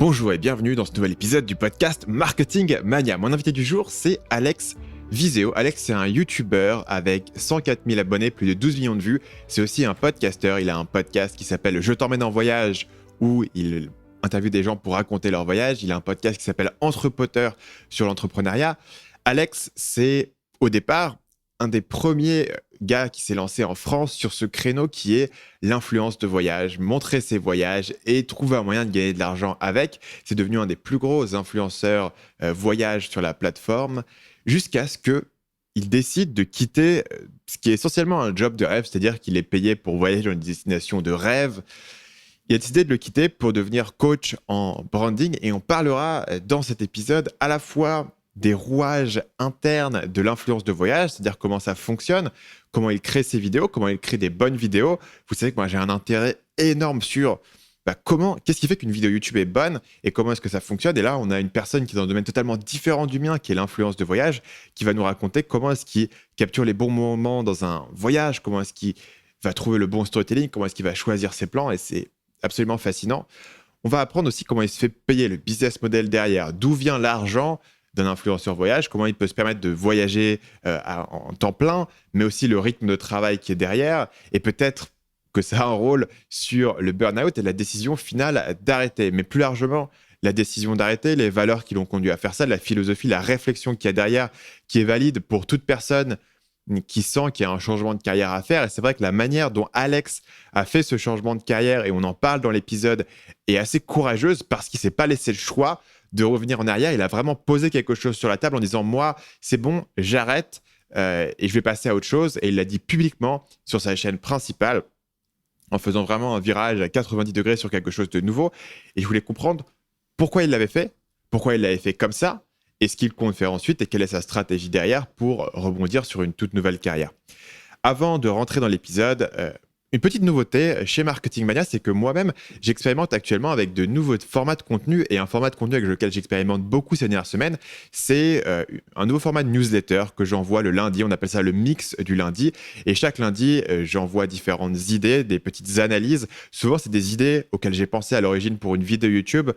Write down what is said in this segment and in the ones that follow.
Bonjour et bienvenue dans ce nouvel épisode du podcast Marketing Mania. Mon invité du jour, c'est Alex Viseo. Alex, c'est un YouTuber avec 104 000 abonnés, plus de 12 millions de vues. C'est aussi un podcasteur. Il a un podcast qui s'appelle Je t'emmène en voyage, où il interviewe des gens pour raconter leur voyage. Il a un podcast qui s'appelle Entrepoteur sur l'entrepreneuriat. Alex, c'est au départ un des premiers gars qui s'est lancé en France sur ce créneau qui est l'influence de voyage, montrer ses voyages et trouver un moyen de gagner de l'argent avec. C'est devenu un des plus gros influenceurs voyage sur la plateforme jusqu'à ce qu'il décide de quitter ce qui est essentiellement un job de rêve, c'est-à-dire qu'il est payé pour voyager dans une destination de rêve. Il a décidé de le quitter pour devenir coach en branding et on parlera dans cet épisode à la fois des rouages internes de l'influence de voyage, c'est-à-dire comment ça fonctionne, comment il crée ses vidéos, comment il crée des bonnes vidéos. Vous savez que moi, j'ai un intérêt énorme sur qu'est-ce qui fait qu'une vidéo YouTube est bonne et comment est-ce que ça fonctionne. Et là, on a une personne qui est dans un domaine totalement différent du mien, qui est l'influence de voyage, qui va nous raconter comment est-ce qu'il capture les bons moments dans un voyage, comment est-ce qu'il va trouver le bon storytelling, comment est-ce qu'il va choisir ses plans. Et c'est absolument fascinant. On va apprendre aussi comment il se fait payer, le business model derrière, d'où vient l'argent d'un influenceur voyage, comment il peut se permettre de voyager en temps plein, mais aussi le rythme de travail qui est derrière, et peut-être que ça a un rôle sur le burn-out et la décision finale d'arrêter. Mais plus largement, la décision d'arrêter, les valeurs qui l'ont conduit à faire ça, la philosophie, la réflexion qu'il y a derrière, qui est valide pour toute personne qui sent qu'il y a un changement de carrière à faire. Et c'est vrai que la manière dont Alex a fait ce changement de carrière, et on en parle dans l'épisode, est assez courageuse parce qu'il ne s'est pas laissé le choix de revenir en arrière. Il a vraiment posé quelque chose sur la table en disant « Moi, c'est bon, j'arrête et je vais passer à autre chose ». Et il l'a dit publiquement sur sa chaîne principale en faisant vraiment un virage à 90 degrés sur quelque chose de nouveau. Et je voulais comprendre pourquoi il l'avait fait comme ça, et ce qu'il compte faire ensuite et quelle est sa stratégie derrière pour rebondir sur une toute nouvelle carrière. Avant de rentrer dans l'épisode, une petite nouveauté chez Marketing Mania, c'est que moi-même, j'expérimente actuellement avec de nouveaux formats de contenu, et un format de contenu avec lequel j'expérimente beaucoup ces dernières semaines, c'est un nouveau format de newsletter que j'envoie le lundi. On appelle ça le mix du lundi. Et chaque lundi, j'envoie différentes idées, des petites analyses. Souvent, c'est des idées auxquelles j'ai pensé à l'origine pour une vidéo YouTube,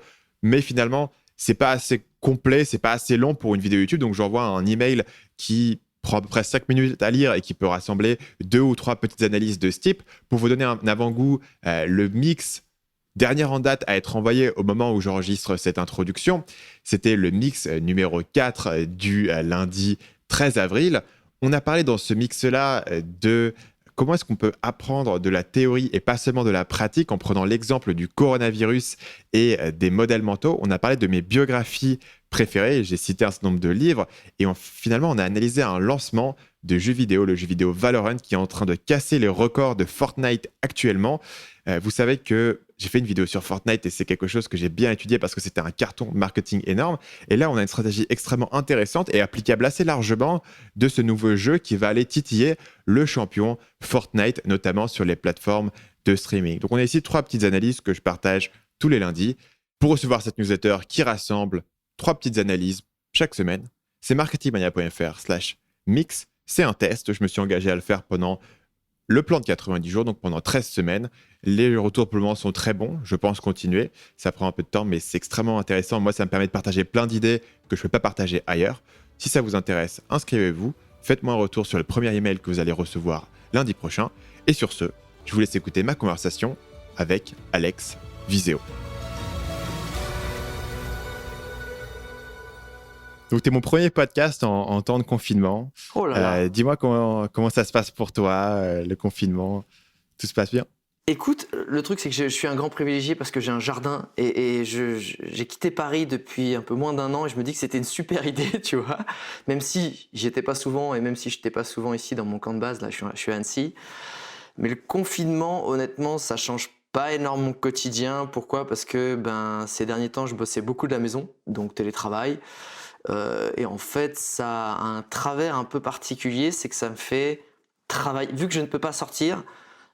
mais finalement, c'est pas assez complet, c'est pas assez long pour une vidéo YouTube. Donc, j'envoie un email qui prend à peu près 5 minutes à lire et qui peut rassembler 2 ou 3 petites analyses de ce type. Pour vous donner un avant-goût, le mix dernier en date à être envoyé au moment où j'enregistre cette introduction, c'était le mix numéro 4 du lundi 13 avril. On a parlé dans ce mix-là de comment est-ce qu'on peut apprendre de la théorie et pas seulement de la pratique en prenant l'exemple du coronavirus et des modèles mentaux. On a parlé de mes biographies préférées, j'ai cité un certain nombre de livres et finalement on a analysé un lancement de jeux vidéo, le jeu vidéo Valorant qui est en train de casser les records de Fortnite actuellement. Vous savez que j'ai fait une vidéo sur Fortnite et c'est quelque chose que j'ai bien étudié parce que c'était un carton marketing énorme. Et là, on a une stratégie extrêmement intéressante et applicable assez largement de ce nouveau jeu qui va aller titiller le champion Fortnite, notamment sur les plateformes de streaming. Donc, on a ici 3 petites analyses que je partage tous les lundis. Pour recevoir cette newsletter qui rassemble 3 petites analyses chaque semaine, c'est marketingmania.fr/mix. C'est un test. Je me suis engagé à le faire pendant le plan de 90 jours, donc pendant 13 semaines. Les retours pour le moment sont très bons. Je pense continuer. Ça prend un peu de temps, mais c'est extrêmement intéressant. Moi, ça me permet de partager plein d'idées que je ne peux pas partager ailleurs. Si ça vous intéresse, inscrivez-vous. Faites-moi un retour sur le premier email que vous allez recevoir lundi prochain. Et sur ce, je vous laisse écouter ma conversation avec Alex Viseo. Donc, tu es mon premier podcast en temps de confinement. Oh là là. Dis-moi comment ça se passe pour toi, le confinement. Tout se passe bien? Écoute, le truc c'est que je suis un grand privilégié parce que j'ai un jardin et j'ai quitté Paris depuis un peu moins d'un an et je me dis que c'était une super idée, tu vois. Même si j'y étais pas souvent et même si je n'étais pas souvent ici dans mon camp de base, là je suis à Annecy. Mais le confinement, honnêtement, ça change pas énormément mon quotidien. Pourquoi? Parce que ces derniers temps, je bossais beaucoup de la maison, donc télétravail. Et en fait, ça a un travers un peu particulier, c'est que ça me fait travailler. Vu que je ne peux pas sortir,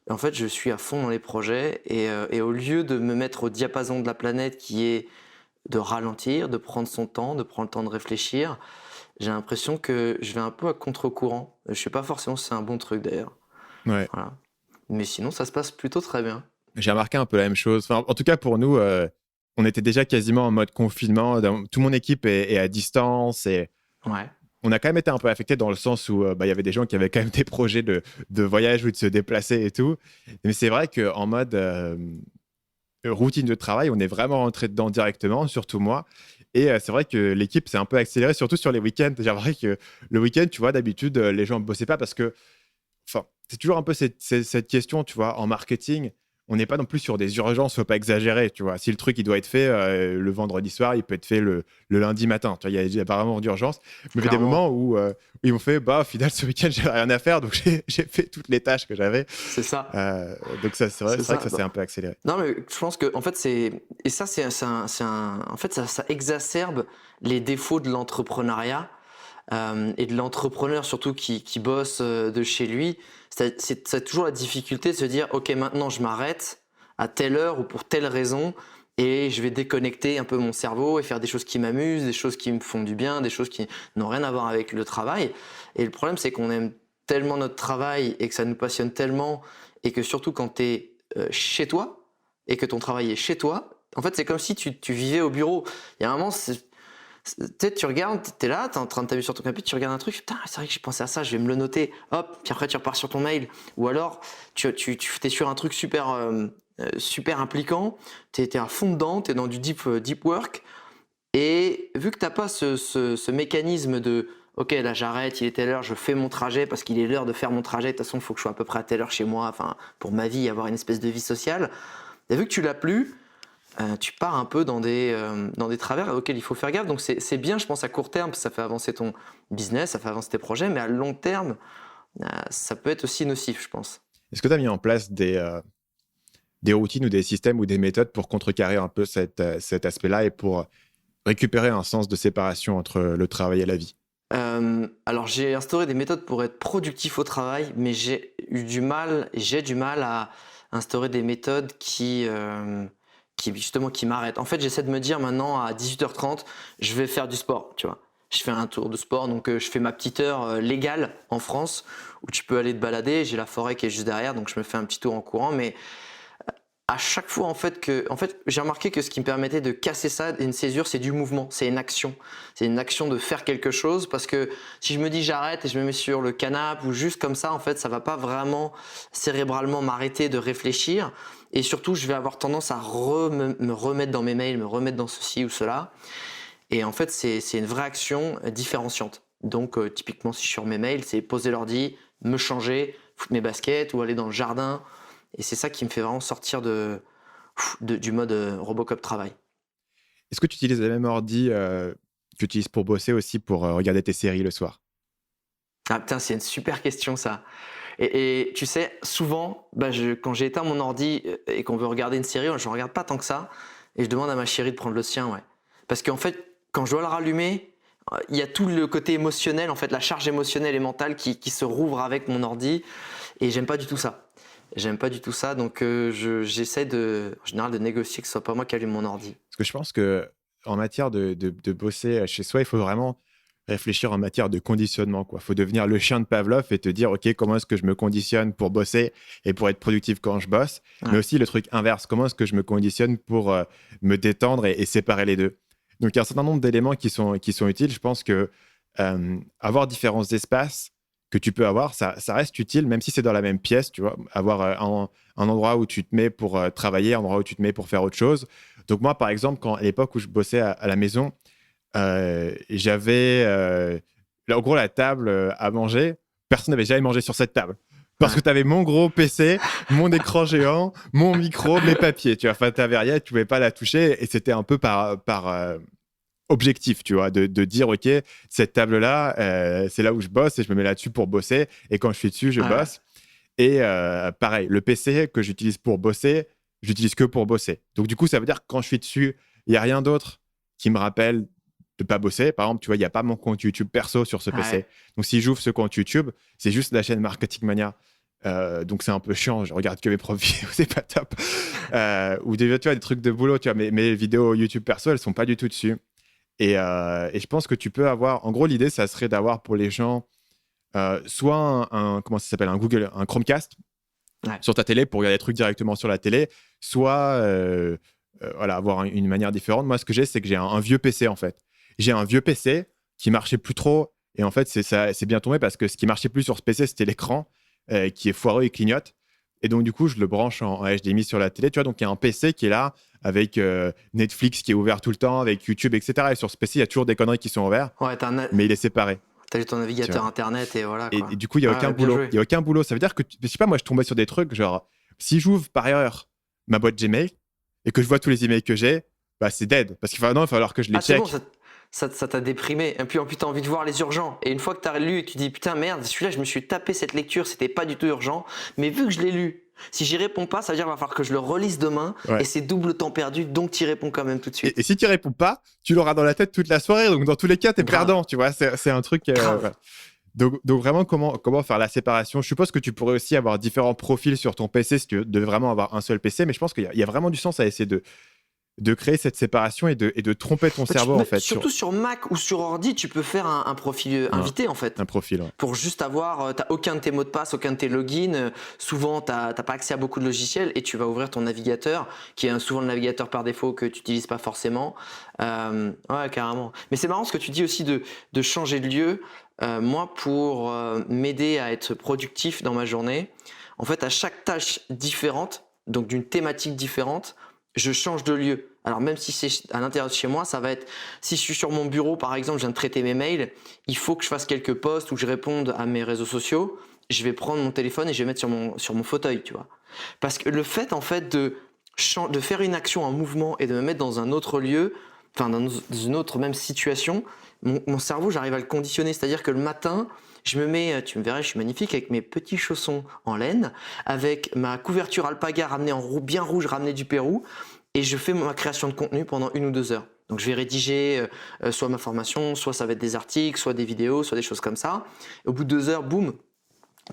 en fait, je suis à fond dans les projets et au lieu de me mettre au diapason de la planète qui est de ralentir, de prendre son temps, de prendre le temps de réfléchir, j'ai l'impression que je vais un peu à contre-courant. Je ne sais pas forcément si c'est un bon truc d'ailleurs. Ouais. Voilà. Mais sinon, ça se passe plutôt très bien. J'ai remarqué un peu la même chose. Enfin, en tout cas, pour nous, on était déjà quasiment en mode confinement. Toute mon équipe est à distance et Ouais. on a quand même été un peu affecté dans le sens où il y avait des gens qui avaient quand même des projets de voyage ou de se déplacer et tout. Mais c'est vrai qu'en mode routine de travail, on est vraiment rentré dedans directement, surtout moi. Et c'est vrai que l'équipe s'est un peu accélérée, surtout sur les week-ends. J'ai remarqué que le week-end, tu vois, d'habitude, les gens ne bossaient pas parce que, enfin, c'est toujours un peu cette question, tu vois, en marketing. On n'est pas non plus sur des urgences, faut pas exagérer, tu vois. Si le truc il doit être fait le vendredi soir, il peut être fait le lundi matin. Tu vois, il y a pas vraiment d'urgence. Mais il y a des Clairement, moments où ils m'ont fait, bah, au final, ce week-end, j'avais rien à faire, donc j'ai fait toutes les tâches que j'avais. c'est ça. Donc ça, C'est c'est vrai que ça. ça s'est un peu accéléré. Non, mais je pense que, en fait, et ça, en fait, ça exacerbe les défauts de l'entrepreneuriat et de l'entrepreneur, surtout qui bosse de chez lui. C'est toujours la difficulté de se dire, OK, maintenant, je m'arrête à telle heure ou pour telle raison et je vais déconnecter un peu mon cerveau et faire des choses qui m'amusent, des choses qui me font du bien, des choses qui n'ont rien à voir avec le travail. Et le problème, c'est qu'on aime tellement notre travail et que ça nous passionne tellement et que surtout quand tu es chez toi et que ton travail est chez toi, en fait, c'est comme si tu vivais au bureau. Il y a un moment, peut-être tu regardes, t'es là, t'es en train de t'amuser sur ton canapé, tu regardes un truc, putain, c'est vrai que j'ai pensé à ça, je vais me le noter, hop, puis après tu repars sur ton mail. Ou alors, tu es sur un truc super impliquant, t'es à fond dedans, t'es dans du deep work, et vu que t'as pas ce mécanisme de ok, là j'arrête, il est telle heure, je fais mon trajet parce qu'il est l'heure de faire mon trajet, de toute façon il faut que je sois à peu près à telle heure chez moi, enfin pour ma vie, avoir une espèce de vie sociale. Et vu que tu l'as plus, tu pars un peu dans des travers auxquels il faut faire gaffe. Donc c'est bien, je pense, à court terme, ça fait avancer ton business, ça fait avancer tes projets, mais à long terme, ça peut être aussi nocif, je pense. Est-ce que tu as mis en place des routines ou des systèmes ou des méthodes pour contrecarrer un peu cet aspect-là et pour récupérer un sens de séparation entre le travail et la vie? Alors j'ai instauré des méthodes pour être productif au travail, mais j'ai du mal à instaurer des méthodes qui justement qui m'arrêtent. En fait, j'essaie de me dire maintenant à 18h30, je vais faire du sport, tu vois. Je fais un tour de sport, donc je fais ma petite heure légale en France où tu peux aller te balader. J'ai la forêt qui est juste derrière, donc je me fais un petit tour en courant, mais à chaque fois en fait j'ai remarqué que ce qui me permettait de casser ça, une césure, c'est du mouvement, c'est une action de faire quelque chose, parce que si je me dis j'arrête et je me mets sur le canapé ou juste comme ça, en fait ça va pas vraiment cérébralement m'arrêter de réfléchir, et surtout je vais avoir tendance à me remettre dans mes mails, me remettre dans ceci ou cela, et en fait c'est une vraie action différenciante. Donc typiquement si je suis sur mes mails, c'est poser l'ordi, me changer, foutre mes baskets ou aller dans le jardin. Et c'est ça qui me fait vraiment sortir du mode Robocop travail. Est-ce que tu utilises le même ordi que tu utilises pour bosser aussi pour regarder tes séries le soir? Ah putain, c'est une super question ça. Et tu sais, souvent, quand j'ai éteint mon ordi et qu'on veut regarder une série, je ne regarde pas tant que ça. Et je demande à ma chérie de prendre le sien, ouais. Parce qu'en fait, quand je dois le rallumer, il y a tout le côté émotionnel, en fait, la charge émotionnelle et mentale qui se rouvre avec mon ordi. Et j'aime pas du tout ça. J'aime pas du tout ça, donc j'essaie en général de négocier que ce soit pas moi qui allume mon ordi. Parce que je pense que en matière de bosser chez soi, il faut vraiment réfléchir en matière de conditionnement, quoi. Il faut devenir le chien de Pavlov et te dire, OK, comment est-ce que je me conditionne pour bosser et pour être productif quand je bosse? Mais Ouais. aussi le truc inverse, comment est-ce que je me conditionne pour me détendre et séparer les deux? Donc, il y a un certain nombre d'éléments qui sont utiles. Je pense que avoir différents espaces que tu peux avoir, ça reste utile, même si c'est dans la même pièce, tu vois. Avoir un endroit où tu te mets pour travailler, un endroit où tu te mets pour faire autre chose. Donc moi, par exemple, à l'époque où je bossais à la maison, j'avais en gros la table à manger. Personne n'avait jamais mangé sur cette table. Parce que Ouais. tu avais mon gros PC, mon écran géant, mon micro, mes papiers. Tu vois, enfin, tu n'avais rien, tu ne pouvais pas la toucher. Et c'était un peu par objectif, tu vois, de dire, OK, cette table-là, c'est là où je bosse et je me mets là-dessus pour bosser. Et quand je suis dessus, je Ouais. bosse. Et pareil, le PC que j'utilise pour bosser, j'utilise que pour bosser. Donc, du coup, ça veut dire que quand je suis dessus, il n'y a rien d'autre qui me rappelle de pas bosser. Par exemple, tu vois, il n'y a pas mon compte YouTube perso sur ce PC. Ouais. Donc, si j'ouvre ce compte YouTube, c'est juste la chaîne Marketing Mania. Donc, c'est un peu chiant. Je regarde que mes propres vidéos, c'est pas top. Ou tu vois, des trucs de boulot, tu vois, mes vidéos YouTube perso, elles sont pas du tout dessus. Et je pense que tu peux avoir... En gros, l'idée, ça serait d'avoir pour les gens soit comment ça s'appelle, un Chromecast Ouais. sur ta télé pour regarder des trucs directement sur la télé, soit voilà, avoir une manière différente. Moi, ce que j'ai, c'est que j'ai un vieux PC, en fait. J'ai un vieux PC qui marchait plus trop. Et en fait, c'est bien tombé parce que ce qui marchait plus sur ce PC, c'était l'écran qui est foireux et clignote. Et donc, du coup, je le branche en HDMI sur la télé. Tu vois, donc il y a un PC qui est là avec Netflix qui est ouvert tout le temps, avec YouTube, etc. Et sur ce PC, il y a toujours des conneries qui sont ouvertes, Ouais, mais il est séparé. t'as ton Tu navigateur vois. internet et voilà quoi. Et du coup, il n'y a aucun Ouais, bien boulot. joué. Il n'y a aucun boulot. Ça veut dire que, je sais pas, moi, je tombais sur des trucs genre, si j'ouvre par erreur ma boîte Gmail et que je vois tous les emails que j'ai, bah, c'est dead. Parce qu'il va falloir que je les Ah, c'est bon, check. ça t'a déprimé. Et puis en plus, t'as envie de voir les urgents. Et une fois que t'as lu et que tu dis putain, merde, celui-là, je me suis tapé cette lecture, c'était pas du tout urgent. Mais vu que je l'ai lu, si j'y réponds pas, ça veut dire qu'il va falloir que je le relise demain. Ouais. Et c'est double temps perdu, donc t'y réponds quand même tout de suite. Et si tu réponds pas, tu l'auras dans la tête toute la soirée. Donc, dans tous les cas, tu es Grave. perdant. Tu vois, c'est un truc. Grave. Voilà. Donc vraiment, comment faire la séparation? Je suppose que tu pourrais aussi avoir différents profils sur ton PC si tu veux vraiment avoir un seul PC, mais je pense qu'il y a vraiment du sens à essayer de créer cette séparation et de tromper ton cerveau, en fait, Surtout sur Mac ou sur ordi, tu peux faire un profil invité en fait. un profil. Ouais. Pour juste avoir, t'as aucun de tes mots de passe, aucun de tes logins. Souvent, t'as pas accès à beaucoup de logiciels et tu vas ouvrir ton navigateur, qui est souvent le navigateur par défaut que tu n'utilises pas forcément. Ouais, carrément. Mais c'est marrant ce que tu dis aussi de changer de lieu. Moi, pour m'aider à être productif dans ma journée, en fait, à chaque tâche différente, donc d'une thématique différente, je change de lieu. Alors même si c'est à l'intérieur de chez moi, ça va être, si je suis sur mon bureau par exemple, je viens de traiter mes mails, il faut que je fasse quelques posts ou que je réponde à mes réseaux sociaux, je vais prendre mon téléphone et je vais mettre sur mon fauteuil, tu vois. Parce que le fait en fait de faire une action, un mouvement et de me mettre dans un autre lieu, enfin dans une autre même situation, mon cerveau, j'arrive à le conditionner. C'est-à-dire que le matin, je me mets, tu me verrais, je suis magnifique avec mes petits chaussons en laine, avec ma couverture alpaga ramenée en bien rouge, ramenée du Pérou, et je fais ma création de contenu pendant 1 ou 2 heures. Donc je vais rédiger soit ma formation, soit ça va être des articles, soit des vidéos, soit des choses comme ça. Et au bout de 2 heures, boum,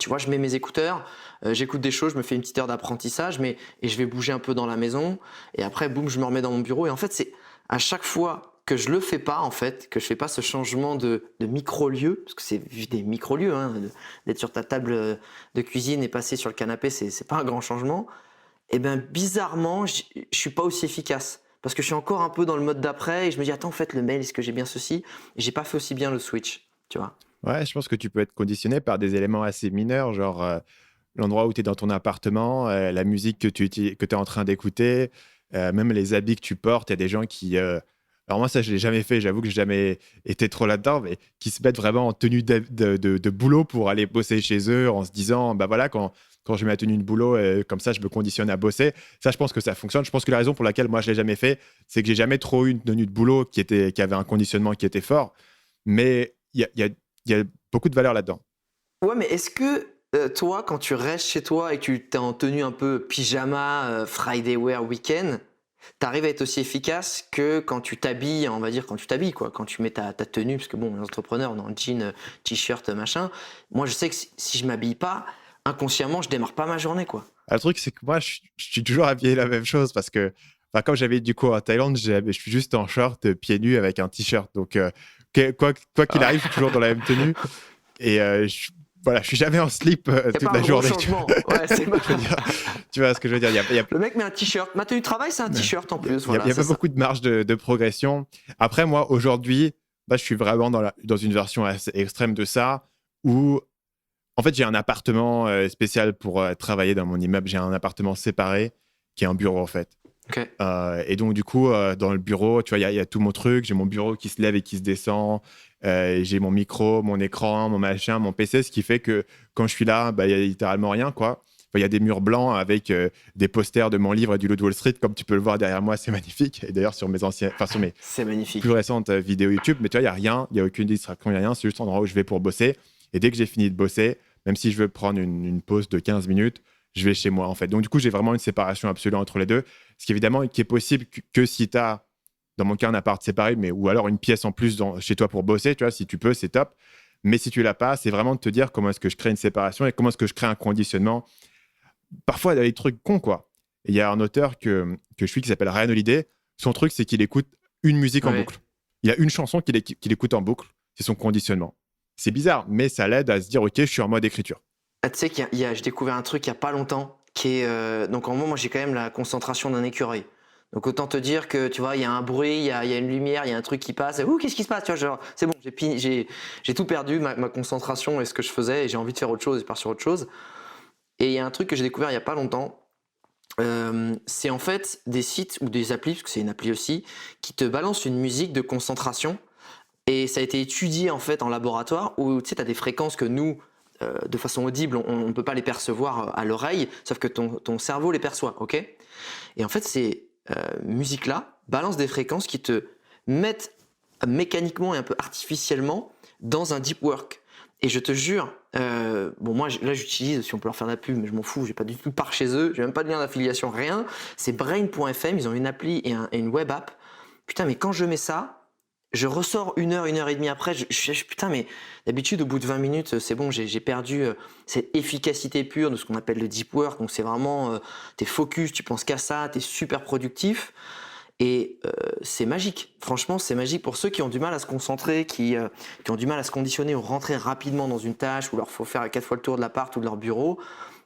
tu vois, je mets mes écouteurs, j'écoute des choses, je me fais une petite heure d'apprentissage, et je vais bouger un peu dans la maison. Et après, boum, je me remets dans mon bureau. Et en fait, c'est à chaque fois que je le fais pas, en fait, que je fais pas ce changement de micro-lieu, parce que c'est des micro-lieux, hein, d'être sur ta table de cuisine et passer sur le canapé, c'est pas un grand changement. Et bien bizarrement, je suis pas aussi efficace. Parce que je suis encore un peu dans le mode d'après et je me dis, attends, en fait, le mail, est-ce que j'ai bien ceci? Et j'ai pas fait aussi bien le switch, tu vois. Ouais, je pense que tu peux être conditionné par des éléments assez mineurs, genre l'endroit où tu es dans ton appartement, la musique que tu es en train d'écouter, même les habits que tu portes. Il y a des gens qui. Alors, moi, ça, je ne l'ai jamais fait. J'avoue que je n'ai jamais été trop là-dedans, mais qui se mettent vraiment en tenue de boulot pour aller bosser chez eux en se disant, bah voilà, quand je mets ma tenue de boulot, comme ça, je me conditionne à bosser. Ça, je pense que ça fonctionne. Je pense que la raison pour laquelle moi, je ne l'ai jamais fait, c'est que j'ai jamais trop eu une tenue de boulot qui avait un conditionnement qui était fort. Mais il y a beaucoup de valeur là-dedans. Ouais, mais est-ce que toi, quand tu restes chez toi et que tu t'es en tenue un peu pyjama, Friday wear, week-end, t'arrives à être aussi efficace que quand tu t'habilles, on va dire quand tu t'habilles, quoi, quand tu mets ta tenue, parce que bon, les entrepreneurs, on est en jean, t-shirt, machin. Moi, je sais que si je m'habille pas, inconsciemment, je démarre pas ma journée, quoi. Le truc, c'est que moi, je suis toujours habillé la même chose parce que, enfin, comme j'avais du coup en Thaïlande, je suis juste en short, pieds nus avec un t-shirt. Donc, quoi qu'il arrive, je suis toujours dans la même tenue. Et voilà, je suis jamais en slip toute pas la un gros journée. changement. Ouais, c'est pas... Tu vois ce que je veux dire? Le mec met un t-shirt. Ma tenue de travail, c'est un t-shirt en plus. Il n'y a pas beaucoup de marge de progression. Après, moi, aujourd'hui, je suis vraiment dans une version assez extrême de ça où, en fait, j'ai un appartement spécial pour travailler dans mon immeuble. J'ai un appartement séparé qui est un bureau, en fait. Okay. Et donc, du coup, dans le bureau, tu vois, il y a tout mon truc. J'ai mon bureau qui se lève et qui se descend. J'ai mon micro, mon écran, mon machin, mon PC, ce qui fait que quand je suis là, il n'y a littéralement rien, quoi. Il y a des murs blancs avec des posters de mon livre et du Loup de Wall Street, comme tu peux le voir derrière moi, c'est magnifique. Et d'ailleurs, sur mes c'est magnifique. Plus récentes vidéos YouTube, mais tu vois, il n'y a rien, il n'y a aucune distraction, il n'y a rien. C'est juste un endroit où je vais pour bosser. Et dès que j'ai fini de bosser, même si je veux prendre une pause de 15 minutes, je vais chez moi, en fait. Donc, du coup, j'ai vraiment une séparation absolue entre les deux. Ce qui, évidemment, qui est possible que si tu as, dans mon cas, un appart séparé, ou alors une pièce en plus chez toi pour bosser, tu vois, si tu peux, c'est top. Mais si tu l'as pas, c'est vraiment de te dire comment est-ce que je crée une séparation et comment est-ce que je crée un conditionnement. Parfois, il y a des trucs cons, quoi. Il y a un auteur que je suis qui s'appelle Ryan Holiday. Son truc, c'est qu'il écoute une musique en boucle. Il y a une chanson qu'il écoute en boucle. C'est son conditionnement. C'est bizarre, mais ça l'aide à se dire, OK, je suis en mode écriture. Tu sais j'ai découvert un truc il n'y a pas longtemps qui est... donc en moi j'ai quand même la concentration d'un écureuil. Donc autant te dire que tu vois, il y a un bruit, il y a une lumière, il y a un truc qui passe. Ouh, qu'est-ce qui se passe? Tu vois, genre, c'est bon, j'ai tout perdu, ma concentration et ce que je faisais, et j'ai envie de faire autre chose, et je pars sur autre chose. Et il y a un truc que j'ai découvert il y a pas longtemps. C'est en fait des sites ou des applis, parce que c'est une appli aussi, qui te balancent une musique de concentration. Et ça a été étudié en fait en laboratoire où tu sais, tu as des fréquences que nous, de façon audible, on ne peut pas les percevoir à l'oreille, sauf que ton cerveau les perçoit, ok? Et en fait, ces musiques-là balancent des fréquences qui te mettent mécaniquement et un peu artificiellement dans un deep work. Et je te jure, bon moi là j'utilise, si on peut leur faire de la pub, mais je m'en fous, j'ai pas du tout de part chez eux, j'ai même pas de lien d'affiliation, rien. C'est Brain.fm, ils ont une appli et une web app. Putain, mais quand je mets ça, je ressors une heure et demie après, putain, mais d'habitude, au bout de 20 minutes, c'est bon, j'ai perdu cette efficacité pure de ce qu'on appelle le deep work. Donc, c'est vraiment, t'es focus, tu penses qu'à ça, t'es super productif. Et c'est magique. Franchement, c'est magique pour ceux qui ont du mal à se concentrer, qui ont du mal à se conditionner ou rentrer rapidement dans une tâche où il leur faut faire 4 fois le tour de l'appart ou de leur bureau.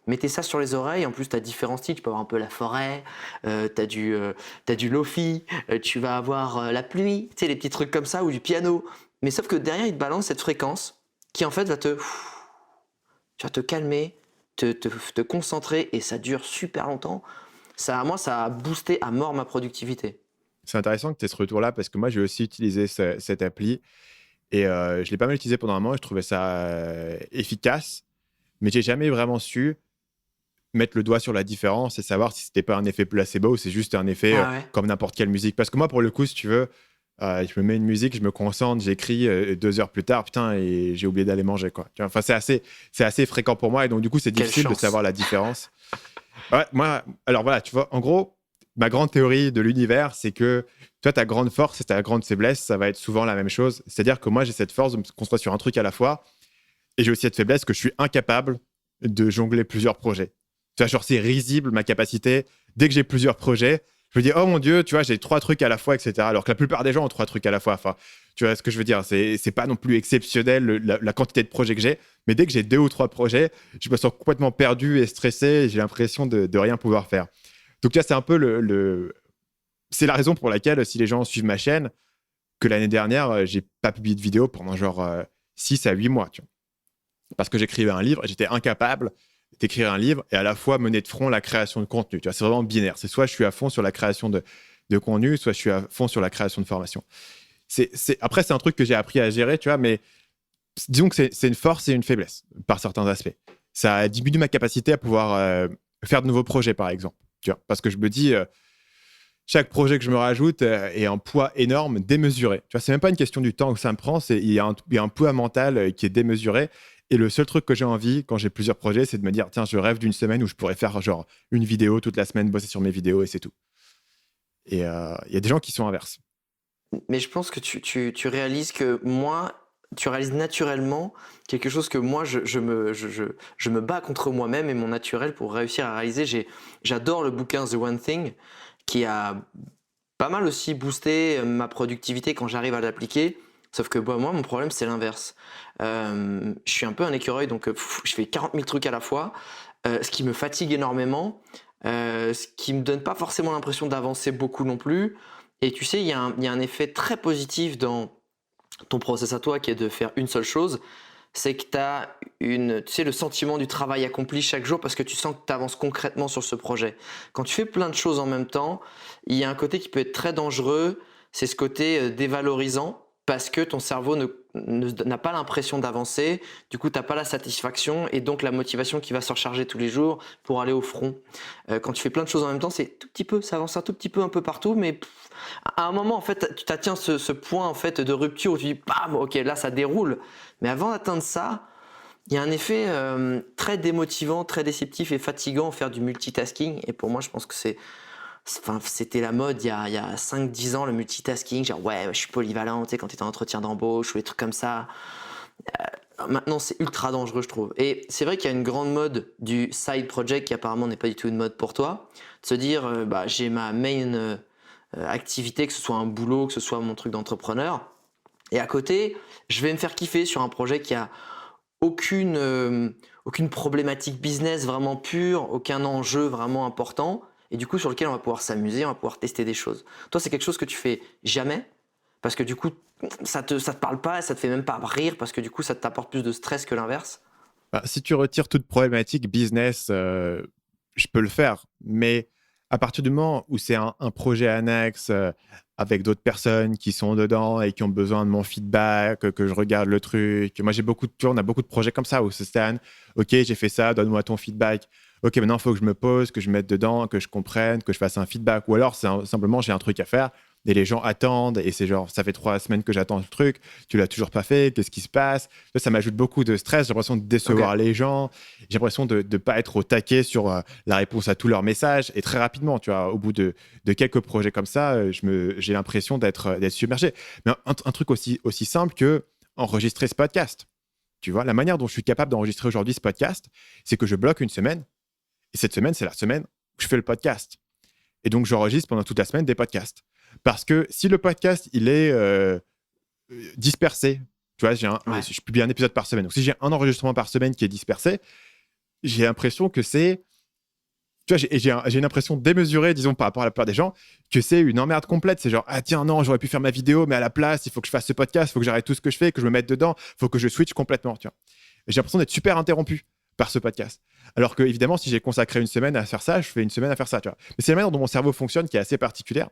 Mettez ça sur les oreilles. En plus, tu as différents styles. Tu peux avoir un peu la forêt, t'as du lofi, tu vas avoir la pluie, tu sais, les petits trucs comme ça, ou du piano. Mais sauf que derrière, il te balance cette fréquence qui, en fait, tu vas te calmer, te concentrer, et ça dure super longtemps. Moi, ça a boosté à mort ma productivité. C'est intéressant que tu aies ce retour-là parce que moi, j'ai aussi utilisé cette appli et je l'ai pas mal utilisé pendant un moment. Je trouvais ça efficace, mais j'ai jamais vraiment su mettre le doigt sur la différence et savoir si c'était pas un effet placebo ou c'est juste un effet Ah ouais. comme n'importe quelle musique. Parce que moi, pour le coup, si tu veux, je me mets une musique, je me concentre, j'écris 2 heures plus tard, putain, et j'ai oublié d'aller manger, quoi. Tu vois, enfin, c'est assez fréquent pour moi et donc du coup, c'est Quelle difficile de chance. savoir la différence. Ouais, moi, alors voilà, tu vois, en gros, ma grande théorie de l'univers, c'est que toi, ta grande force et ta grande faiblesse, ça va être souvent la même chose. C'est-à-dire que moi, j'ai cette force de me concentrer sur un truc à la fois et j'ai aussi cette faiblesse que je suis incapable de jongler plusieurs projets. Tu vois, genre, c'est risible ma capacité. Dès que j'ai plusieurs projets, je me dis, oh mon Dieu, tu vois, j'ai 3 trucs à la fois, etc. Alors que la plupart des gens ont 3 trucs à la fois. Enfin, tu vois ce que je veux dire? C'est pas non plus exceptionnel la quantité de projets que j'ai, mais dès que j'ai 2 ou 3 projets, je me sens complètement perdu et stressé et j'ai l'impression de rien pouvoir faire. Donc, tu vois, c'est un peu c'est la raison pour laquelle, si les gens suivent ma chaîne, que l'année dernière, j'ai pas publié de vidéo pendant genre 6 à 8 mois, tu vois. Parce que j'écrivais un livre et j'étais incapable d'écrire un livre et à la fois mener de front la création de contenu. Tu vois, c'est vraiment binaire. C'est soit je suis à fond sur la création de contenu, soit je suis à fond sur la création de formation. Après, c'est un truc que j'ai appris à gérer, tu vois, mais disons que c'est une force et une faiblesse par certains aspects. Ça diminue ma capacité à pouvoir faire de nouveaux projets, par exemple. Tu vois, parce que je me dis, chaque projet que je me rajoute est un poids énorme, démesuré. Tu vois, c'est même pas une question du temps que ça me prend, il y a un poids mental qui est démesuré. Et le seul truc que j'ai envie, quand j'ai plusieurs projets, c'est de me dire, tiens, je rêve d'une semaine où je pourrais faire genre une vidéo toute la semaine, bosser sur mes vidéos et c'est tout. Et il y a des gens qui sont inverses. Mais je pense que tu réalises que moi, tu réalises naturellement quelque chose que moi, je me bats contre moi-même et mon naturel pour réussir à réaliser. J'adore le bouquin The One Thing qui a pas mal aussi boosté ma productivité quand j'arrive à l'appliquer. Sauf que moi, mon problème, c'est l'inverse. Je suis un peu un écureuil, donc je fais 40 000 trucs à la fois, ce qui me fatigue énormément, ce qui me donne pas forcément l'impression d'avancer beaucoup non plus. Et tu sais, il y a un effet très positif dans ton process à toi qui est de faire une seule chose, c'est que tu as tu sais, le sentiment du travail accompli chaque jour parce que tu sens que tu avances concrètement sur ce projet. Quand tu fais plein de choses en même temps, il y a un côté qui peut être très dangereux, c'est ce côté dévalorisant parce que ton cerveau n'a pas l'impression d'avancer, du coup tu n'as pas la satisfaction et donc la motivation qui va se recharger tous les jours pour aller au front. Quand tu fais plein de choses en même temps, c'est tout petit peu, ça avance un tout petit peu un peu partout, mais à un moment en fait tu atteins ce point en fait de rupture où tu dis bam, ok là ça déroule, mais avant d'atteindre ça, il y a un effet très démotivant, très déceptif et fatigant à faire du multitasking. Et pour moi, je pense que c'était la mode il y a 5-10 ans, le multitasking. Genre, ouais, je suis polyvalent, tu sais, quand tu es en entretien d'embauche ou des trucs comme ça. Maintenant, c'est ultra dangereux, je trouve. Et c'est vrai qu'il y a une grande mode du side project qui apparemment n'est pas du tout une mode pour toi. De se dire, bah, j'ai ma main activité, que ce soit un boulot, que ce soit mon truc d'entrepreneur. Et à côté, je vais me faire kiffer sur un projet qui a aucune problématique business vraiment pure, aucun enjeu vraiment important. et du coup sur lequel on va pouvoir s'amuser, on va pouvoir tester des choses. Toi, c'est quelque chose que tu fais jamais parce que du coup, ça te parle pas, et ça te fait même pas rire parce que du coup, ça t'apporte plus de stress que l'inverse. Bah, si tu retires toute problématique business, je peux le faire. Mais à partir du moment où c'est un projet annexe avec d'autres personnes qui sont dedans et qui ont besoin de mon feedback, que je regarde le truc. Moi, on a beaucoup de projets comme ça où c'est Stan, OK, j'ai fait ça, donne-moi ton feedback. OK, maintenant, il faut que je me pose, que je mette dedans, que je comprenne, que je fasse un feedback. Ou alors, simplement, j'ai un truc à faire et les gens attendent et c'est genre, ça fait 3 semaines que j'attends le truc, tu l'as toujours pas fait, qu'est-ce qui se passe? Ça m'ajoute beaucoup de stress, j'ai l'impression de décevoir Ok. les gens, j'ai l'impression de ne pas être au taquet sur la réponse à tous leurs messages. Et très rapidement, tu vois, au bout de quelques projets comme ça, j'ai l'impression d'être submergé. Mais un truc aussi simple que enregistrer ce podcast. Tu vois, la manière dont je suis capable d'enregistrer aujourd'hui ce podcast, c'est que je bloque une semaine. Et cette semaine, c'est la semaine où je fais le podcast. Et donc, j'enregistre pendant toute la semaine des podcasts. Parce que si le podcast, il est dispersé, tu vois, Ouais. je publie un épisode par semaine. Donc, si j'ai un enregistrement par semaine qui est dispersé, j'ai l'impression que c'est. Tu vois, j'ai une impression démesurée, disons, par rapport à la plupart des gens, que c'est une emmerde complète. C'est genre, ah tiens, non, j'aurais pu faire ma vidéo, mais à la place, il faut que je fasse ce podcast, il faut que j'arrête tout ce que je fais, que je me mette dedans, il faut que je switch complètement, tu vois. Et j'ai l'impression d'être super interrompu par ce podcast. Alors que, évidemment, si j'ai consacré une semaine à faire ça, je fais une semaine à faire ça, tu vois. Mais c'est la manière dont mon cerveau fonctionne qui est assez particulière.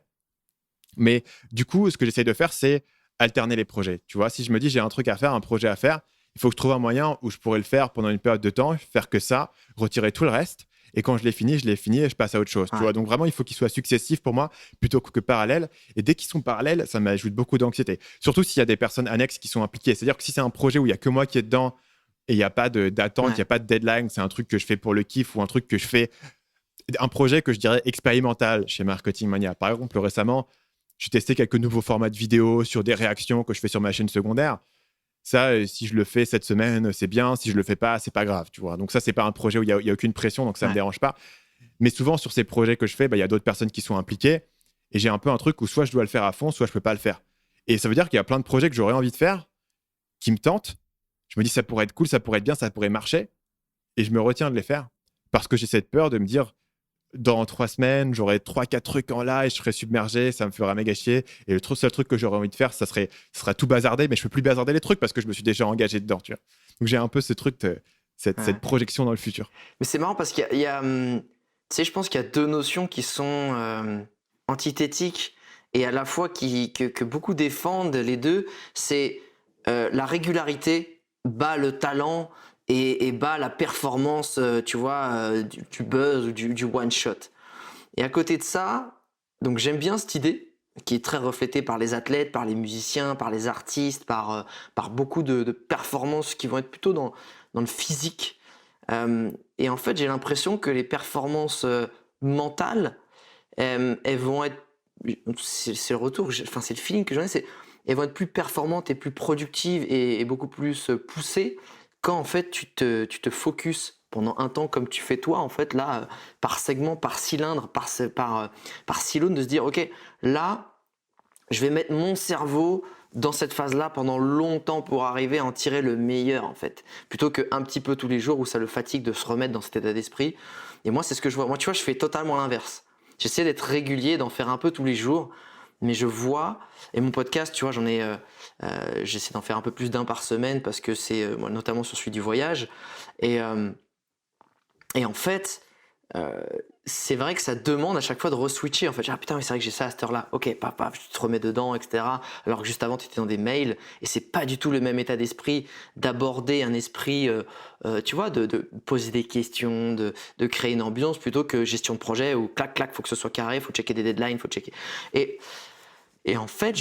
Mais du coup, ce que j'essaye de faire, c'est alterner les projets. Tu vois, si je me dis j'ai un truc à faire, un projet à faire, il faut que je trouve un moyen où je pourrais le faire pendant une période de temps, faire que ça, retirer tout le reste. Et quand je l'ai fini et je passe à autre chose. Tu Ouais. vois, donc vraiment, il faut qu'ils soient successifs pour moi plutôt que parallèles. Et dès qu'ils sont parallèles, ça m'ajoute beaucoup d'anxiété. Surtout s'il y a des personnes annexes qui sont impliquées. C'est-à-dire que si c'est un projet où il n'y a que moi qui est dedans et il n'y a pas d'attente, il n'y Ouais. a pas de deadline, c'est un truc que je fais pour le kiff ou un truc que je fais, un projet que je dirais expérimental chez Marketing Mania. Par exemple, récemment, j'ai testé quelques nouveaux formats de vidéos sur des réactions que je fais sur ma chaîne secondaire. Ça, si je le fais cette semaine, c'est bien. Si je le fais pas, c'est pas grave, tu vois. Donc ça, c'est pas un projet où il y a aucune pression, donc ça me Ouais. dérange pas. Mais souvent, sur ces projets que je fais, bah, il y a d'autres personnes qui sont impliquées. Et j'ai un peu un truc où soit je dois le faire à fond, soit je peux pas le faire. Et ça veut dire qu'il y a plein de projets que j'aurais envie de faire, qui me tentent. Je me dis, ça pourrait être cool, ça pourrait être bien, ça pourrait marcher. Et je me retiens de les faire. Parce que j'ai cette peur de me dire, dans 3 semaines, j'aurai 3, 4 trucs en live, je serai submergé, ça me fera méga chier. Et le seul truc que j'aurais envie de faire, ça sera tout bazarder, mais je peux plus bazarder les trucs parce que je me suis déjà engagé dedans, tu vois. Donc j'ai un peu ce truc, cette Ouais. projection dans le futur. Mais c'est marrant parce tu sais, je pense qu'il y a deux notions qui sont antithétiques et à la fois que beaucoup défendent les deux. C'est la régularité bat le talent et bat la performance, tu vois, du buzz ou du one shot. Et à côté de ça, donc j'aime bien cette idée qui est très reflétée par les athlètes, par les musiciens, par les artistes, par beaucoup de performances qui vont être plutôt dans le physique. Et en fait, j'ai l'impression que les performances mentales, elles vont être, c'est le retour, enfin c'est le feeling que j'en ai, elles vont être plus performantes et plus productives et beaucoup plus poussées quand en fait tu te focuses pendant un temps comme tu fais toi en fait là par segment, par cylindre, par silo de se dire ok là je vais mettre mon cerveau dans cette phase-là pendant longtemps pour arriver à en tirer le meilleur en fait, plutôt qu'un petit peu tous les jours où ça le fatigue de se remettre dans cet état d'esprit. Et moi c'est ce que je vois. Moi tu vois je fais totalement l'inverse. J'essaie d'être régulier, d'en faire un peu tous les jours, mais je vois et mon podcast tu vois j'essaie d'en faire un peu plus d'un par semaine parce que c'est moi notamment sur celui du voyage et euh, et en fait, euh, c'est vrai que ça demande à chaque fois de re-switcher. En fait, ah putain, mais c'est vrai que j'ai ça à cette heure-là. Ok, paf, paf, tu te remets dedans, etc. Alors que juste avant, tu étais dans des mails et c'est pas du tout le même état d'esprit d'aborder un esprit, tu vois, de poser des questions, de créer une ambiance plutôt que gestion de projet où clac, clac, faut que ce soit carré, faut checker des deadlines, faut checker. Et, et en fait,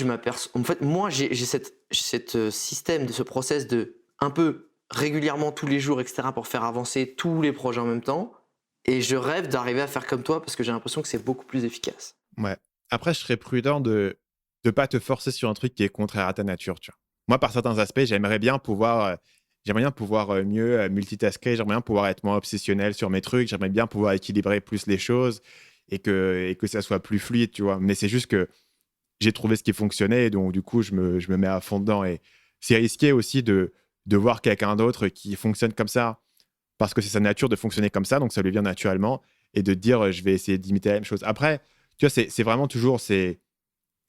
moi, j'ai cette système, de ce process de un peu régulièrement tous les jours, etc., pour faire avancer tous les projets en même temps. Et je rêve d'arriver à faire comme toi parce que j'ai l'impression que c'est beaucoup plus efficace. Ouais. Après, je serais prudent de ne pas te forcer sur un truc qui est contraire à ta nature, tu vois. Moi, par certains aspects, j'aimerais bien pouvoir mieux multitasker, j'aimerais bien pouvoir être moins obsessionnel sur mes trucs, j'aimerais bien pouvoir équilibrer plus les choses et que ça soit plus fluide, tu vois. Mais c'est juste que j'ai trouvé ce qui fonctionnait, et donc du coup, je me mets à fond dedans. Et c'est risqué aussi de voir quelqu'un d'autre qui fonctionne comme ça, parce que c'est sa nature de fonctionner comme ça, donc ça lui vient naturellement. et de te dire je vais essayer d'imiter la même chose. Après, tu vois, c'est vraiment toujours c'est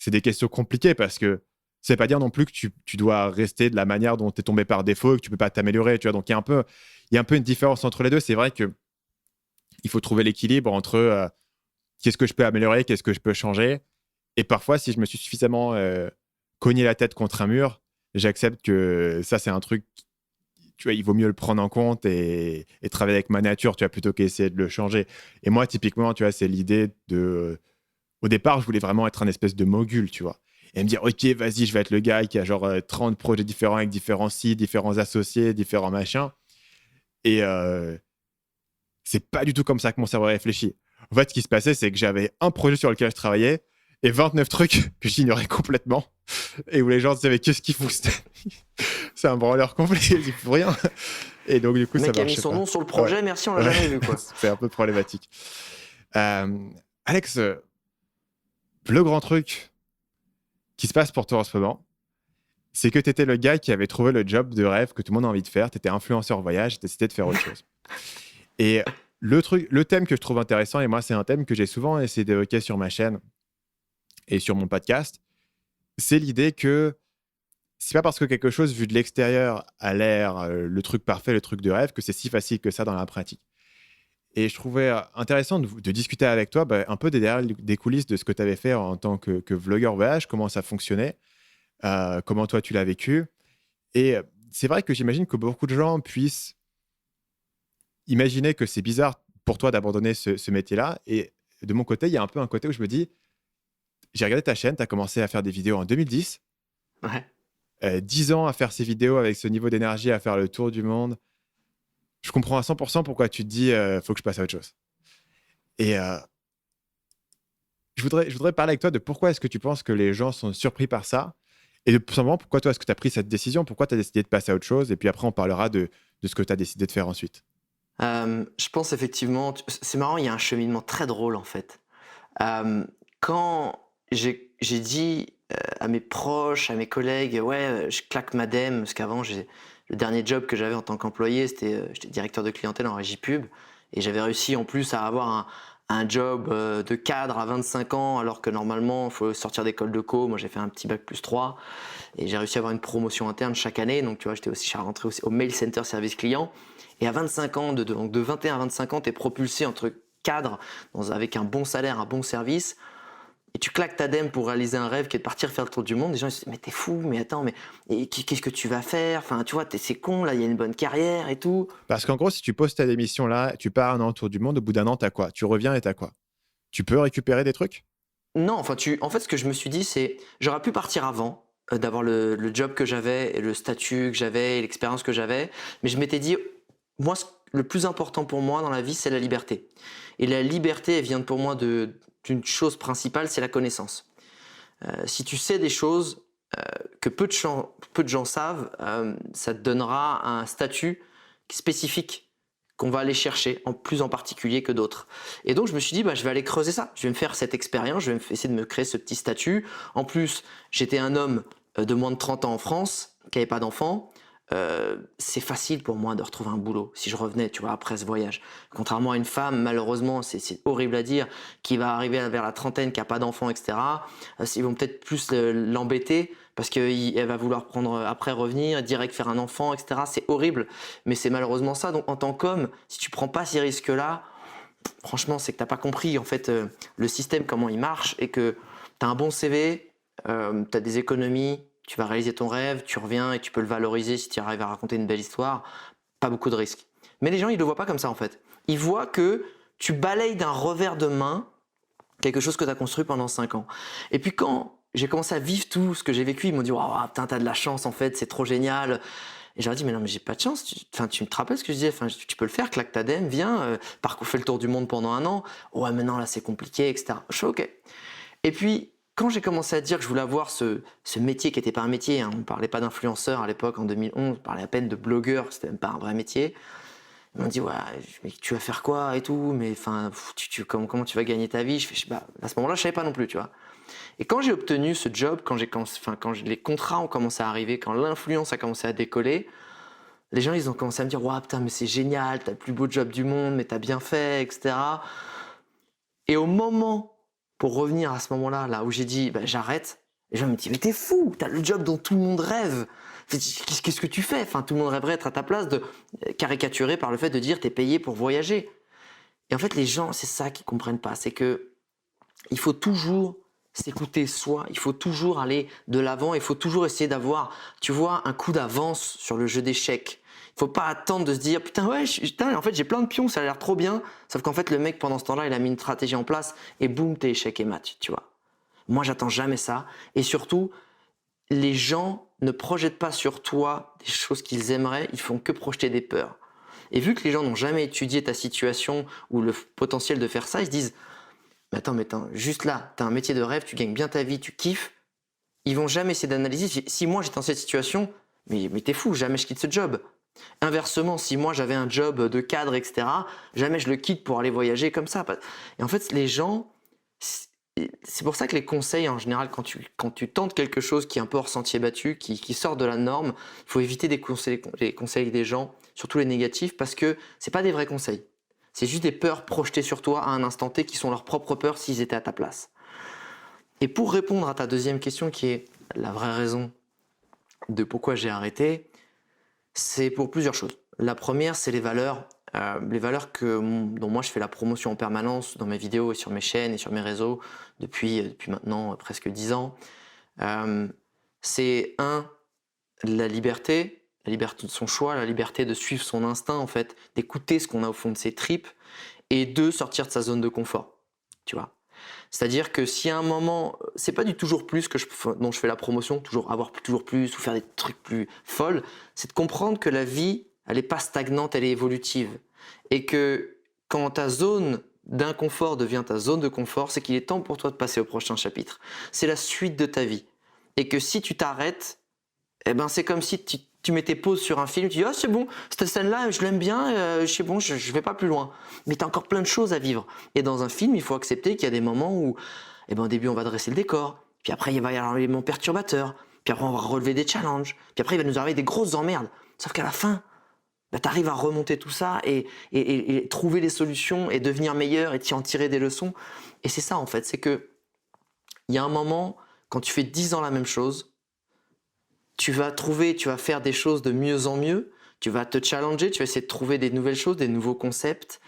des questions compliquées parce que ça veut pas dire non plus que tu dois rester de la manière dont tu es tombé par défaut et que tu peux pas t'améliorer. Tu vois, donc il y a un peu une différence entre les deux. C'est vrai que il faut trouver l'équilibre entre qu'est-ce que je peux améliorer, qu'est-ce que je peux changer. Et parfois, si je me suis suffisamment cogné la tête contre un mur, j'accepte que ça, c'est un truc, tu vois, il vaut mieux le prendre en compte et travailler avec ma nature, tu vois, plutôt qu'essayer de le changer. Et moi, typiquement, tu vois, c'est l'idée de... Au départ, je voulais vraiment être un espèce de mogul, tu vois. Et me dire, OK, vas-y, je vais être le gars qui a genre 30 projets différents avec différents sites, différents associés, différents machins. Et c'est pas du tout comme ça que mon cerveau réfléchit. En fait, ce qui se passait, c'est que j'avais un projet sur lequel je travaillais et 29 trucs que j'ignorais complètement. Et où les gens se disaient, mais qu'est-ce qu'ils font? C'est un branleur complet, ils font rien. Et donc, du coup, Le ça mec a mis marchait son pas. nom sur le projet, Ouais. merci, on l'a jamais vu, quoi. C'est un peu problématique. Alex, le grand truc qui se passe pour toi en ce moment, c'est que tu étais le gars qui avait trouvé le job de rêve que tout le monde a envie de faire. Tu étais influenceur voyage, tu as décidé de faire autre chose. Et le thème que je trouve intéressant, et moi, c'est un thème que j'ai souvent essayé d'évoquer sur ma chaîne et sur mon podcast, c'est l'idée que c'est pas parce que quelque chose vu de l'extérieur a l'air le truc parfait, le truc de rêve, que c'est si facile que ça dans la pratique. Et je trouvais intéressant de discuter avec toi un peu des coulisses de ce que tu avais fait en tant que vlogueur voyage, comment ça fonctionnait, comment toi tu l'as vécu. Et c'est vrai que j'imagine que beaucoup de gens puissent imaginer que c'est bizarre pour toi d'abandonner ce métier-là. Et de mon côté, il y a un peu un côté où je me dis, j'ai regardé ta chaîne, tu as commencé à faire des vidéos en 2010, Ouais. 10 ans à faire ces vidéos avec ce niveau d'énergie, à faire le tour du monde. Je comprends à 100% pourquoi tu te dis, faut que je passe à autre chose. Et je voudrais parler avec toi de pourquoi est-ce que tu penses que les gens sont surpris par ça et tout simplement pourquoi toi est-ce que tu as pris cette décision, pourquoi tu as décidé de passer à autre chose et puis après on parlera de ce que tu as décidé de faire ensuite. Je pense effectivement, c'est marrant, il y a un cheminement très drôle en fait. Quand j'ai dit à mes proches, à mes collègues, ouais, je claque ma dème, parce qu'avant, le dernier job que j'avais en tant qu'employé, j'étais directeur de clientèle en régie pub, et j'avais réussi en plus à avoir un job de cadre à 25 ans, alors que normalement, il faut sortir d'école de co. Moi, j'ai fait un petit bac plus 3, et j'ai réussi à avoir une promotion interne chaque année. Donc, tu vois, je suis rentré aussi au mail center service client. Et à 25 ans, donc de 21 à 25 ans, tu es propulsé entre cadre, avec un bon salaire, un bon service, et tu claques ta dème pour réaliser un rêve qui est de partir faire le tour du monde. Les gens ils se disent, mais t'es fou, mais attends, mais qu'est-ce que tu vas faire? Enfin, tu vois, c'est con, là, il y a une bonne carrière et tout. Parce qu'en gros, si tu poses ta démission là, tu pars un an autour du monde, au bout d'un an, t'as quoi? Tu reviens et t'as quoi? Tu peux récupérer des trucs? Non, enfin, en fait, ce que je me suis dit, c'est, j'aurais pu partir avant, d'avoir le job que j'avais, et le statut que j'avais, et l'expérience que j'avais, mais je m'étais dit, moi, le plus important pour moi dans la vie, c'est la liberté. Et la liberté, elle vient pour moi d'une chose principale, c'est la connaissance. Si tu sais des choses que peu de gens savent, ça te donnera un statut spécifique qu'on va aller chercher, en particulier que d'autres. Et donc je me suis dit, je vais aller creuser ça, je vais me faire cette expérience, je vais essayer de me créer ce petit statut. En plus, j'étais un homme de moins de 30 ans en France, qui n'avait pas d'enfant. C'est facile pour moi de retrouver un boulot si je revenais, tu vois, après ce voyage. Contrairement à une femme, malheureusement, c'est horrible à dire, qui va arriver vers la trentaine, qui n'a pas d'enfant, etc. Ils vont peut-être plus l'embêter parce qu'elle va vouloir après revenir, direct faire un enfant, etc. C'est horrible, mais c'est malheureusement ça. Donc en tant qu'homme, si tu prends pas ces risques-là, franchement, c'est que t'as pas compris en fait le système, comment il marche, et que tu as un bon CV, tu as des économies, tu vas réaliser ton rêve, tu reviens et tu peux le valoriser si tu arrives à raconter une belle histoire. Pas beaucoup de risques. Mais les gens, ils le voient pas comme ça en fait. Ils voient que tu balayes d'un revers de main quelque chose que tu as construit pendant 5 ans. Et puis quand j'ai commencé à vivre tout ce que j'ai vécu, ils m'ont dit waouh, putain, t'as de la chance en fait, c'est trop génial. Et j'ai dit mais non, mais j'ai pas de chance. Tu te rappelles ce que je disais? Tu peux le faire, claque ta dème, viens, fais le tour du monde pendant un an. Ouais, maintenant là c'est compliqué, etc. Je fais ok. Et puis quand j'ai commencé à dire que je voulais avoir ce métier qui n'était pas un métier, hein, on ne parlait pas d'influenceur à l'époque en 2011, on parlait à peine de blogueur, c'était même pas un vrai métier. Ils m'ont dit ouais, mais tu vas faire quoi et tout, mais enfin, comment tu vas gagner ta vie? Je sais pas. À ce moment-là, je savais pas non plus, tu vois. Et quand j'ai obtenu ce job, quand les contrats ont commencé à arriver, quand l'influence a commencé à décoller, Les gens, ils ont commencé à me dire « Waouh, putain, mais c'est génial, t'as le plus beau job du monde, mais t'as bien fait, etc. » Et au moment, pour revenir à ce moment-là, là où j'ai dit bah, « J'arrête », les gens me disent « Mais t'es fou, t'as le job dont tout le monde rêve. Qu'est-ce que tu fais ?» Enfin, tout le monde rêverait d'être à ta place, de caricaturer par le fait de dire « T'es payé pour voyager. » Et en fait, les gens, c'est ça qu'ils comprennent pas, c'est que il faut toujours s'écouter soi, il faut toujours aller de l'avant, il faut toujours essayer d'avoir, tu vois, un coup d'avance sur le jeu d'échecs. Il faut pas attendre de se dire putain ouais, putain, en fait j'ai plein de pions, ça a l'air trop bien, sauf qu'en fait le mec pendant ce temps-là il a mis une stratégie en place et boum t'es échec et mat, tu vois. Moi j'attends jamais ça et surtout les gens ne projettent pas sur toi des choses qu'ils aimeraient, ils font que projeter des peurs. Et vu que les gens n'ont jamais étudié ta situation ou le potentiel de faire ça, ils se disent mais attends, juste là, tu as un métier de rêve, tu gagnes bien ta vie, tu kiffes. Ils vont jamais essayer d'analyser. Si moi j'étais dans cette situation, mais t'es fou, jamais je quitte ce job. Inversement, si moi j'avais un job de cadre, etc., jamais je le quitte pour aller voyager comme ça. Et en fait, les gens, c'est pour ça que les conseils, en général, quand tu tentes quelque chose qui est un peu hors sentier battu, qui sort de la norme, il faut éviter les conseils des gens, surtout les négatifs, parce que c'est pas des vrais conseils. C'est juste des peurs projetées sur toi à un instant T qui sont leurs propres peurs s'ils étaient à ta place. Et pour répondre à ta deuxième question qui est la vraie raison de pourquoi j'ai arrêté, c'est pour plusieurs choses. La première, c'est les valeurs dont moi je fais la promotion en permanence dans mes vidéos et sur mes chaînes et sur mes réseaux depuis maintenant presque 10 ans. C'est la liberté de son choix, la liberté de suivre son instinct en fait, d'écouter ce qu'on a au fond de ses tripes, et deux, sortir de sa zone de confort, tu vois. C'est-à-dire que si à un moment, c'est pas du toujours plus dont je fais la promotion, avoir toujours plus ou faire des trucs plus folles, c'est de comprendre que la vie, elle est pas stagnante, elle est évolutive. Et que quand ta zone d'inconfort devient ta zone de confort, c'est qu'il est temps pour toi de passer au prochain chapitre. C'est la suite de ta vie. Et que si tu t'arrêtes, eh ben c'est comme si tu mettais pause sur un film, tu dis ah c'est bon, cette scène-là je l'aime bien, c'est bon, je vais pas plus loin. Mais tu as encore plein de choses à vivre. Et dans un film, il faut accepter qu'il y a des moments où, eh ben, au début on va dresser le décor, puis après il va y avoir un élément perturbateur, puis après on va relever des challenges, puis après il va nous arriver des grosses emmerdes. Sauf qu'à la fin, bah, tu arrives à remonter tout ça et trouver des solutions et devenir meilleur et t'y en tirer des leçons. Et c'est ça en fait, c'est que il y a un moment, quand tu fais 10 ans la même chose, tu vas faire des choses de mieux en mieux, tu vas te challenger, tu vas essayer de trouver des nouvelles choses, des nouveaux concepts.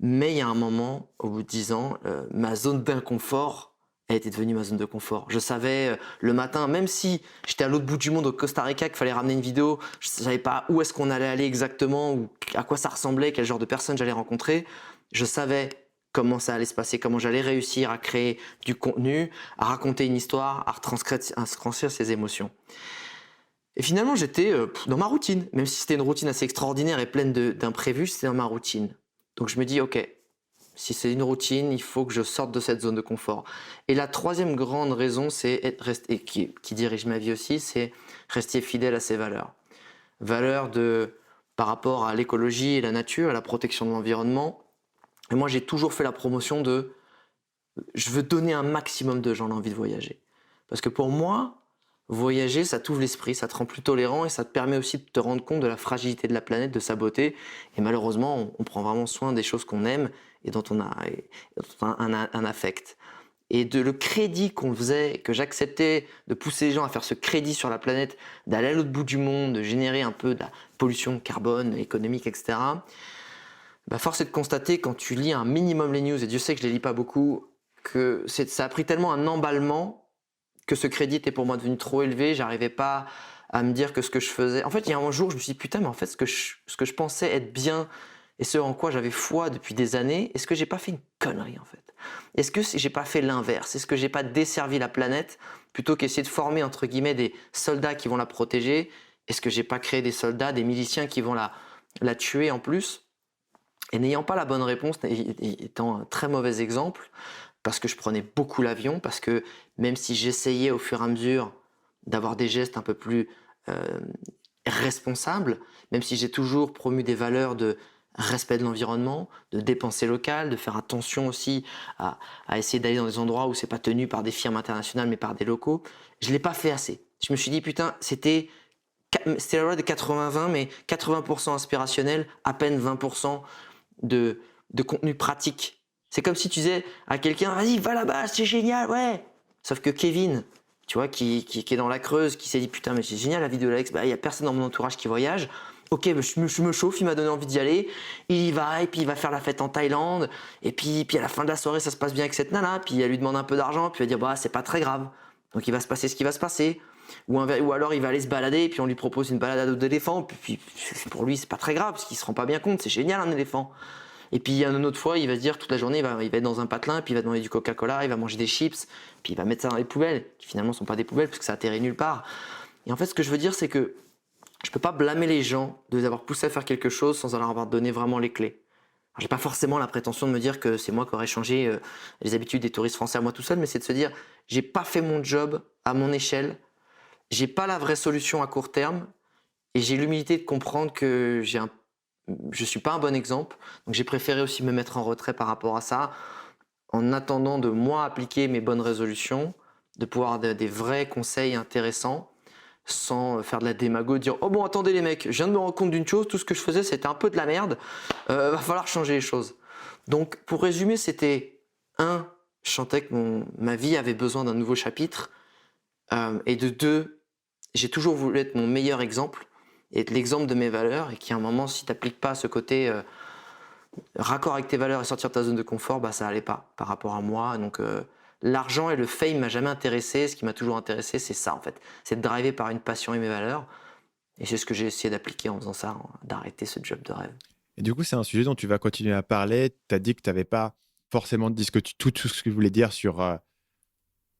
Mais il y a un moment, au bout de 10 ans, ma zone d'inconfort a été devenue ma zone de confort. Je savais le matin, même si j'étais à l'autre bout du monde au Costa Rica, qu'il fallait ramener une vidéo, je ne savais pas où est-ce qu'on allait aller exactement, ou à quoi ça ressemblait, quel genre de personnes j'allais rencontrer. Je savais comment ça allait se passer, comment j'allais réussir à créer du contenu, à raconter une histoire, à retranscrire ses émotions. Et finalement, j'étais dans ma routine. Même si c'était une routine assez extraordinaire et pleine d'imprévus, c'était dans ma routine. Donc je me dis, ok, si c'est une routine, il faut que je sorte de cette zone de confort. Et la troisième grande raison, qui dirige ma vie aussi, c'est rester fidèle à ses valeurs. Valeurs par rapport à l'écologie et la nature, à la protection de l'environnement. Et moi, j'ai toujours fait la promotion je veux donner un maximum de gens l'envie de voyager. Parce que pour moi, voyager, ça t'ouvre l'esprit, ça te rend plus tolérant et ça te permet aussi de te rendre compte de la fragilité de la planète, de sa beauté. Et malheureusement, on prend vraiment soin des choses qu'on aime et dont on a un affect. Et le crédit qu'on faisait, que j'acceptais de pousser les gens à faire ce crédit sur la planète, d'aller à l'autre bout du monde, de générer un peu de la pollution carbone, économique, etc. Bah force est de constater, quand tu lis un minimum les news, et Dieu sait que je les lis pas beaucoup, que ça a pris tellement un emballement que ce crédit était pour moi devenu trop élevé, j'arrivais pas à me dire que ce que je faisais... En fait, il y a un jour, je me suis dit, putain, mais en fait, ce que je pensais être bien et ce en quoi j'avais foi depuis des années, est-ce que j'ai pas fait une connerie, en fait? Est-ce que j'ai pas fait l'inverse? Est-ce que j'ai pas desservi la planète plutôt qu'essayer de former, entre guillemets, des soldats qui vont la protéger? Est-ce que j'ai pas créé des soldats, des miliciens qui vont la tuer en plus? Et n'ayant pas la bonne réponse, étant un très mauvais exemple, parce que je prenais beaucoup l'avion, parce que même si j'essayais au fur et à mesure d'avoir des gestes un peu plus responsables, même si j'ai toujours promu des valeurs de respect de l'environnement, de dépenser local, de faire attention aussi à essayer d'aller dans des endroits où c'est pas tenu par des firmes internationales mais par des locaux, je l'ai pas fait assez. Je me suis dit putain, c'était stéroïde de 80-20, mais 80% inspirationnel, à peine 20% de contenu pratique. C'est comme si tu disais à quelqu'un, vas-y, va là-bas, c'est génial, ouais. Sauf que Kevin, tu vois, qui est dans la Creuse, qui s'est dit, putain, mais c'est génial la vie de l'Alex, il y a personne dans mon entourage qui voyage. Ok, je me chauffe, il m'a donné envie d'y aller. Il y va, et puis il va faire la fête en Thaïlande. Et puis à la fin de la soirée, ça se passe bien avec cette nana. Puis elle lui demande un peu d'argent, puis elle va dire, bah, c'est pas très grave. Donc il va se passer ce qui va se passer. Ou alors il va aller se balader, et puis on lui propose une balade à dos d'éléphant. Puis pour lui, c'est pas très grave, parce qu'il se rend pas bien compte, c'est génial un éléphant. Et puis une autre fois, il va se dire toute la journée, il va être dans un patelin, puis il va demander du Coca-Cola, il va manger des chips, puis il va mettre ça dans les poubelles, qui finalement sont pas des poubelles, parce que ça atterrit nulle part. Et en fait, ce que je veux dire, c'est que je peux pas blâmer les gens de les avoir poussés à faire quelque chose sans leur avoir donné vraiment les clés. Alors, j'ai pas forcément la prétention de me dire que c'est moi qui aurais changé les habitudes des touristes français à moi tout seul, mais c'est de se dire, j'ai pas fait mon job à mon échelle, j'ai pas la vraie solution à court terme, et j'ai l'humilité de comprendre que je suis pas un bon exemple, donc j'ai préféré aussi me mettre en retrait par rapport à ça, en attendant de moi appliquer mes bonnes résolutions, de pouvoir avoir des vrais conseils intéressants, sans faire de la démago, dire oh bon attendez les mecs, je viens de me rendre compte d'une chose, tout ce que je faisais c'était un peu de la merde, va falloir changer les choses. Donc pour résumer, c'était je sentais que ma vie avait besoin d'un nouveau chapitre, et de deux, j'ai toujours voulu être mon meilleur exemple et être l'exemple de mes valeurs, et qu'à un moment si tu n'appliques pas ce côté raccord avec tes valeurs et sortir de ta zone de confort, ça allait pas par rapport à moi. Donc l'argent et le fame m'a jamais intéressé. Ce qui m'a toujours intéressé, c'est ça en fait, c'est de driver par une passion et mes valeurs. Et c'est ce que j'ai essayé d'appliquer en faisant ça, d'arrêter ce job de rêve. Et du coup, c'est un sujet dont tu vas continuer à parler. Tu as dit que tu n'avais pas forcément dit tout ce que tu voulais dire sur,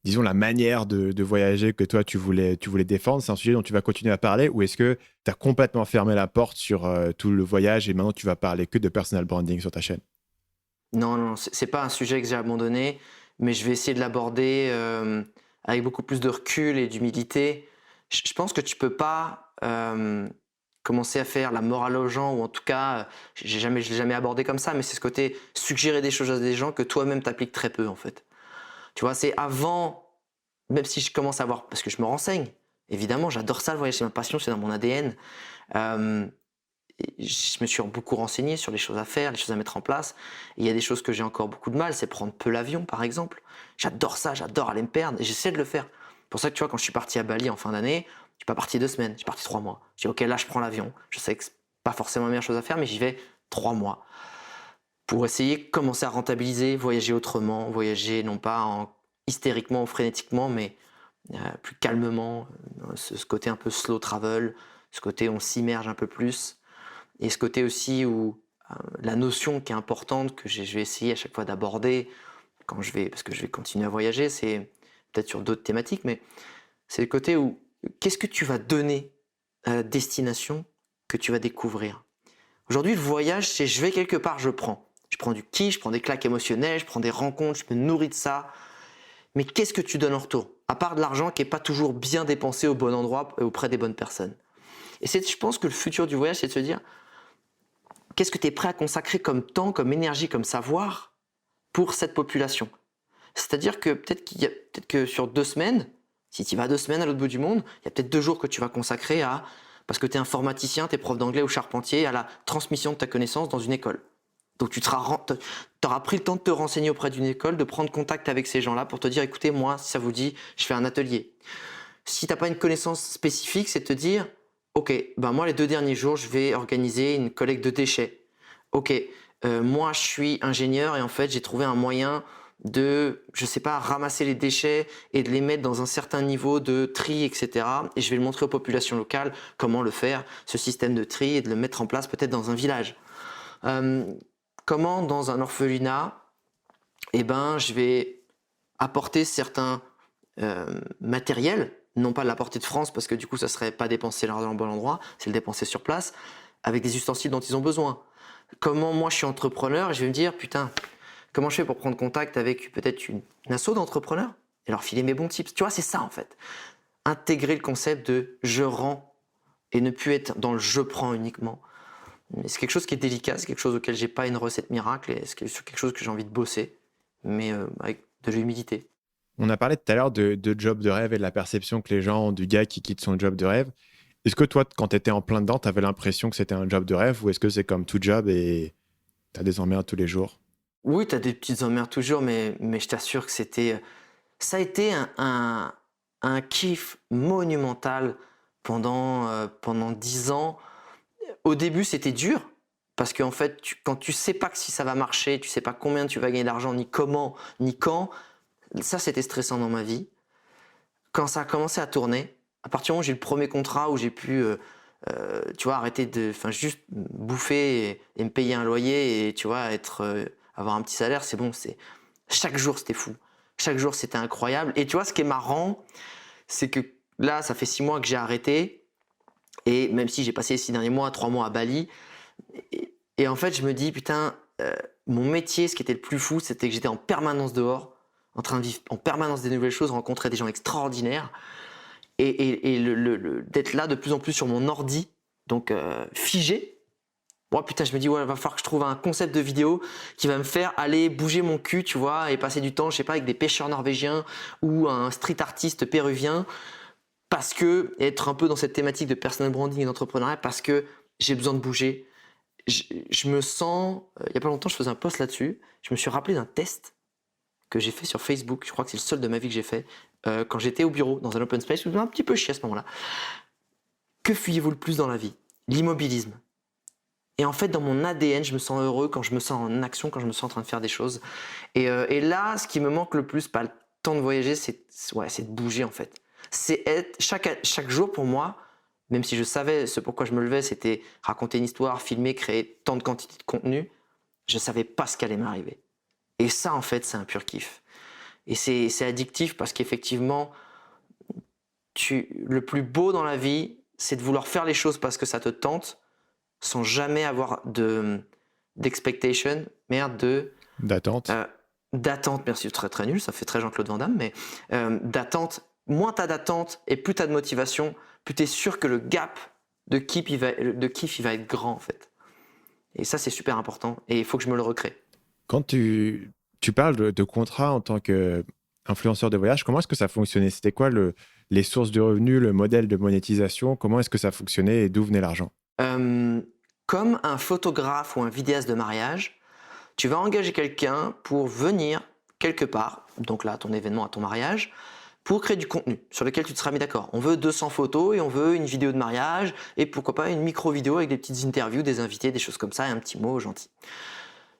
disons, la manière de voyager que toi, tu voulais défendre. C'est un sujet dont tu vas continuer à parler, ou est-ce que tu as complètement fermé la porte sur tout le voyage et maintenant tu vas parler que de personal branding sur ta chaîne? Non, c'est pas un sujet que j'ai abandonné, mais je vais essayer de l'aborder avec beaucoup plus de recul et d'humilité. Je pense que tu peux pas commencer à faire la morale aux gens, ou en tout cas, je l'ai jamais abordé comme ça, mais c'est ce côté suggérer des choses à des gens que toi-même t'appliques très peu en fait. Tu vois, c'est avant, même si je commence à voir, parce que je me renseigne, évidemment, j'adore ça, le voyage, c'est ma passion, c'est dans mon ADN. Je me suis beaucoup renseigné sur les choses à faire, les choses à mettre en place. Et il y a des choses que j'ai encore beaucoup de mal, c'est prendre peu l'avion, par exemple. J'adore ça, j'adore aller me perdre, et j'essaie de le faire. C'est pour ça que tu vois, quand je suis parti à Bali en fin d'année, je suis pas parti 2 semaines, je suis parti 3 mois. J'ai dit, ok, là, je prends l'avion. Je sais que c'est pas forcément la meilleure chose à faire, mais j'y vais 3 mois. Pour essayer de commencer à rentabiliser, voyager autrement, voyager non pas hystériquement ou frénétiquement, mais plus calmement, ce côté un peu slow travel, ce côté où on s'immerge un peu plus, et ce côté aussi où la notion qui est importante, que je vais essayer à chaque fois d'aborder, parce que je vais continuer à voyager, c'est peut-être sur d'autres thématiques, mais c'est le côté où qu'est-ce que tu vas donner à la destination que tu vas découvrir. Aujourd'hui, le voyage, c'est je vais quelque part, je prends. Je prends du kiff, je prends des claques émotionnelles, je prends des rencontres, je me nourris de ça. Mais qu'est-ce que tu donnes en retour? À part de l'argent qui n'est pas toujours bien dépensé au bon endroit et auprès des bonnes personnes. Et je pense que le futur du voyage, c'est de se dire qu'est-ce que tu es prêt à consacrer comme temps, comme énergie, comme savoir pour cette population. C'est-à-dire que peut-être que sur 2 semaines, si tu vas 2 semaines à l'autre bout du monde, il y a peut-être 2 jours que tu vas consacrer parce que tu es informaticien, tu es prof d'anglais ou charpentier, à la transmission de ta connaissance dans une école. Donc tu auras pris le temps de te renseigner auprès d'une école, de prendre contact avec ces gens-là pour te dire, écoutez, moi, si ça vous dit, je fais un atelier. Si tu n'as pas une connaissance spécifique, c'est de te dire, ok, moi, les 2 derniers jours, je vais organiser une collecte de déchets. Ok, moi, je suis ingénieur et en fait, j'ai trouvé un moyen de, je sais pas, ramasser les déchets et de les mettre dans un certain niveau de tri, etc. Et je vais le montrer aux populations locales, comment le faire, ce système de tri, et de le mettre en place peut-être dans un village. Comment dans un orphelinat, je vais apporter certains matériels, non pas l'apporter de France parce que du coup ça serait pas dépenser l'argent au bon endroit, c'est le dépenser sur place, avec des ustensiles dont ils ont besoin. Comment moi je suis entrepreneur et je vais me dire putain, comment je fais pour prendre contact avec peut-être une asso d'entrepreneurs et leur filer mes bons tips. Tu vois, c'est ça en fait. Intégrer le concept de je rends et ne plus être dans le je prends uniquement. Mais c'est quelque chose qui est délicat, c'est quelque chose auquel j'ai pas une recette miracle et c'est quelque chose que j'ai envie de bosser, mais avec de l'humilité. On a parlé tout à l'heure de job de rêve et de la perception que les gens ont du gars qui quitte son job de rêve. Est-ce que toi, quand tu étais en plein dedans, tu avais l'impression que c'était un job de rêve ou est-ce que c'est comme tout job et tu as des emmerdes tous les jours? Oui, tu as des petites emmerdes toujours, mais je t'assure que ça a été un kiff monumental pendant 10 ans. Au début, c'était dur parce qu'en fait, quand tu sais pas que si ça va marcher, tu sais pas combien tu vas gagner d'argent, ni comment, ni quand, ça c'était stressant dans ma vie. Quand ça a commencé à tourner, à partir du moment où j'ai eu le premier contrat où j'ai pu, tu vois, arrêter enfin juste bouffer et me payer un loyer et tu vois, avoir un petit salaire, c'est bon. Chaque jour c'était fou, chaque jour c'était incroyable. Et tu vois, ce qui est marrant, c'est que là, ça fait 6 mois que j'ai arrêté et même si j'ai passé les 6 derniers mois, 3 mois à Bali, et en fait, je me dis putain, mon métier, ce qui était le plus fou, c'était que j'étais en permanence dehors, en train de vivre en permanence des nouvelles choses, rencontrer des gens extraordinaires et d'être là de plus en plus sur mon ordi, donc figé. Moi, putain, je me dis, ouais, il va falloir que je trouve un concept de vidéo qui va me faire aller bouger mon cul, tu vois, et passer du temps, je sais pas, avec des pêcheurs norvégiens ou un street artiste péruvien, parce que, être un peu dans cette thématique de personal branding et d'entrepreneuriat, parce que j'ai besoin de bouger. Je me sens, il y a pas longtemps, je faisais un post là-dessus, je me suis rappelé d'un test que j'ai fait sur Facebook, je crois que c'est le seul de ma vie que j'ai fait, quand j'étais au bureau, dans un open space, je me un petit peu chier à ce moment-là. Que fuyez-vous le plus dans la vie? L'immobilisme. Et en fait, dans mon ADN, je me sens heureux quand je me sens en action, quand je me sens en train de faire des choses. Et là, ce qui me manque le plus, pas le temps de voyager, c'est de bouger en fait. C'est être chaque jour pour moi, même si je savais ce pourquoi je me levais, c'était raconter une histoire, filmer, créer tant de quantité de contenu, je savais pas ce qu'allait m'arriver. Et ça, en fait, c'est un pur kiff. Et c'est addictif parce qu'effectivement, le plus beau dans la vie, c'est de vouloir faire les choses parce que ça te tente, sans jamais avoir d'expectation, D'attente. d'attente, merci, très très nul, ça fait très Jean-Claude Van Damme, mais d'attente, moins t'as d'attente et plus t'as de motivation, plus t'es sûr que le gap de kiff, il va être grand en fait. Et ça, c'est super important et il faut que je me le recrée. Quand tu parles de contrat en tant qu'influenceur de voyage, comment est-ce que ça fonctionnait? C'était quoi les sources de revenus, le modèle de monétisation? Comment est-ce que ça fonctionnait et d'où venait l'argent? Comme un photographe ou un vidéaste de mariage, tu vas engager quelqu'un pour venir quelque part, donc là, à ton événement, à ton mariage, pour créer du contenu sur lequel tu te seras mis d'accord. On veut 200 photos et on veut une vidéo de mariage et pourquoi pas une micro-vidéo avec des petites interviews, des invités, des choses comme ça et un petit mot gentil.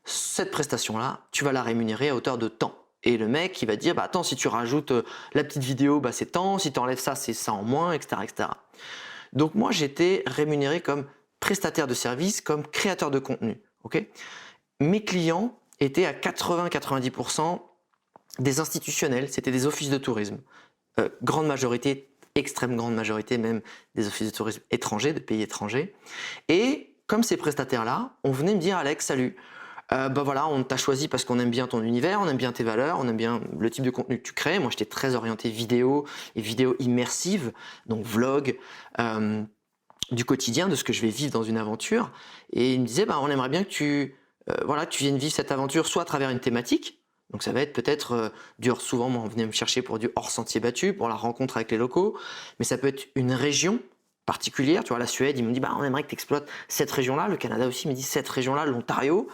Cette prestation-là, tu vas la rémunérer à hauteur de temps. Et le mec, il va dire, bah attends, si tu rajoutes la petite vidéo, bah c'est tant, si tu enlèves ça, c'est ça en moins, etc., etc. Donc moi, j'étais rémunéré comme prestataire de service, comme créateur de contenu. Okay, mes clients étaient à 80-90% des institutionnels, c'était des offices de tourisme. Grande majorité, extrême grande majorité même, des offices de tourisme étrangers, de pays étrangers. Et comme ces prestataires-là, on venait me dire, Alex, salut, bah voilà, on t'a choisi parce qu'on aime bien ton univers, on aime bien tes valeurs, on aime bien le type de contenu que tu crées. Moi, j'étais très orienté vidéo et vidéo immersive, donc vlog, du quotidien, de ce que je vais vivre dans une aventure. Et il me disait, bah, on aimerait bien que tu viennes vivre cette aventure soit à travers une thématique. Donc ça va être peut-être souvent, moi, on venait me chercher pour du hors sentier battu, pour la rencontre avec les locaux, mais ça peut être une région particulière. Tu vois, la Suède, ils me dit, bah, on aimerait que tu exploites cette région-là. Le Canada aussi me dit cette région-là, l'Ontario.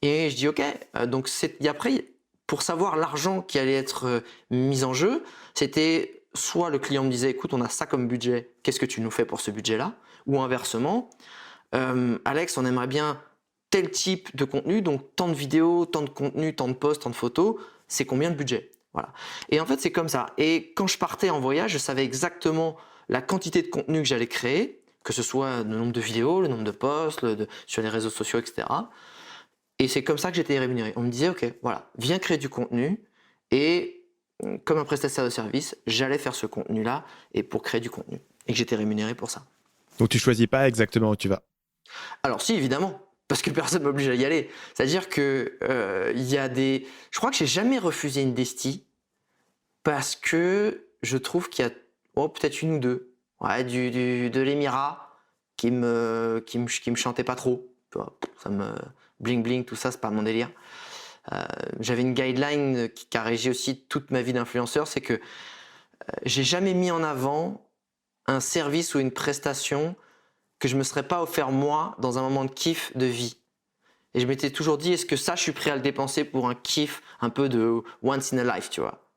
Et je dis ok. Donc et après, pour savoir l'argent qui allait être mis en jeu, c'était soit le client me disait écoute, on a ça comme budget, qu'est-ce que tu nous fais pour ce budget-là? Ou inversement, Alex, on aimerait bien tel type de contenu, donc tant de vidéos, tant de contenu, tant de posts, tant de photos, c'est combien de budget? Voilà. Et en fait, c'est comme ça. Et quand je partais en voyage, je savais exactement la quantité de contenu que j'allais créer, que ce soit le nombre de vidéos, le nombre de posts, sur les réseaux sociaux, etc. Et c'est comme ça que j'étais rémunéré. On me disait, ok, voilà, viens créer du contenu et comme un prestataire de service, j'allais faire ce contenu-là et pour créer du contenu. Et que j'étais rémunéré pour ça. Donc tu choisis pas exactement où tu vas. Alors si, évidemment, parce que personne ne m'oblige à y aller. C'est-à-dire que y a des... Je crois que j'ai jamais refusé une Desti parce que je trouve qu'il y a peut-être une ou deux de l'Émirat qui me chantait pas trop. Tu vois, ça me... Bling bling, tout ça, c'est pas mon délire. J'avais une guideline qui a régi aussi toute ma vie d'influenceur, c'est que j'ai jamais mis en avant un service ou une prestation que je me serais pas offert moi dans un moment de kiff de vie. Et je m'étais toujours dit, est-ce que ça, je suis prêt à le dépenser pour un kiff un peu de once in a life, tu vois.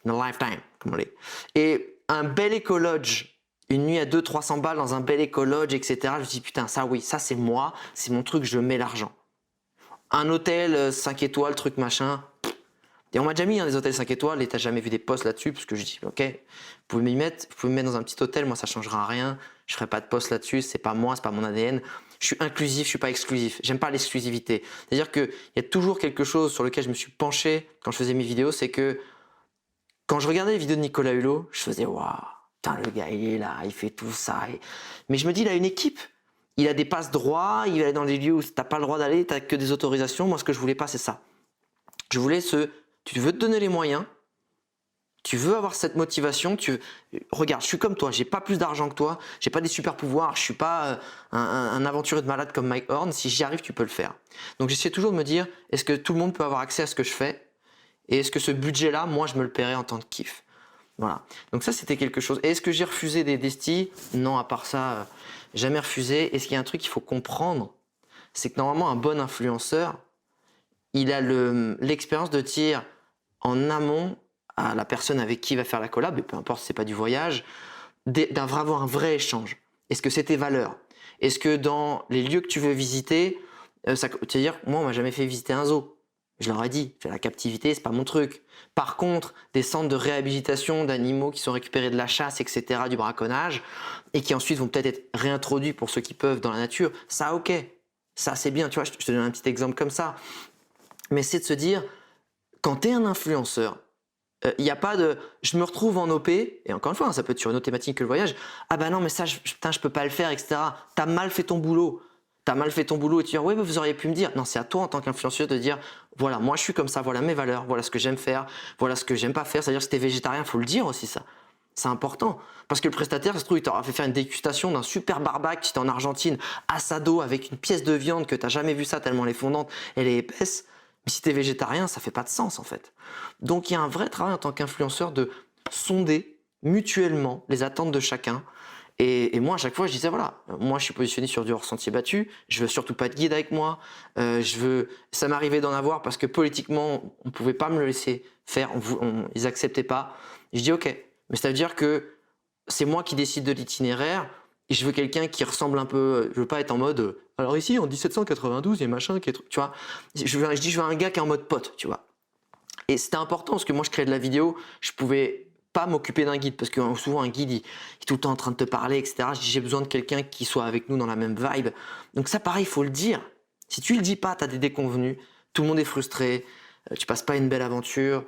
In a lifetime, comme on dit. Et un bel éco-lodge, une nuit à 200-300 balles dans un bel éco-lodge, etc. Je me dis, putain, ça oui, ça c'est moi, c'est mon truc, je mets l'argent. Un hôtel 5 étoiles, truc machin. Et on m'a déjà mis des hôtels 5 étoiles et t'as jamais vu des posts là-dessus parce que je dis, ok, vous pouvez m'y mettre, vous pouvez me mettre dans un petit hôtel, moi ça changera rien, je ferai pas de post là-dessus, c'est pas moi, c'est pas mon ADN. Je suis inclusif, je suis pas exclusif. J'aime pas l'exclusivité. C'est-à-dire qu'il y a toujours quelque chose sur lequel je me suis penché quand je faisais mes vidéos, c'est que quand je regardais les vidéos de Nicolas Hulot, je faisais waouh, putain le gars il est là, il fait tout ça. Mais je me dis il a une équipe, il a des passes droits, il va aller dans des lieux où t'as pas le droit d'aller, t'as que des autorisations. Moi ce que je voulais pas c'est ça. Je voulais tu veux te donner les moyens. Tu veux avoir cette motivation, regarde, je suis comme toi, j'ai pas plus d'argent que toi, j'ai pas des super pouvoirs, je suis pas un aventurier de malade comme Mike Horn, si j'y arrive, tu peux le faire. Donc j'essaie toujours de me dire, est-ce que tout le monde peut avoir accès à ce que je fais? Et est-ce que ce budget-là, moi, je me le paierais en tant que kiff? Voilà. Donc ça, c'était quelque chose. Et est-ce que j'ai refusé des destis? Non, à part ça, jamais refusé. Est-ce qu'il y a un truc qu'il faut comprendre? C'est que normalement, un bon influenceur, il a l'expérience de dire en amont à la personne avec qui il va faire la collab, et peu importe si c'est pas du voyage, d'avoir un vrai échange. Est-ce que c'est tes valeurs? Est-ce que dans les lieux que tu veux visiter, c'est-à-dire, moi, on m'a jamais fait visiter un zoo. Je leur ai dit, la captivité, c'est pas mon truc. Par contre, des centres de réhabilitation d'animaux qui sont récupérés de la chasse, etc., du braconnage, et qui ensuite vont peut-être être réintroduits pour ceux qui peuvent dans la nature, ça, ok. Ça, c'est bien. Tu vois, je te donne un petit exemple comme ça. Mais c'est de se dire, quand tu es un influenceur, il n'y a pas de je me retrouve en OP, et encore une fois, ça peut être sur une autre thématique que le voyage. Ah bah non, mais ça, putain, je peux pas le faire, etc. T'as mal fait ton boulot. T'as mal fait ton boulot et tu dis, ouais, mais vous auriez pu me dire. Non, c'est à toi en tant qu'influenceur de dire, voilà, moi je suis comme ça, voilà mes valeurs, voilà ce que j'aime faire, voilà ce que j'aime pas faire. C'est-à-dire que si t'es végétarien, faut le dire aussi, ça. C'est important. Parce que le prestataire, ça se trouve, il t'aura fait faire une dégustation d'un super barbac si t'es en Argentine, assado, avec une pièce de viande que t'as jamais vu ça tellement elle est fondante, elle est épaisse. Mais si t'es végétarien, ça fait pas de sens en fait. Donc il y a un vrai travail en tant qu'influenceur de sonder mutuellement les attentes de chacun. Et moi à chaque fois je disais voilà, moi je suis positionné sur du hors sentier battu, je veux surtout pas de guide avec moi, ça m'arrivait d'en avoir parce que politiquement on pouvait pas me le laisser faire, ils acceptaient pas. Et je dis ok, mais ça veut dire que c'est moi qui décide de l'itinéraire. Et je veux quelqu'un qui ressemble un peu. Je veux pas être en mode. Alors ici, en 1792, il y a machin qui est. Tu vois. Je veux un gars qui est en mode pote, tu vois. Et c'était important parce que moi, je créais de la vidéo. Je pouvais pas m'occuper d'un guide parce que souvent, un guide, il est tout le temps en train de te parler, etc. Je dis, j'ai besoin de quelqu'un qui soit avec nous dans la même vibe. Donc, ça, pareil, il faut le dire. Si tu le dis pas, tu as des déconvenus. Tout le monde est frustré. Tu passes pas une belle aventure.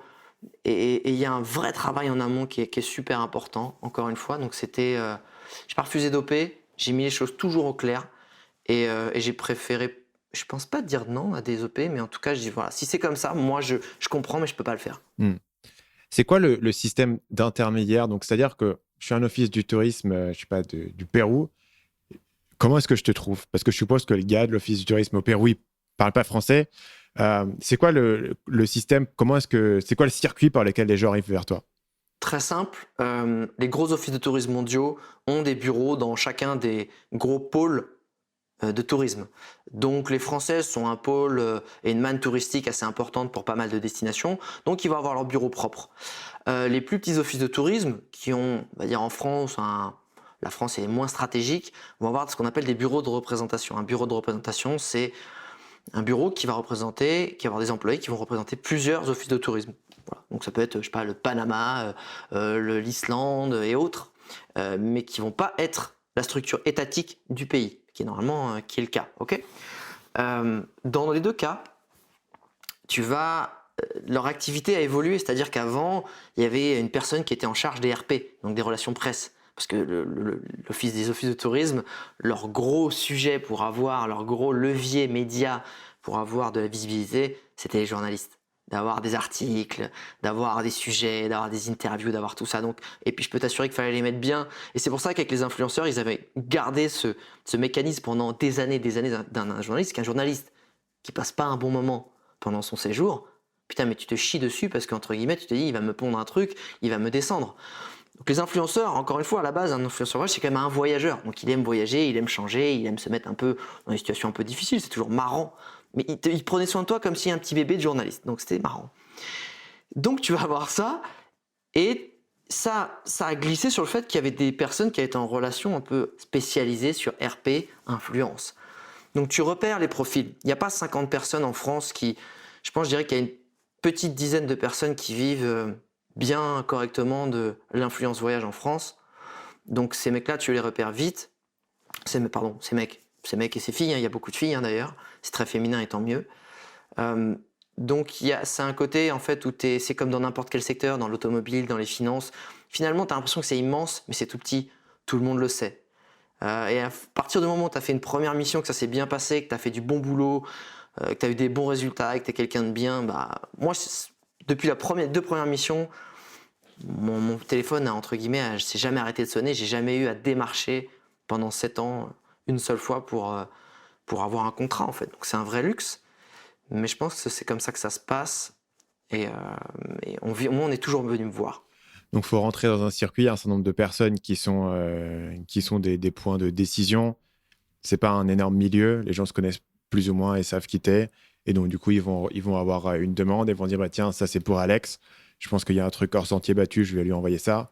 Et il y a un vrai travail en amont qui est super important, encore une fois. Donc, c'était. J'ai pas refusé d'OP, j'ai mis les choses toujours au clair et j'ai préféré, je pense pas dire non à des OP, mais en tout cas, je dis voilà, si c'est comme ça, moi je comprends, mais je peux pas le faire. C'est quoi le système d'intermédiaire? Donc, c'est-à-dire que je suis un office du tourisme, je sais pas, du Pérou. Comment est-ce que je te trouve? Parce que je suppose que le gars de l'office du tourisme au Pérou, il parle pas français. C'est quoi le système? C'est quoi le circuit par lequel les gens arrivent vers toi? Très simple, les gros offices de tourisme mondiaux ont des bureaux dans chacun des gros pôles de tourisme. Donc les Français sont un pôle et une manne touristique assez importante pour pas mal de destinations, donc ils vont avoir leur bureau propre. Les plus petits offices de tourisme qui ont, on va dire en France, la France est moins stratégique, vont avoir ce qu'on appelle des bureaux de représentation. Un bureau de représentation, c'est un bureau qui va avoir des employés qui vont représenter plusieurs offices de tourisme. Voilà. Donc ça peut être, je sais pas, le Panama, l'Islande et autres, mais qui vont pas être la structure étatique du pays, qui est normalement qui est le cas. Ok. Dans les deux cas, leur activité a évolué, c'est-à-dire qu'avant, il y avait une personne qui était en charge des RP, donc des relations presse. Parce que les offices de tourisme, leur gros sujet pour avoir, leur gros levier média pour avoir de la visibilité, c'était les journalistes. D'avoir des articles, d'avoir des sujets, d'avoir des interviews, d'avoir tout ça. Donc, et puis je peux t'assurer qu'il fallait les mettre bien. Et c'est pour ça qu'avec les influenceurs, ils avaient gardé ce mécanisme pendant des années d'un journaliste, qu'un journaliste qui passe pas un bon moment pendant son séjour, putain mais tu te chies dessus parce qu'entre guillemets tu te dis il va me pondre un truc, il va me descendre. Donc les influenceurs, encore une fois, à la base, un influenceur voyage, c'est quand même un voyageur. Donc il aime voyager, il aime changer, il aime se mettre un peu dans des situations un peu difficiles, c'est toujours marrant. Mais il prenait soin de toi comme si un petit bébé de journaliste. Donc c'était marrant. Donc tu vas avoir ça, et ça a glissé sur le fait qu'il y avait des personnes qui étaient en relation un peu spécialisées sur RP, influence. Donc tu repères les profils. Il n'y a pas 50 personnes en France qui... Je pense, je dirais qu'il y a une petite dizaine de personnes qui vivent bien correctement de l'influence voyage en France. Donc ces mecs-là, tu les repères vite. Ces mecs et ces filles, hein, il y a beaucoup de filles d'ailleurs. C'est très féminin et tant mieux. Donc c'est un côté en fait où c'est comme dans n'importe quel secteur, dans l'automobile, dans les finances. Finalement, tu as l'impression que c'est immense, mais c'est tout petit. Tout le monde le sait. Et à partir du moment où tu as fait une première mission, que ça s'est bien passé, que tu as fait du bon boulot, que tu as eu des bons résultats, que tu es quelqu'un de bien, moi, depuis les 2 premières missions, mon téléphone a, entre guillemets, s'est jamais arrêté de sonner. J'ai jamais eu à démarcher pendant 7 ans une seule fois pour avoir un contrat en fait. Donc c'est un vrai luxe. Mais je pense que c'est comme ça que ça se passe. Et moi, on est toujours venu me voir. Donc, il faut rentrer dans un circuit, il y a un certain nombre de personnes qui sont des points de décision. C'est pas un énorme milieu. Les gens se connaissent plus ou moins et savent qui t'es. Et donc, du coup, ils vont avoir une demande et vont dire, tiens, ça, c'est pour Alex. Je pense qu'il y a un truc hors sentier battu, je vais lui envoyer ça.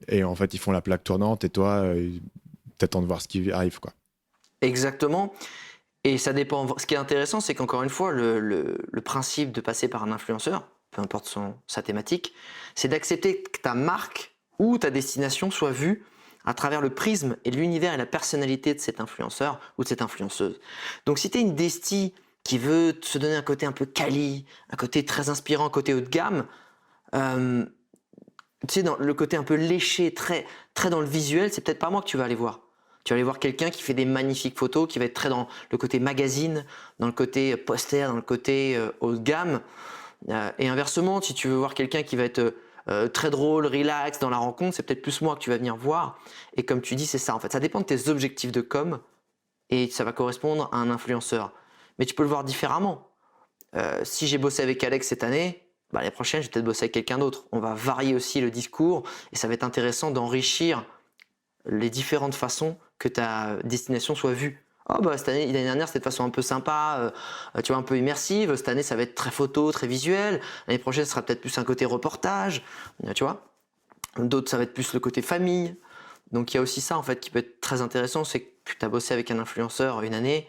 Et en fait, ils font la plaque tournante et toi, t'attends de voir ce qui arrive, quoi. Exactement. Et ça dépend. Ce qui est intéressant, c'est qu'encore une fois, le principe de passer par un influenceur, peu importe sa thématique, c'est d'accepter que ta marque ou ta destination soit vue à travers le prisme et l'univers et la personnalité de cet influenceur ou de cette influenceuse. Donc si tu es une destie qui veut se donner un côté un peu quali, un côté très inspirant, un côté haut de gamme, tu sais, dans le côté un peu léché, très, très dans le visuel, c'est peut-être pas moi que tu vas aller voir. Tu vas aller voir quelqu'un qui fait des magnifiques photos, qui va être très dans le côté magazine, dans le côté poster, dans le côté haut de gamme. Et inversement, si tu veux voir quelqu'un qui va être très drôle, relax dans la rencontre, c'est peut-être plus moi que tu vas venir voir. Et comme tu dis, c'est ça en fait. Ça dépend de tes objectifs de com et ça va correspondre à un influenceur. Mais tu peux le voir différemment. Si j'ai bossé avec Alex cette année, l'année prochaine, je vais peut-être bosser avec quelqu'un d'autre. On va varier aussi le discours et ça va être intéressant d'enrichir les différentes façons que ta destination soit vue. Cette année, l'année dernière, c'était de façon un peu sympa, tu vois, un peu immersive. Cette année, ça va être très photo, très visuel. L'année prochaine, ce sera peut-être plus un côté reportage, tu vois. D'autres, ça va être plus le côté famille. Donc, il y a aussi ça, en fait, qui peut être très intéressant. C'est que tu as bossé avec un influenceur une année.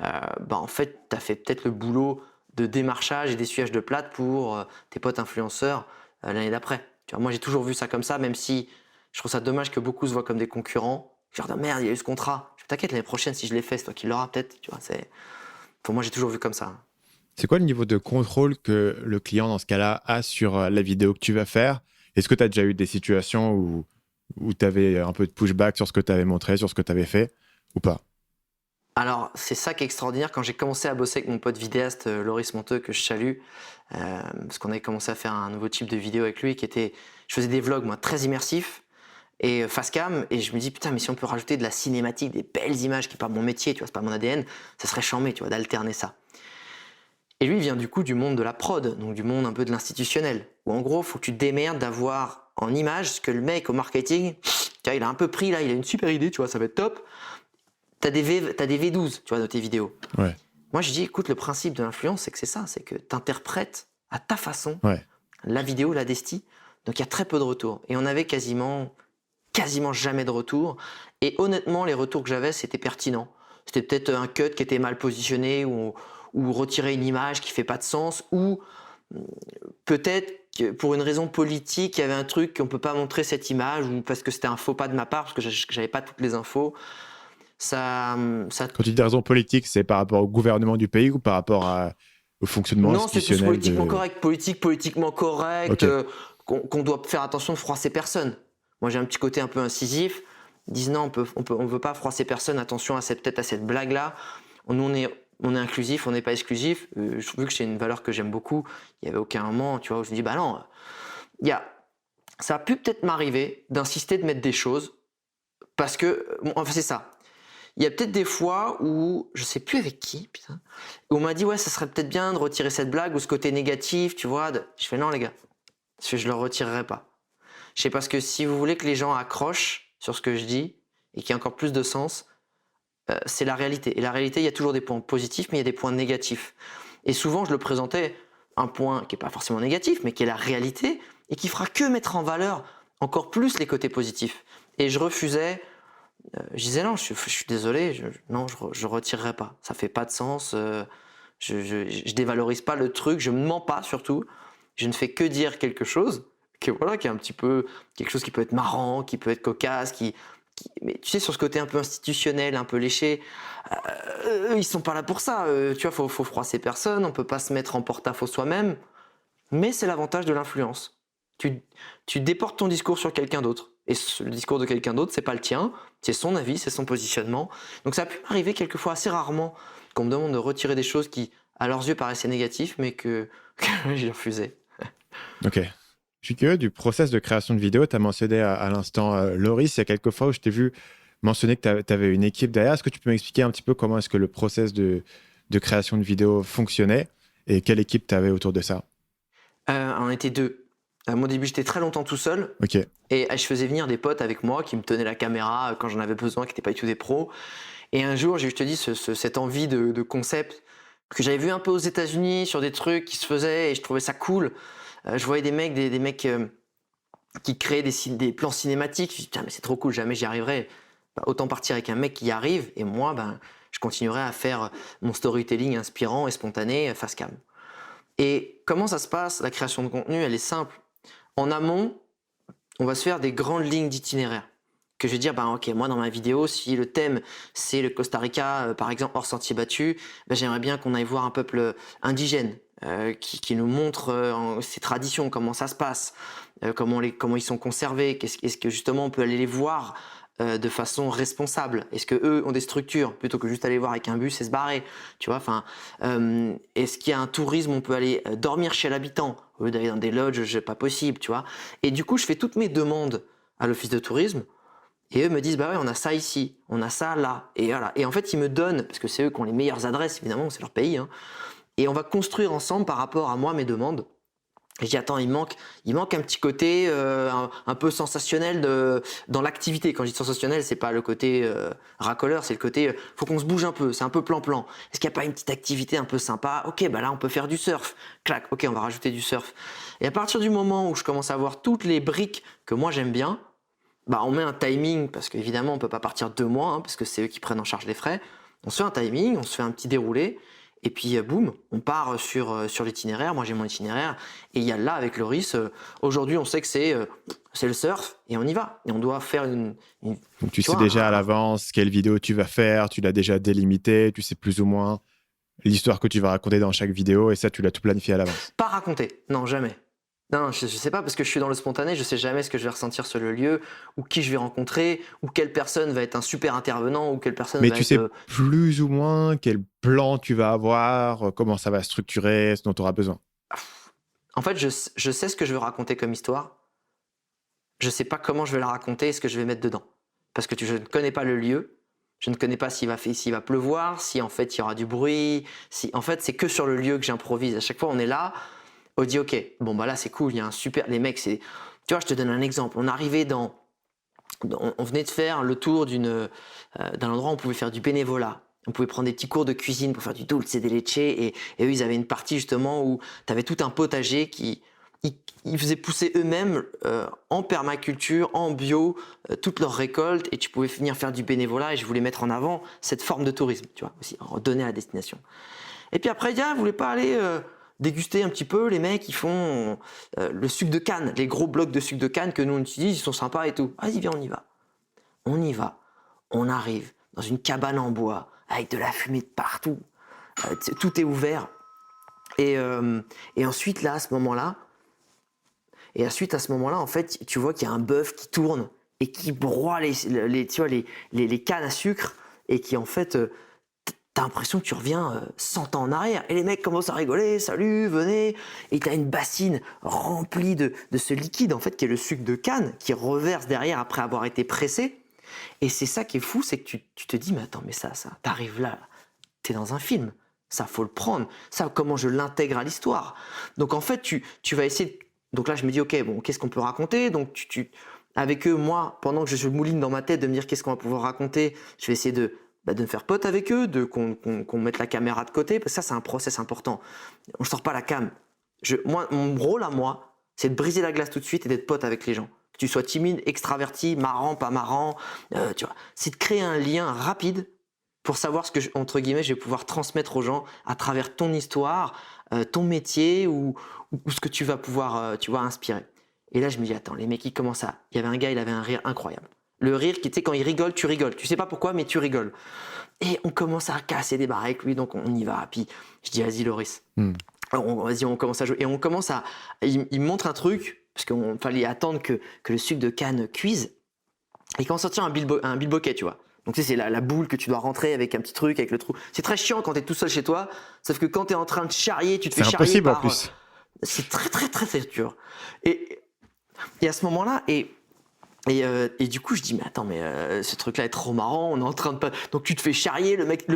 En fait, tu as fait peut-être le boulot de démarchage et d'essuyage de plate pour tes potes influenceurs l'année d'après. Tu vois, moi, j'ai toujours vu ça comme ça, même si je trouve ça dommage que beaucoup se voient comme des concurrents. Genre, merde, il y a eu ce contrat. T'inquiète, l'année prochaine, si je l'ai fait, c'est toi qui l'auras peut-être. Tu vois, pour moi, j'ai toujours vu comme ça. C'est quoi le niveau de contrôle que le client, dans ce cas-là, a sur la vidéo que tu vas faire? Est-ce que tu as déjà eu des situations où tu avais un peu de pushback sur ce que tu avais montré, sur ce que tu avais fait, ou pas? Alors, c'est ça qui est extraordinaire. Quand j'ai commencé à bosser avec mon pote vidéaste, Loris Monteux, que je salue, parce qu'on avait commencé à faire un nouveau type de vidéo avec lui, je faisais des vlogs, moi, très immersifs, et face cam, et je me dis putain, mais si on peut rajouter de la cinématique, des belles images qui n'est pas mon métier, tu vois, c'est pas mon ADN, ça serait charmé, tu vois, d'alterner ça. Et lui, il vient du coup du monde de la prod, donc du monde un peu de l'institutionnel, où en gros, faut que tu te démerdes d'avoir en image ce que le mec au marketing, tu vois, il a un peu pris là, il a une super idée, tu vois, ça va être top. T'as des V12, tu vois, dans tes vidéos. Ouais. Moi, je dis, écoute, le principe de l'influence, c'est que c'est ça, c'est que t'interprètes à ta façon la vidéo, la destie. Donc, il y a très peu de retours. Et on avait quasiment jamais de retours. Et honnêtement, les retours que j'avais, c'était pertinent. C'était peut-être un cut qui était mal positionné ou retirer une image qui fait pas de sens ou peut-être que pour une raison politique, il y avait un truc qu'on peut pas montrer cette image ou parce que c'était un faux pas de ma part, parce que j'avais pas toutes les infos. Ça... Quand tu dis raison politique, c'est par rapport au gouvernement du pays ou par rapport au fonctionnement institutionnel? Non, c'est plus politiquement correct. Politiquement correct, okay. Qu'on doit faire attention de froisser personne. Moi, j'ai un petit côté un peu incisif. Ils disent non, on veut pas froisser personne. Attention peut-être à cette blague-là. Nous, on est inclusif, on n'est pas exclusif. Vu que c'est une valeur que j'aime beaucoup, il n'y avait aucun moment, tu vois, où je me dis, non, ça a pu peut-être m'arriver d'insister de mettre des choses parce que, c'est ça. Il y a peut-être des fois où, je sais plus avec qui, putain, où on m'a dit, ouais, ça serait peut-être bien de retirer cette blague ou ce côté négatif, tu vois. Je fais non, les gars, je le retirerai pas. C'est parce que si vous voulez que les gens accrochent sur ce que je dis et qu'il y ait encore plus de sens, c'est la réalité. Et la réalité, il y a toujours des points positifs, mais il y a des points négatifs. Et souvent, je le présentais un point qui n'est pas forcément négatif, mais qui est la réalité et qui fera que mettre en valeur encore plus les côtés positifs. Et je refusais. Je disais non, je suis désolé, je retirerai pas. Ça fait pas de sens. Je dévalorise pas le truc, je ne mens pas surtout. Je ne fais que dire quelque chose qui est un petit peu quelque chose qui peut être marrant, qui peut être cocasse, mais tu sais, sur ce côté un peu institutionnel, un peu léché, eux, ils sont pas là pour ça. Tu vois, faut froisser personne, on peut pas se mettre en porte-à-faux soi-même. Mais c'est l'avantage de l'influence. Tu déportes ton discours sur quelqu'un d'autre. Et le discours de quelqu'un d'autre, c'est pas le tien, c'est son avis, c'est son positionnement. Donc ça a pu m'arriver quelquefois assez rarement qu'on me demande de retirer des choses qui, à leurs yeux, paraissaient négatives, mais que j'ai refusé. Ok. Je suis curieux du process de création de vidéo. Tu as mentionné à l'instant Loris. Il y a quelques fois où je t'ai vu mentionner que tu avais une équipe derrière. Est-ce que tu peux m'expliquer un petit peu comment est-ce que le process de création de vidéo fonctionnait et quelle équipe tu avais autour de ça? On était deux. Moi, au début, j'étais très longtemps tout seul. Ok. Et je faisais venir des potes avec moi qui me tenaient la caméra quand j'en avais besoin, qui n'étaient pas du tout des pros. Et un jour, j'ai eu, je te dis, cette envie de concept que j'avais vu un peu aux États-Unis sur des trucs qui se faisaient et je trouvais ça cool. Je voyais des mecs qui créaient des plans cinématiques. Je me dis, tiens, mais c'est trop cool, jamais j'y arriverai. Autant partir avec un mec qui y arrive et moi, je continuerai à faire mon storytelling inspirant et spontané face cam. Et comment ça se passe? La création de contenu, elle est simple. En amont, on va se faire des grandes lignes d'itinéraire. Que je vais dire, ok, moi dans ma vidéo, si le thème c'est le Costa Rica, par exemple, hors sentier battu, j'aimerais bien qu'on aille voir un peuple indigène qui nous montre ses traditions, comment ça se passe, comment ils sont conservés, est-ce que justement on peut aller les voir de façon responsable. Est-ce que eux ont des structures plutôt que juste aller voir avec un bus et se barrer, tu vois, est-ce qu'il y a un tourisme, on peut aller dormir chez l'habitant au lieu d'aller dans des lodges, pas possible, tu vois. Et du coup, je fais toutes mes demandes à l'office de tourisme et eux me disent ouais, on a ça ici, on a ça là, et voilà. Et en fait, ils me donnent, parce que c'est eux qui ont les meilleures adresses, évidemment, c'est leur pays, hein, et on va construire ensemble par rapport à moi mes demandes. Et je dis attends, il manque un petit côté un peu sensationnel dans l'activité. Quand je dis sensationnel, c'est pas le côté racoleur, c'est le côté faut qu'on se bouge un peu, c'est un peu plan-plan. Est-ce qu'il n'y a pas une petite activité un peu sympa? Ok, là on peut faire du surf. Clac, ok, on va rajouter du surf. Et à partir du moment où je commence à voir toutes les briques que moi j'aime bien, on met un timing parce qu'évidemment on peut pas partir 2 mois hein, parce que c'est eux qui prennent en charge les frais. On se fait un timing, on se fait un petit déroulé. Et puis, boum, on part sur l'itinéraire. Moi, j'ai mon itinéraire. Et il y a là, avec Loris, aujourd'hui, on sait que c'est le surf et on y va. Et on doit faire une Donc, tu sais déjà à l'avance quelle vidéo tu vas faire. Tu l'as déjà délimité. Tu sais plus ou moins l'histoire que tu vas raconter dans chaque vidéo. Et ça, tu l'as tout planifié à l'avance. Pas raconter. Non, jamais. Non, je sais pas parce que je suis dans le spontané, je sais jamais ce que je vais ressentir sur le lieu, ou qui je vais rencontrer, ou quelle personne va être un super intervenant, ou quelle personne Mais va tu être... sais plus ou moins quel plan tu vas avoir, comment ça va structurer, ce dont tu auras besoin. En fait, je sais ce que je veux raconter comme histoire. Je sais pas comment je vais la raconter et ce que je vais mettre dedans. Parce que je ne connais pas le lieu, je ne connais pas s'il va pleuvoir, si en fait il y aura du bruit, en fait c'est que sur le lieu que j'improvise. À chaque fois on est là, on dit ok, là c'est cool, il y a un super... Les mecs, tu vois, je te donne un exemple. On arrivait on venait de faire le tour d'un endroit où on pouvait faire du bénévolat. On pouvait prendre des petits cours de cuisine pour faire du dulce de leche et eux ils avaient une partie justement où tu avais tout un potager ils faisaient pousser eux-mêmes en permaculture, en bio, toutes leurs récoltes et tu pouvais venir faire du bénévolat et je voulais mettre en avant cette forme de tourisme, tu vois, aussi, redonner à la destination. Et puis après, ils voulaient pas aller déguster un petit peu, les mecs, ils font le sucre de canne, les gros blocs de sucre de canne que nous on utilise, ils sont sympas et tout. Vas-y, viens, on y va. On y va. On arrive dans une cabane en bois avec de la fumée de partout. Tout est ouvert. Et ensuite, là, à ce moment-là, en fait, tu vois qu'il y a un bœuf qui tourne et qui broie les cannes à sucre et qui, en fait, t'as l'impression que tu reviens 100 ans en arrière. Et les mecs commencent à rigoler, salut, venez. Et t'as une bassine remplie de ce liquide, en fait, qui est le sucre de canne, qui reverse derrière après avoir été pressé. Et c'est ça qui est fou, c'est que tu te dis, mais attends, mais ça, t'arrives là, t'es dans un film. Ça, faut le prendre. Ça, comment je l'intègre à l'histoire. Donc, en fait, tu vas essayer Donc là, je me dis, ok, bon, qu'est-ce qu'on peut raconter? Donc avec eux, moi, pendant que je mouline dans ma tête de me dire qu'est-ce qu'on va pouvoir raconter, je vais essayer de me faire pote avec eux, qu'on mette la caméra de côté, parce que ça, c'est un process important. On ne sort pas la cam. Moi, mon rôle à moi, c'est de briser la glace tout de suite et d'être pote avec les gens. Que tu sois timide, extraverti, marrant, pas marrant, tu vois. C'est de créer un lien rapide pour savoir ce que, entre guillemets, je vais pouvoir transmettre aux gens à travers ton histoire, ton métier ou ce que tu vas pouvoir, tu vois, inspirer. Et là, je me dis, attends, les mecs, ils commencent à... Il y avait un gars, il avait un rire incroyable. Le rire qui, tu sais, quand il rigole, tu rigoles. Tu sais pas pourquoi, mais tu rigoles. Et on commence à casser des barres avec lui, donc on y va. Puis je dis, vas-y, Loris. Vas-y, on commence à jouer. Et on commence à... Il me montre un truc, parce qu'il fallait attendre que le sucre de canne cuise. Et quand on sortit un bilboquet, tu vois. Donc tu sais, c'est la boule que tu dois rentrer avec un petit truc, avec le trou. C'est très chiant quand tu es tout seul chez toi, sauf que quand tu es en train de charrier, tu te fais charrier impossible par... en plus. C'est très, très, très, très dur. Et à ce moment-là, et du coup, je dis, mais attends, mais ce truc-là est trop marrant, on est en train de pas... Donc tu te fais charrier, le mec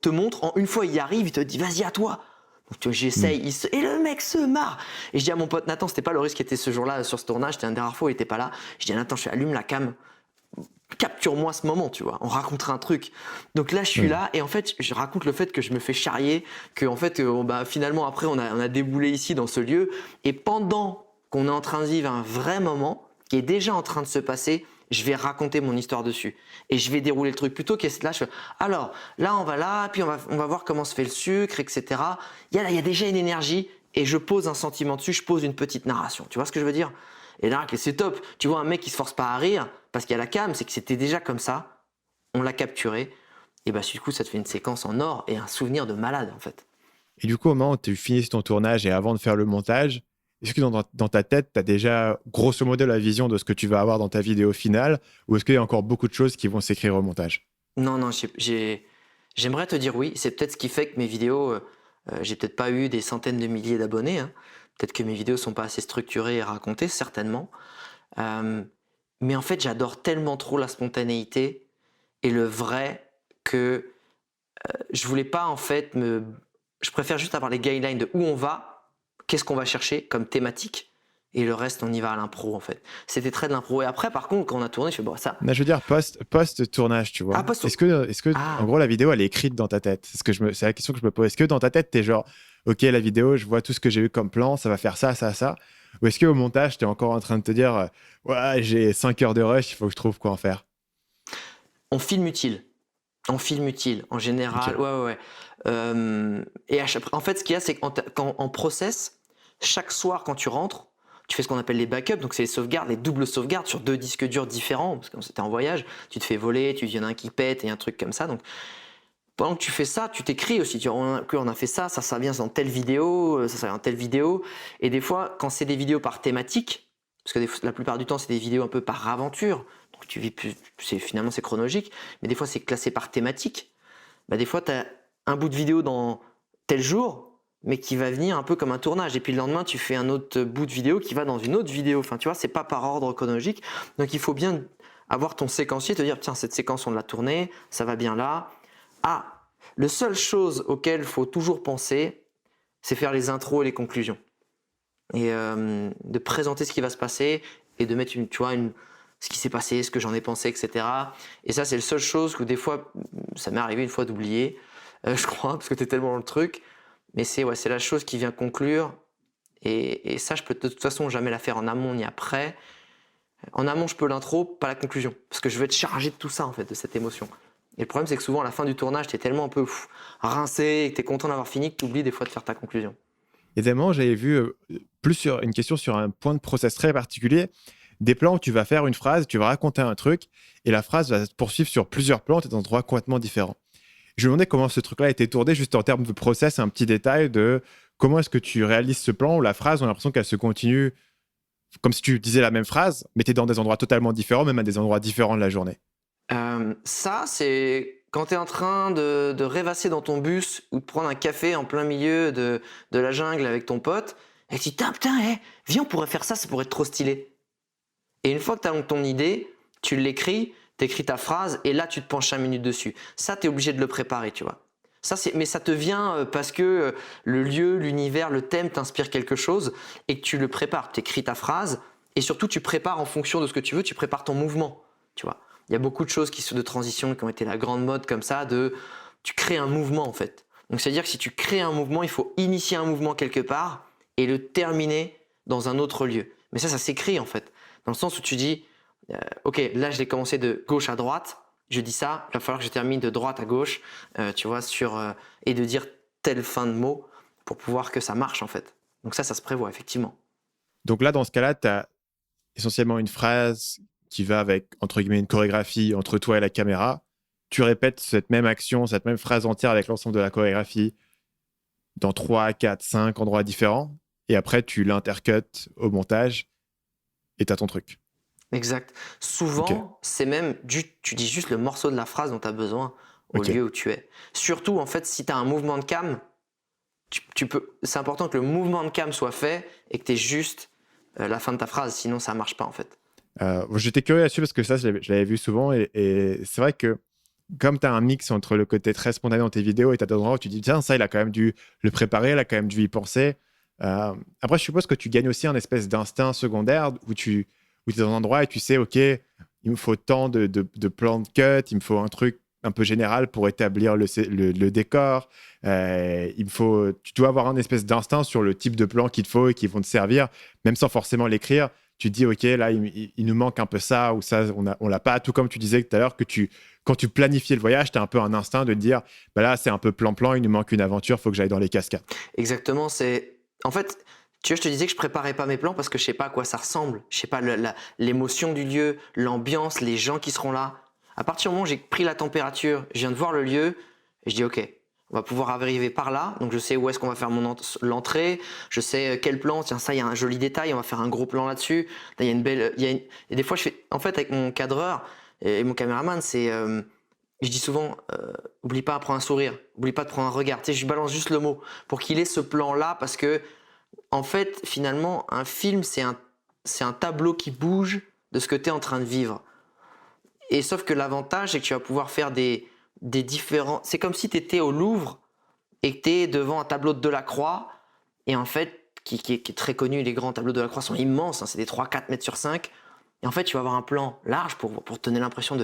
te montre, une fois il y arrive, il te dit, vas-y, à toi. Donc tu vois, j'essaye, et le mec se marre. Et je dis à mon pote Nathan, c'était pas Loris qui était ce jour-là sur ce tournage, c'était un des rares fois où il était pas là. Je dis à Nathan, allume la cam, capture-moi ce moment, tu vois, on racontera un truc. Donc là, je suis là, et en fait, je raconte le fait que je me fais charrier, que en fait, finalement, après, on a déboulé ici dans ce lieu, et pendant qu'on est en train de vivre un vrai moment, qui est déjà en train de se passer, je vais raconter mon histoire dessus. Et je vais dérouler le truc. Plutôt que là, je fais, alors, là, on va là, puis on va voir comment se fait le sucre, etc. Il y a déjà une énergie, et je pose un sentiment dessus, je pose une petite narration. Tu vois ce que je veux dire? Et là, c'est top. Tu vois un mec qui se force pas à rire, parce qu'il y a la cam, c'est que c'était déjà comme ça. On l'a capturé. Et bah, du coup, ça te fait une séquence en or et un souvenir de malade, en fait. Et du coup, au moment où tu finis ton tournage et avant de faire le montage, est-ce que dans ta tête, tu as déjà grosso modo la vision de ce que tu vas avoir dans ta vidéo finale, ou est-ce qu'il y a encore beaucoup de choses qui vont s'écrire au montage? Non, j'aimerais te dire oui. C'est peut-être ce qui fait que mes vidéos, j'ai peut-être pas eu des centaines de milliers d'abonnés, hein. Peut-être que mes vidéos sont pas assez structurées et racontées, certainement. Mais en fait, j'adore tellement trop la spontanéité et le vrai que je voulais pas en fait Je préfère juste avoir les guidelines de où on va, qu'est-ce qu'on va chercher comme thématique, et le reste, on y va à l'impro en fait. C'était très de l'impro. Et après, par contre, quand on a tourné, je fais bon, ça. Mais je veux dire, post-tournage, tu vois. Ah, Est-ce que en gros, la vidéo, elle est écrite dans ta tête? C'est la question que je me pose. Est-ce que dans ta tête, t'es genre, ok, la vidéo, je vois tout ce que j'ai eu comme plan, ça va faire ça, ça, ça. Ou est-ce qu'au montage, t'es encore en train de te dire, ouais, j'ai 5 heures de rush, il faut que je trouve quoi en faire? On filme utile. En général. Ok. Ouais. Et en fait, ce qu'il y a, c'est qu'en process, chaque soir, quand tu rentres, tu fais ce qu'on appelle les backups, donc c'est les sauvegardes, les doubles sauvegardes sur 2 disques durs différents, parce que c'était en voyage, tu te fais voler, il y en a un qui pète et un truc comme ça. Donc pendant que tu fais ça, tu t'écris aussi. On a fait ça, ça vient dans telle vidéo, ça vient dans telle vidéo. Et des fois, quand c'est des vidéos par thématique, parce que la plupart du temps, c'est des vidéos un peu par aventure, donc tu vis plus, finalement c'est chronologique, mais des fois c'est classé par thématique. Bah, des fois, tu as un bout de vidéo dans tel jour, mais qui va venir un peu comme un tournage. Et puis le lendemain, tu fais un autre bout de vidéo qui va dans une autre vidéo. Enfin, tu vois, c'est pas par ordre chronologique. Donc il faut bien avoir ton séquencier, te dire, tiens, cette séquence, on l'a tournée, ça va bien là. Ah, la seule chose auquel il faut toujours penser, c'est faire les intros et les conclusions. Et de présenter ce qui va se passer et de mettre ce qui s'est passé, ce que j'en ai pensé, etc. Et ça, c'est la seule chose que des fois, ça m'est arrivé une fois d'oublier, je crois, parce que tu es tellement dans le truc. Mais c'est la chose qui vient conclure. Et ça, je peux de toute façon jamais la faire en amont ni après. En amont, je peux l'intro, pas la conclusion. Parce que je vais être chargé de tout ça, en fait, de cette émotion. Et le problème, c'est que souvent, à la fin du tournage, tu es tellement un peu rincé et que tu es content d'avoir fini que tu oublies des fois de faire ta conclusion. Et tellement, j'avais vu plus sur une question sur un point de process très particulier. Des plans où tu vas faire une phrase, tu vas raconter un truc, et la phrase va se poursuivre sur plusieurs plans, tu es dans un endroit complètement différent. Je me demandais comment ce truc-là a été tourné, juste en termes de process, un petit détail de comment est-ce que tu réalises ce plan où la phrase, on a l'impression qu'elle se continue comme si tu disais la même phrase, mais tu es dans des endroits totalement différents, même à des endroits différents de la journée. Ça, c'est quand tu es en train de rêvasser dans ton bus ou de prendre un café en plein milieu de la jungle avec ton pote, et tu te dis, putain, viens, on pourrait faire ça, ça pourrait être trop stylé. Et une fois que tu as ton idée, tu l'écris, tu écris ta phrase, et là, tu te penches 5 minutes dessus. Ça, tu es obligé de le préparer, tu vois. Mais ça te vient parce que le lieu, l'univers, le thème t'inspire quelque chose et que tu le prépares. Tu écris ta phrase et surtout tu prépares en fonction de ce que tu veux, tu prépares ton mouvement. Tu vois. Il y a beaucoup de choses qui sont de transition qui ont été la grande mode comme ça, tu crées un mouvement en fait. Donc c'est-à-dire que si tu crées un mouvement, il faut initier un mouvement quelque part et le terminer dans un autre lieu. Mais ça s'écrit en fait. Dans le sens où tu dis, ok, là je l'ai commencé de gauche à droite, je dis ça, il va falloir que je termine de droite à gauche, tu vois, et de dire telle fin de mot pour pouvoir que ça marche en fait. Donc ça se prévoit effectivement. Donc là, dans ce cas-là, tu as essentiellement une phrase qui va avec, entre guillemets, une chorégraphie entre toi et la caméra. Tu répètes cette même action, cette même phrase entière avec l'ensemble de la chorégraphie dans 3, 4, 5 endroits différents. Et après, tu l'intercutes au montage et tu as ton truc. Exact. Souvent, c'est même, tu dis juste le morceau de la phrase dont tu as besoin au lieu où tu es. Surtout, en fait, si tu as un mouvement de cam, c'est important que le mouvement de cam soit fait et que tu aies juste la fin de ta phrase, sinon ça ne marche pas en fait. J'étais curieux là-dessus parce que ça, je l'avais vu souvent et c'est vrai que comme tu as un mix entre le côté très spontané dans tes vidéos et tu as d'autres endroits où tu dis tiens, ça, il a quand même dû le préparer, il a quand même dû y penser. Après, je suppose que tu gagnes aussi un espèce d'instinct secondaire où tu es dans un endroit et tu sais, OK, il me faut tant de plans de cut, il me faut un truc un peu général pour établir le décor. Tu dois avoir un espèce d'instinct sur le type de plan qu'il te faut et qui vont te servir, même sans forcément l'écrire. Tu te dis, OK, là, il nous manque un peu ça ou ça, on l'a pas. Tout comme tu disais tout à l'heure que quand tu planifiais le voyage, tu as un peu un instinct de te dire, bah là, c'est un peu plan-plan, il nous manque une aventure, il faut que j'aille dans les cascades. Exactement, en fait, tu vois, je te disais que je préparais pas mes plans parce que je sais pas à quoi ça ressemble. Je sais pas l'émotion du lieu, l'ambiance, les gens qui seront là. À partir du moment où j'ai pris la température, je viens de voir le lieu, et je dis ok, on va pouvoir arriver par là. Donc je sais où est-ce qu'on va faire l'entrée, je sais quel plan. Tiens, ça, il y a un joli détail, on va faire un gros plan là-dessus. Là, il y a une belle, et des fois je fais, en fait, avec mon cadreur et mon caméraman, je dis souvent, oublie pas de prendre un sourire, oublie pas de prendre un regard. Tu sais, je balance juste le mot pour qu'il ait ce plan-là parce que en fait, finalement, un film, c'est un tableau qui bouge de ce que tu es en train de vivre. Et sauf que l'avantage, c'est que tu vas pouvoir faire des différents... C'est comme si tu étais au Louvre et que tu es devant un tableau de Delacroix. Et en fait, qui est très connu, les grands tableaux de Delacroix sont immenses, hein, c'est des 3-4 mètres sur 5. Et en fait, tu vas avoir un plan large pour te donner l'impression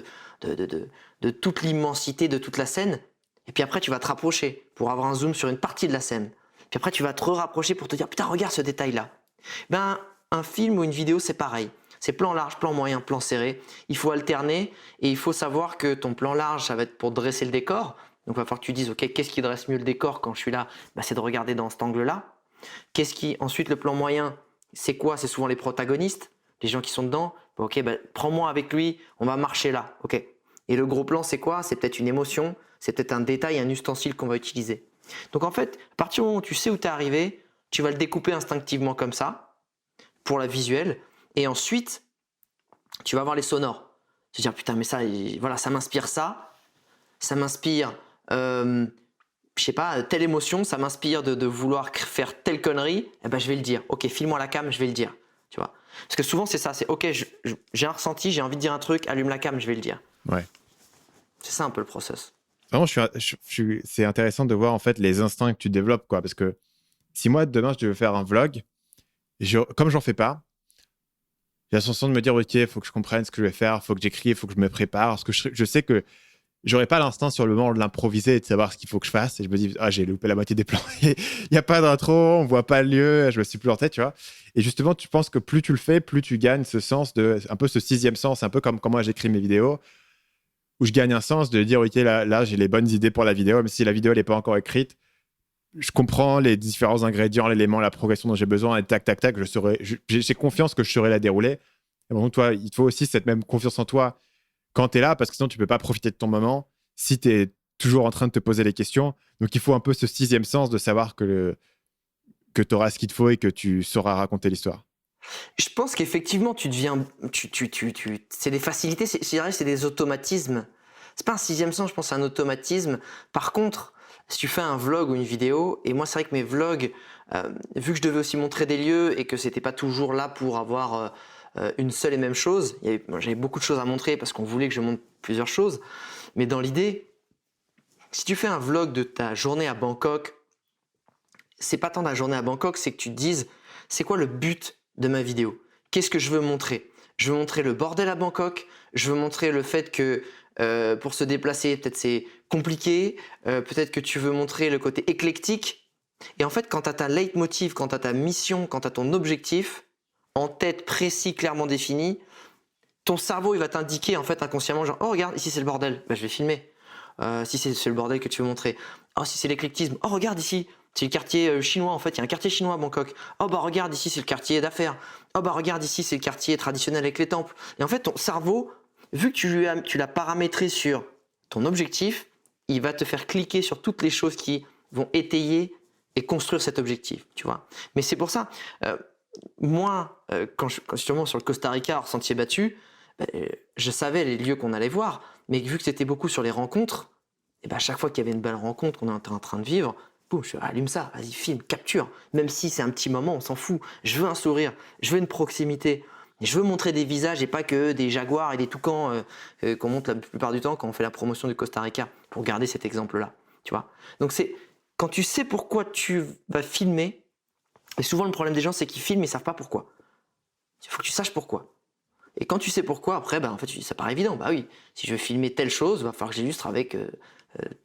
de toute l'immensité de toute la scène. Et puis après, tu vas te rapprocher pour avoir un zoom sur une partie de la scène. Puis après, tu vas te rapprocher pour te dire, putain, regarde ce détail-là. Ben, un film ou une vidéo, c'est pareil. C'est plan large, plan moyen, plan serré. Il faut alterner et il faut savoir que ton plan large, ça va être pour dresser le décor. Donc, il va falloir que tu dises, ok, qu'est-ce qui dresse mieux le décor quand je suis là? Ben, c'est de regarder dans cet angle-là. Ensuite, le plan moyen, c'est quoi? C'est souvent les protagonistes, les gens qui sont dedans. Ben, ok, ben, prends-moi avec lui, on va marcher là. Ok. Et le gros plan, c'est quoi? C'est peut-être une émotion, c'est peut-être un détail, un ustensile qu'on va utiliser. Donc en fait, à partir du moment où tu sais où tu es arrivé, tu vas le découper instinctivement comme ça, pour la visuelle, et ensuite, tu vas avoir les sonores. Tu vas dire, putain, mais ça, voilà, ça m'inspire ça m'inspire, je sais pas, telle émotion, ça m'inspire de vouloir faire telle connerie, eh ben je vais le dire. Ok, file-moi la cam, je vais le dire. Tu vois. Parce que souvent c'est ça, c'est ok, j'ai un ressenti, j'ai envie de dire un truc, allume la cam, je vais le dire. Ouais. C'est ça un peu le process. Vraiment, c'est intéressant de voir en fait les instincts que tu développes, quoi. Parce que si moi demain je devais faire un vlog, comme j'en fais pas, j'ai la sensation de me dire ok, il faut que je comprenne ce que je vais faire, il faut que j'écris, il faut que je me prépare, parce que je sais que j'aurais pas l'instinct sur le moment de l'improviser et de savoir ce qu'il faut que je fasse. Et je me dis j'ai loupé la moitié des plans, il y a pas d'intro, on voit pas le lieu, je me suis planté, tu vois. Et justement, tu penses que plus tu le fais, plus tu gagnes ce sens un peu ce sixième sens, un peu comme moi j'écris mes vidéos, où je gagne un sens de dire ok, là j'ai les bonnes idées pour la vidéo, même si la vidéo elle n'est pas encore écrite, je comprends les différents ingrédients, l'élément, la progression dont j'ai besoin, et tac tac tac, j'ai confiance que je saurai la dérouler. Et bon, toi, il te faut aussi cette même confiance en toi quand tu es là, parce que sinon tu peux pas profiter de ton moment si tu es toujours en train de te poser les questions. Donc il faut un peu ce sixième sens de savoir que tu auras ce qu'il te faut et que tu sauras raconter l'histoire. Je pense qu'effectivement, c'est des facilités, c'est des automatismes. C'est pas un sixième sens, je pense, c'est un automatisme. Par contre, si tu fais un vlog ou une vidéo, et moi, c'est vrai que mes vlogs, vu que je devais aussi montrer des lieux et que c'était pas toujours là pour avoir une seule et même chose, j'avais beaucoup de choses à montrer parce qu'on voulait que je montre plusieurs choses. Mais dans l'idée, Si tu fais un vlog de ta journée à Bangkok, c'est pas tant la journée à Bangkok, c'est que tu te dises, c'est quoi le but de ma vidéo? Qu'est-ce que je veux montrer? Je veux montrer le bordel à Bangkok, je veux montrer le fait que pour se déplacer, peut-être c'est compliqué, peut-être que tu veux montrer le côté éclectique. Et en fait, quand tu as ta leitmotiv, quand tu as ta mission, quand tu as ton objectif en tête, précis, clairement défini, ton cerveau il va t'indiquer en fait inconsciemment genre, oh regarde, ici c'est le bordel, bah, je vais filmer. Si c'est le bordel que tu veux montrer. Oh, si c'est l'éclectisme, oh regarde ici, c'est le quartier chinois en fait, il y a un quartier chinois à Bangkok. Oh bah regarde ici, c'est le quartier d'affaires. Oh bah regarde ici, c'est le quartier traditionnel avec les temples. Et en fait, ton cerveau, vu que tu l'as paramétré sur ton objectif, il va te faire cliquer sur toutes les choses qui vont étayer et construire cet objectif, tu vois. Mais c'est pour ça, moi, quand justement sur le Costa Rica, hors sentier battu, je savais les lieux qu'on allait voir, mais vu que c'était beaucoup sur les rencontres, et ben à chaque fois qu'il y avait une belle rencontre qu'on est en train de vivre, boum, je allume ça, vas-y, filme, capture. Même si c'est un petit moment, on s'en fout. Je veux un sourire, je veux une proximité. Je veux montrer des visages et pas que des jaguars et des toucans qu'on montre la plupart du temps quand on fait la promotion du Costa Rica, pour garder cet exemple-là. Tu vois. Donc c'est quand tu sais pourquoi tu vas filmer, et souvent le problème des gens c'est qu'ils filment et ils savent pas pourquoi. Il faut que tu saches pourquoi. Et quand tu sais pourquoi, après, en fait, ça paraît évident. Bah oui, si je veux filmer telle chose, il va falloir que j'illustre avec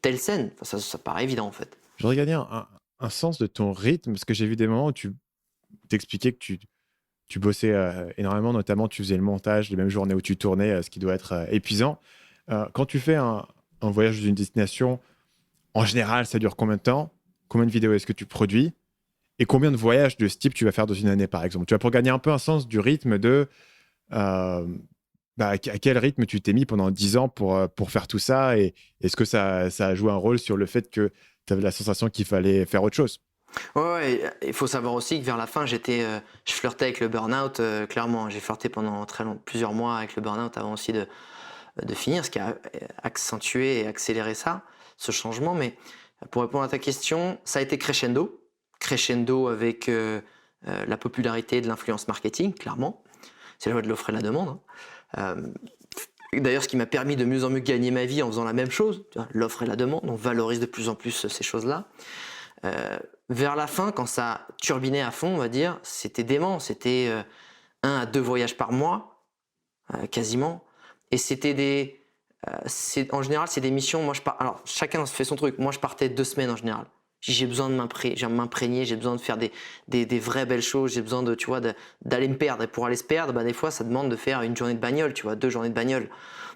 telle scène. Enfin, ça paraît évident, en fait. Je voudrais gagner un sens de ton rythme, parce que j'ai vu des moments où tu t'expliquais que tu bossais énormément, notamment tu faisais le montage les mêmes journées où tu tournais, ce qui doit être épuisant. Quand tu fais un voyage d'une destination, en général, ça dure combien de temps? Combien de vidéos est-ce que tu produis? Et combien de voyages de ce type tu vas faire dans une année, par exemple? Tu vois, pour gagner un peu un sens du rythme de... à quel rythme tu t'es mis pendant 10 ans pour faire tout ça? Et est-ce que ça a joué un rôle sur le fait que tu avais la sensation qu'il fallait faire autre chose? Ouais, il faut savoir aussi que vers la fin, je flirtais avec le burn-out, clairement. J'ai flirté pendant plusieurs mois avec le burn-out avant aussi de finir, ce qui a accentué et accéléré ça, ce changement. Mais pour répondre à ta question, ça a été crescendo. Crescendo avec la popularité de l'influence marketing, clairement. C'est la loi de l'offre et la demande. D'ailleurs, ce qui m'a permis de mieux en mieux gagner ma vie en faisant la même chose, l'offre et la demande, on valorise de plus en plus ces choses-là. Vers la fin, quand ça turbinait à fond, on va dire, c'était dément. C'était 1 à 2 voyages par mois, quasiment. Et c'était en général, c'est des missions. Moi, alors, chacun fait son truc. Moi, je partais 2 semaines en général. J'ai besoin de m'imprégner, j'ai besoin de faire des vraies belles choses, j'ai besoin d'aller me perdre. Et pour aller se perdre, des fois, ça demande de faire une journée de bagnole, 2 journées de bagnole.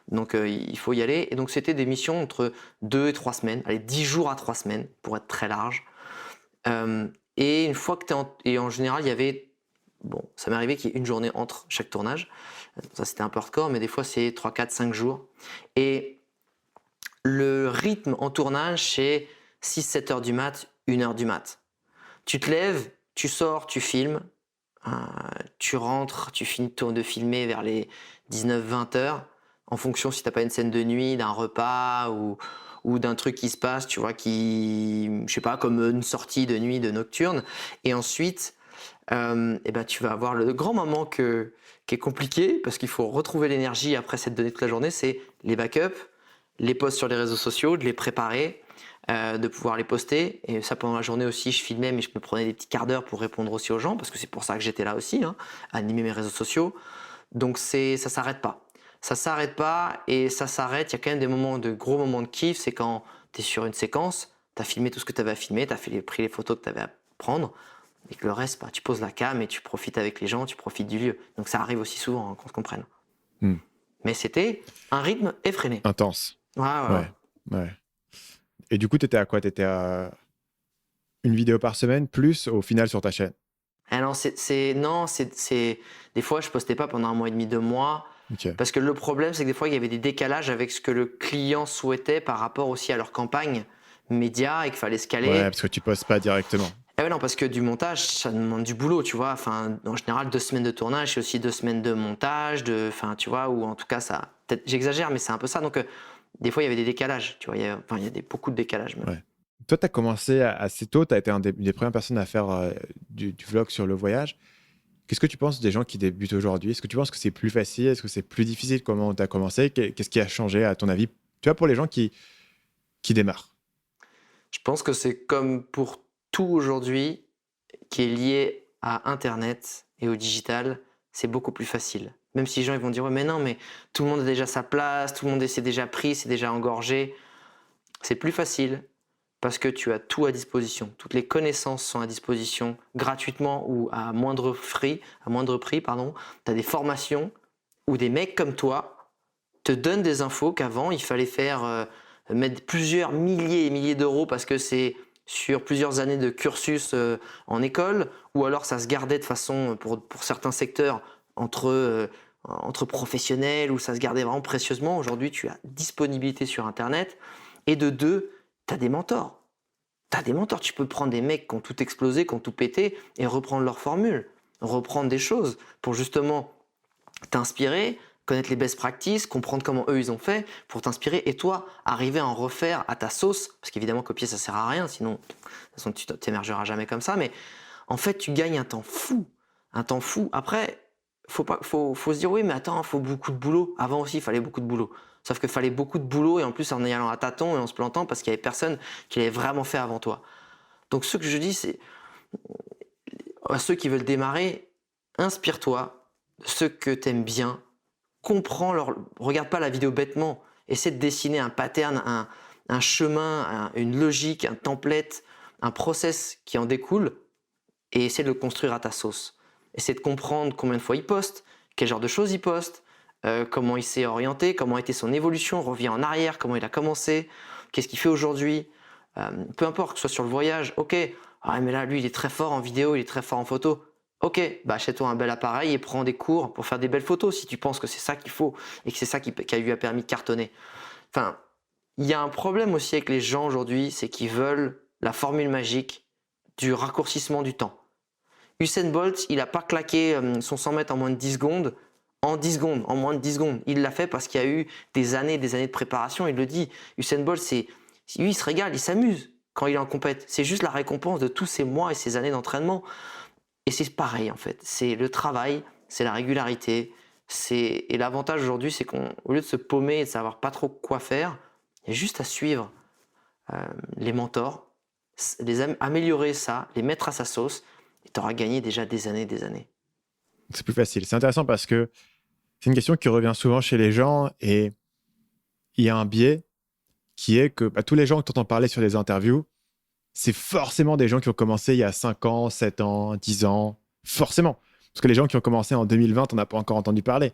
Donc, il faut y aller. Et donc, c'était des missions entre 2 et 3 semaines. Allez, 10 jours à 3 semaines, pour être très large. Et une fois que et en général, il y avait, ça m'est arrivé qu'il y ait une journée entre chaque tournage. Ça, c'était un peu hardcore, mais des fois, c'est 3, 4, 5 jours. Et le rythme en tournage, c'est 6-7 heures du mat, 1 heure du mat. Tu te lèves, tu sors, tu filmes, tu rentres, tu finis de filmer vers les 19-20 heures, en fonction si tu n'as pas une scène de nuit, d'un repas ou d'un truc qui se passe, tu vois, je sais pas, comme une sortie de nuit, de nocturne. Et ensuite, tu vas avoir le grand moment qui est compliqué, parce qu'il faut retrouver l'énergie après s'être donné toute la journée, c'est les backups, les posts sur les réseaux sociaux, de les préparer, de pouvoir les poster. Et ça, pendant la journée aussi, je filmais, mais je me prenais des petits quarts d'heure pour répondre aussi aux gens, parce que c'est pour ça que j'étais là aussi, animer mes réseaux sociaux. Donc ça s'arrête pas. Ça s'arrête pas, et ça s'arrête. Il y a quand même gros moments de kiff, c'est quand tu es sur une séquence, tu as filmé tout ce que tu avais à filmer, tu as pris les photos que tu avais à prendre, et que le reste, tu poses la cam et tu profites avec les gens, tu profites du lieu. Donc ça arrive aussi souvent, qu'on se comprenne. Mais c'était un rythme effréné. Intense. Ouais. Et du coup, tu étais à quoi? Tu étais à une vidéo par semaine, plus au final sur ta chaîne? Ah non, des fois, je postais pas pendant 1 mois et demi, 2 mois. Okay. Parce que le problème, c'est que des fois, il y avait des décalages avec ce que le client souhaitait par rapport aussi à leur campagne média, et qu'il fallait se caler. Ouais, parce que tu postes pas directement. Ah ouais, non, parce que du montage, ça demande du boulot, tu vois. Enfin, en général, 2 semaines de tournage, c'est aussi 2 semaines de montage, tu vois, ou en tout cas, peut-être j'exagère, mais c'est un peu ça. Donc, des fois, il y avait des décalages, tu vois. Il y a beaucoup de décalages. Même. Ouais. Toi, tu as commencé assez tôt, tu as été une des premières personnes à faire du vlog sur le voyage. Qu'est-ce que tu penses des gens qui débutent aujourd'hui? Est-ce que tu penses que c'est plus facile? Est-ce que c'est plus difficile? Comment tu as commencé? Qu'est-ce qui a changé à ton avis? Tu vois, pour les gens qui démarrent. Je pense que c'est comme pour tout aujourd'hui qui est lié à Internet et au digital, c'est beaucoup plus facile. Même si les gens ils vont dire ouais mais non mais tout le monde a déjà sa place, tout le monde s'est déjà pris, c'est déjà engorgé. C'est plus facile parce que tu as tout à disposition. Toutes les connaissances sont à disposition gratuitement ou à moindre prix, pardon. Tu as des formations où des mecs comme toi te donnent des infos qu'avant il fallait mettre plusieurs milliers et milliers d'euros parce que c'est sur plusieurs années de cursus en école, ou alors ça se gardait de façon, pour certains secteurs, entre professionnels, où ça se gardait vraiment précieusement. Aujourd'hui, tu as disponibilité sur Internet. Et de deux, tu as des mentors. Tu as des mentors. Tu peux prendre des mecs qui ont tout explosé, qui ont tout pété, et reprendre leur formule, reprendre des choses pour justement t'inspirer, connaître les best practices, comprendre comment eux ils ont fait pour t'inspirer et toi arriver à en refaire à ta sauce, parce qu'évidemment copier ça sert à rien, sinon de toute façon tu t'émergeras jamais comme ça, mais en fait tu gagnes un temps fou. Après faut se dire oui mais attends, il faut beaucoup de boulot. Avant aussi il fallait beaucoup de boulot, sauf qu'il fallait beaucoup de boulot et en plus en y allant à tâtons et en se plantant parce qu'il y avait personne qui l'avait vraiment fait avant toi. Donc ce que je dis c'est à ceux qui veulent démarrer, inspire-toi de ce que t'aimes bien, regarde pas la vidéo bêtement, essaie de dessiner un pattern, un chemin, une logique, un template, un process qui en découle et essaie de le construire à ta sauce. Essaie de comprendre combien de fois il poste, quel genre de choses il poste, comment il s'est orienté, comment a été son évolution, reviens en arrière, comment il a commencé, qu'est-ce qu'il fait aujourd'hui. Peu importe que ce soit sur le voyage, ok, ah, mais là lui il est très fort en vidéo, il est très fort en photo. Ok, bah achète-toi un bel appareil et prends des cours pour faire des belles photos si tu penses que c'est ça qu'il faut et que c'est ça qui lui a permis de cartonner. Enfin, il y a un problème aussi avec les gens aujourd'hui, c'est qu'ils veulent la formule magique du raccourcissement du temps. Usain Bolt, il n'a pas claqué son 100 mètres en moins de 10 secondes, en moins de 10 secondes. Il l'a fait parce qu'il y a eu des années de préparation, il le dit. Usain Bolt, lui, il se régale, il s'amuse quand il est en compète. C'est juste la récompense de tous ces mois et ces années d'entraînement. Et c'est pareil en fait, c'est le travail, c'est la régularité, et l'avantage aujourd'hui c'est qu'au lieu de se paumer et de savoir pas trop quoi faire, il y a juste à suivre les mentors, améliorer ça, les mettre à sa sauce, et tu auras gagné déjà des années et des années. C'est plus facile. C'est intéressant parce que c'est une question qui revient souvent chez les gens et il y a un biais qui est que tous les gens que tu entends parler sur les interviews, c'est forcément des gens qui ont commencé il y a 5 ans, 7 ans, 10 ans, forcément. Parce que les gens qui ont commencé en 2020, on n'a pas encore entendu parler.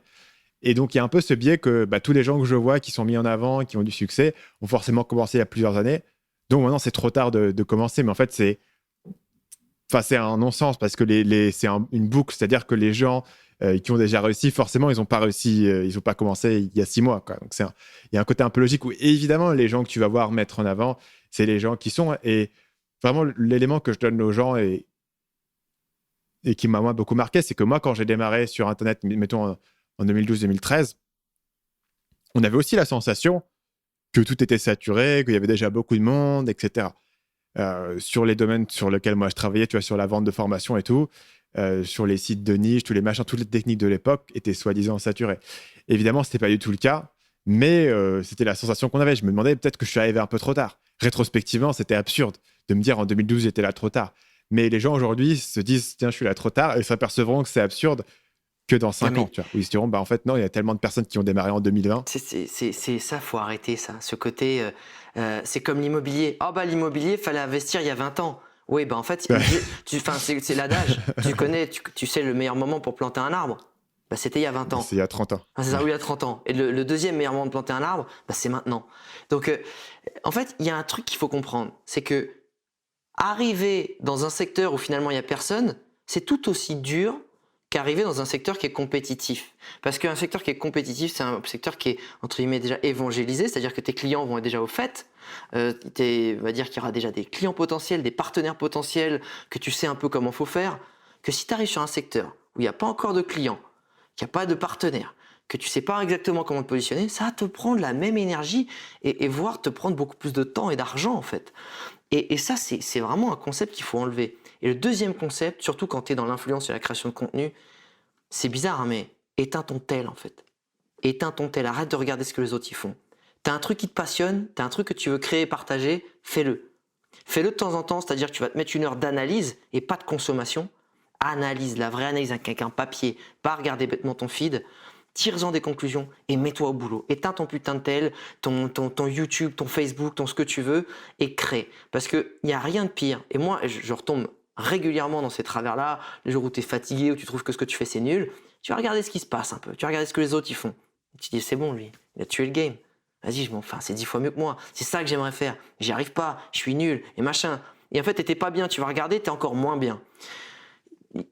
Et donc, il y a un peu ce biais que tous les gens que je vois qui sont mis en avant, qui ont du succès, ont forcément commencé il y a plusieurs années. Donc maintenant, c'est trop tard de commencer. Mais en fait, c'est un non-sens parce que c'est une boucle. C'est-à-dire que les gens qui ont déjà réussi, forcément, ils n'ont pas réussi, ils n'ont pas commencé il y a 6 mois. Quoi. Donc, il y a un côté un peu logique où, évidemment, les gens que tu vas voir mettre en avant, c'est les gens qui sont... Et vraiment, l'élément que je donne aux gens et qui m'a moi beaucoup marqué, c'est que moi, quand j'ai démarré sur Internet, mettons en 2012-2013, on avait aussi la sensation que tout était saturé, qu'il y avait déjà beaucoup de monde, etc. Sur les domaines sur lesquels moi je travaillais, tu vois, sur la vente de formation et tout, sur les sites de niche, tous les machins, toutes les techniques de l'époque étaient soi-disant saturées. Évidemment, ce n'était pas du tout le cas, mais c'était la sensation qu'on avait. Je me demandais peut-être que je suis arrivé un peu trop tard. Rétrospectivement, c'était absurde de me dire en 2012, j'étais là trop tard. Mais les gens aujourd'hui se disent, tiens, je suis là trop tard, et s'apercevront que c'est absurde que dans 5 ans. Tu vois, où ils se diront, en fait, non, il y a tellement de personnes qui ont démarré en 2020. C'est ça, faut arrêter ça. Ce côté, c'est comme l'immobilier. Ah l'immobilier, fallait investir il y a 20 ans. Oui, en fait, c'est l'adage. Tu sais le meilleur moment pour planter un arbre. C'était il y a 20 ans. C'est il y a 30 ans. C'est ça, oui, il y a 30 ans. Et le deuxième meilleur moment de planter un arbre, c'est maintenant. Donc, en fait, il y a un truc qu'il faut comprendre. C'est que arriver dans un secteur où finalement il n'y a personne, c'est tout aussi dur qu'arriver dans un secteur qui est compétitif. Parce qu'un secteur qui est compétitif, c'est un secteur qui est, entre guillemets, déjà évangélisé, c'est-à-dire que tes clients vont être déjà au fait. On va dire qu'il y aura déjà des clients potentiels, des partenaires potentiels, que tu sais un peu comment il faut faire. Que si tu arrives sur un secteur où il n'y a pas encore de clients, qu'il n'y a pas de partenaires, que tu ne sais pas exactement comment te positionner, ça va te prendre la même énergie et voire te prendre beaucoup plus de temps et d'argent en fait. Et ça, c'est vraiment un concept qu'il faut enlever. Et le deuxième concept, surtout quand tu es dans l'influence et la création de contenu, c'est bizarre, mais éteins ton tel en fait. Éteins ton tel, arrête de regarder ce que les autres y font. T'as un truc qui te passionne, t'as un truc que tu veux créer et partager, fais-le. Fais-le de temps en temps, c'est-à-dire que tu vas te mettre 1 heure d'analyse et pas de consommation. Analyse, la vraie analyse avec un papier, pas regarder bêtement ton feed. Tire-en des conclusions et mets-toi au boulot. Éteins ton putain de tel, ton YouTube, ton Facebook, ton ce que tu veux et crée. Parce qu'il n'y a rien de pire. Et moi, je retombe régulièrement dans ces travers-là, les jours où tu es fatigué, où tu trouves que ce que tu fais c'est nul. Tu vas regarder ce qui se passe un peu, tu vas regarder ce que les autres y font. Et tu te dis c'est bon lui, il a tué le game. Vas-y, c'est 10 fois mieux que moi. C'est ça que j'aimerais faire. J'y arrive pas, je suis nul et machin. Et en fait, t'étais pas bien, tu vas regarder, t'es encore moins bien.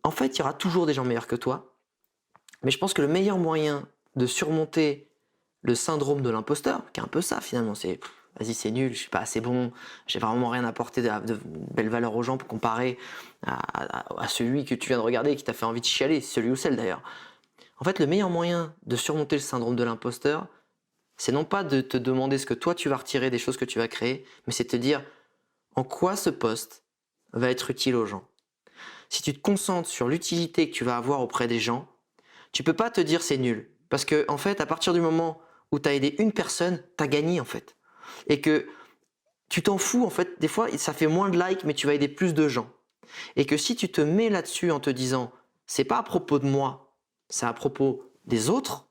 En fait, il y aura toujours des gens meilleurs que toi. Mais je pense que le meilleur moyen de surmonter le syndrome de l'imposteur, qui est un peu ça finalement, c'est vas-y c'est nul, je suis pas assez bon, j'ai vraiment rien apporté de belle valeur aux gens pour comparer à celui que tu viens de regarder et qui t'a fait envie de chialer, celui ou celle d'ailleurs. En fait, le meilleur moyen de surmonter le syndrome de l'imposteur, c'est non pas de te demander ce que toi tu vas retirer des choses que tu vas créer, mais c'est de te dire en quoi ce post va être utile aux gens. Si tu te concentres sur l'utilité que tu vas avoir auprès des gens, tu peux pas te dire c'est nul. Parce que, en fait, à partir du moment où tu as aidé une personne, tu as gagné, en fait. Et que tu t'en fous, en fait, des fois, ça fait moins de likes, mais tu vas aider plus de gens. Et que si tu te mets là-dessus en te disant, c'est pas à propos de moi, c'est à propos des autres,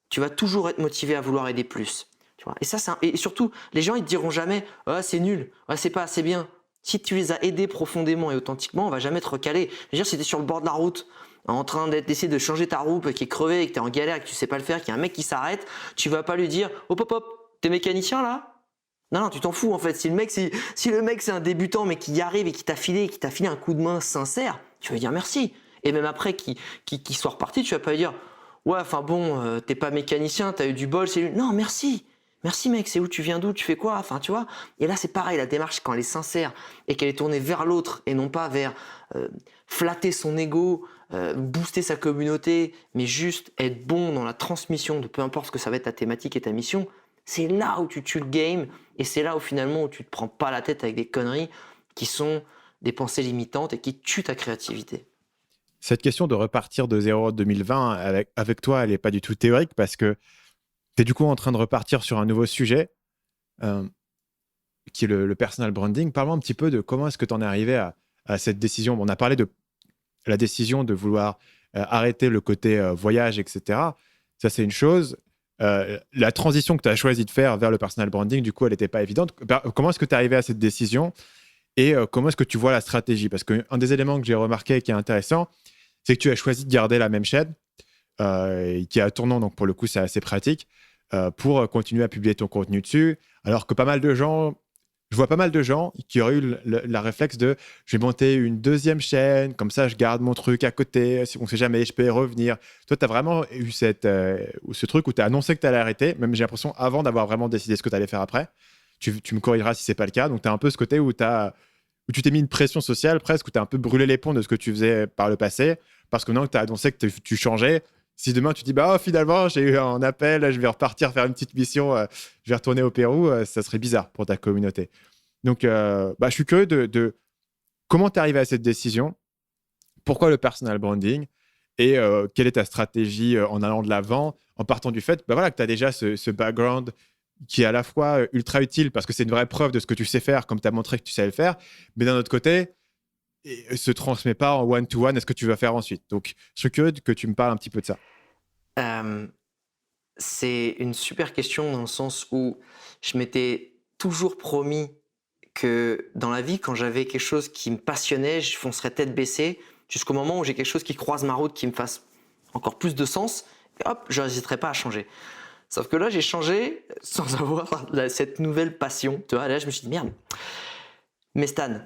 tu vas toujours être motivé à vouloir aider plus. Tu vois. Et ça, et surtout, les gens, ils te diront jamais, ah, c'est nul, ah, c'est pas assez bien. Si tu les as aidés profondément et authentiquement, on va jamais te recaler. Je veux dire, si tu es sur le bord de la route, en train d'essayer de changer ta roue, qui est crevée, et que tu es en galère, et que tu sais pas le faire, qu'il y a un mec qui s'arrête, tu vas pas lui dire hop hop hop, t'es mécanicien là? Non, tu t'en fous en fait. Si le mec c'est un débutant mais qui y arrive et qui t'a filé un coup de main sincère, tu vas lui dire merci. Et même après qu'il soit reparti, tu vas pas lui dire ouais, enfin bon, t'es pas mécanicien, t'as eu du bol, c'est lui. Non, merci. Merci mec, c'est où tu viens d'où, tu fais quoi, enfin tu vois. Et là c'est pareil, la démarche quand elle est sincère et qu'elle est tournée vers l'autre et non pas vers flatter son ego, booster sa communauté, mais juste être bon dans la transmission de peu importe ce que ça va être ta thématique et ta mission, c'est là où tu tues le game et c'est là où finalement où tu te prends pas la tête avec des conneries qui sont des pensées limitantes et qui tuent ta créativité. Cette question de repartir de 0 en 2020 avec toi, elle n'est pas du tout théorique parce que tu es du coup en train de repartir sur un nouveau sujet qui est le personal branding. Parle-moi un petit peu de comment est-ce que tu en es arrivé à cette décision. On a parlé de la décision de vouloir arrêter le côté voyage, etc. Ça, c'est une chose. La transition que tu as choisi de faire vers le personal branding, du coup, elle n'était pas évidente. Comment est-ce que tu es arrivé à cette décision et comment est-ce que tu vois la stratégie? Parce qu'un des éléments que j'ai remarqué qui est intéressant, c'est que tu as choisi de garder la même chaîne qui est à tournant, donc pour le coup, c'est assez pratique pour continuer à publier ton contenu dessus. Alors que je vois pas mal de gens qui auraient eu la réflexe de je vais monter une deuxième chaîne, comme ça je garde mon truc à côté, on ne sait jamais, je peux y revenir. Toi, tu as vraiment eu ce truc où tu as annoncé que tu allais arrêter, même j'ai l'impression avant d'avoir vraiment décidé ce que tu allais faire après. Tu me corrigeras si ce n'est pas le cas. Donc, tu as un peu ce côté où tu t'es mis une pression sociale presque, où tu as un peu brûlé les ponts de ce que tu faisais par le passé, parce que maintenant que tu as annoncé que tu changeais, si demain tu dis finalement j'ai eu un appel, je vais repartir faire une petite mission, je vais retourner au Pérou, ça serait bizarre pour ta communauté. Donc je suis curieux de comment tu es arrivé à cette décision, pourquoi le personal branding et quelle est ta stratégie en allant de l'avant, en partant du fait que tu as déjà ce background qui est à la fois ultra utile parce que c'est une vraie preuve de ce que tu sais faire, comme tu as montré que tu sais le faire, mais d'un autre côté, ne se transmet pas en one-to-one à ce que tu vas faire ensuite. Donc, je suis curieux que tu me parles un petit peu de ça. C'est une super question dans le sens où je m'étais toujours promis que dans la vie, quand j'avais quelque chose qui me passionnait, je foncerais tête baissée jusqu'au moment où j'ai quelque chose qui croise ma route, qui me fasse encore plus de sens, et hop, je n'hésiterai pas à changer. Sauf que là, j'ai changé sans avoir cette nouvelle passion. Tu vois, là, je me suis dit, merde, mais Stan,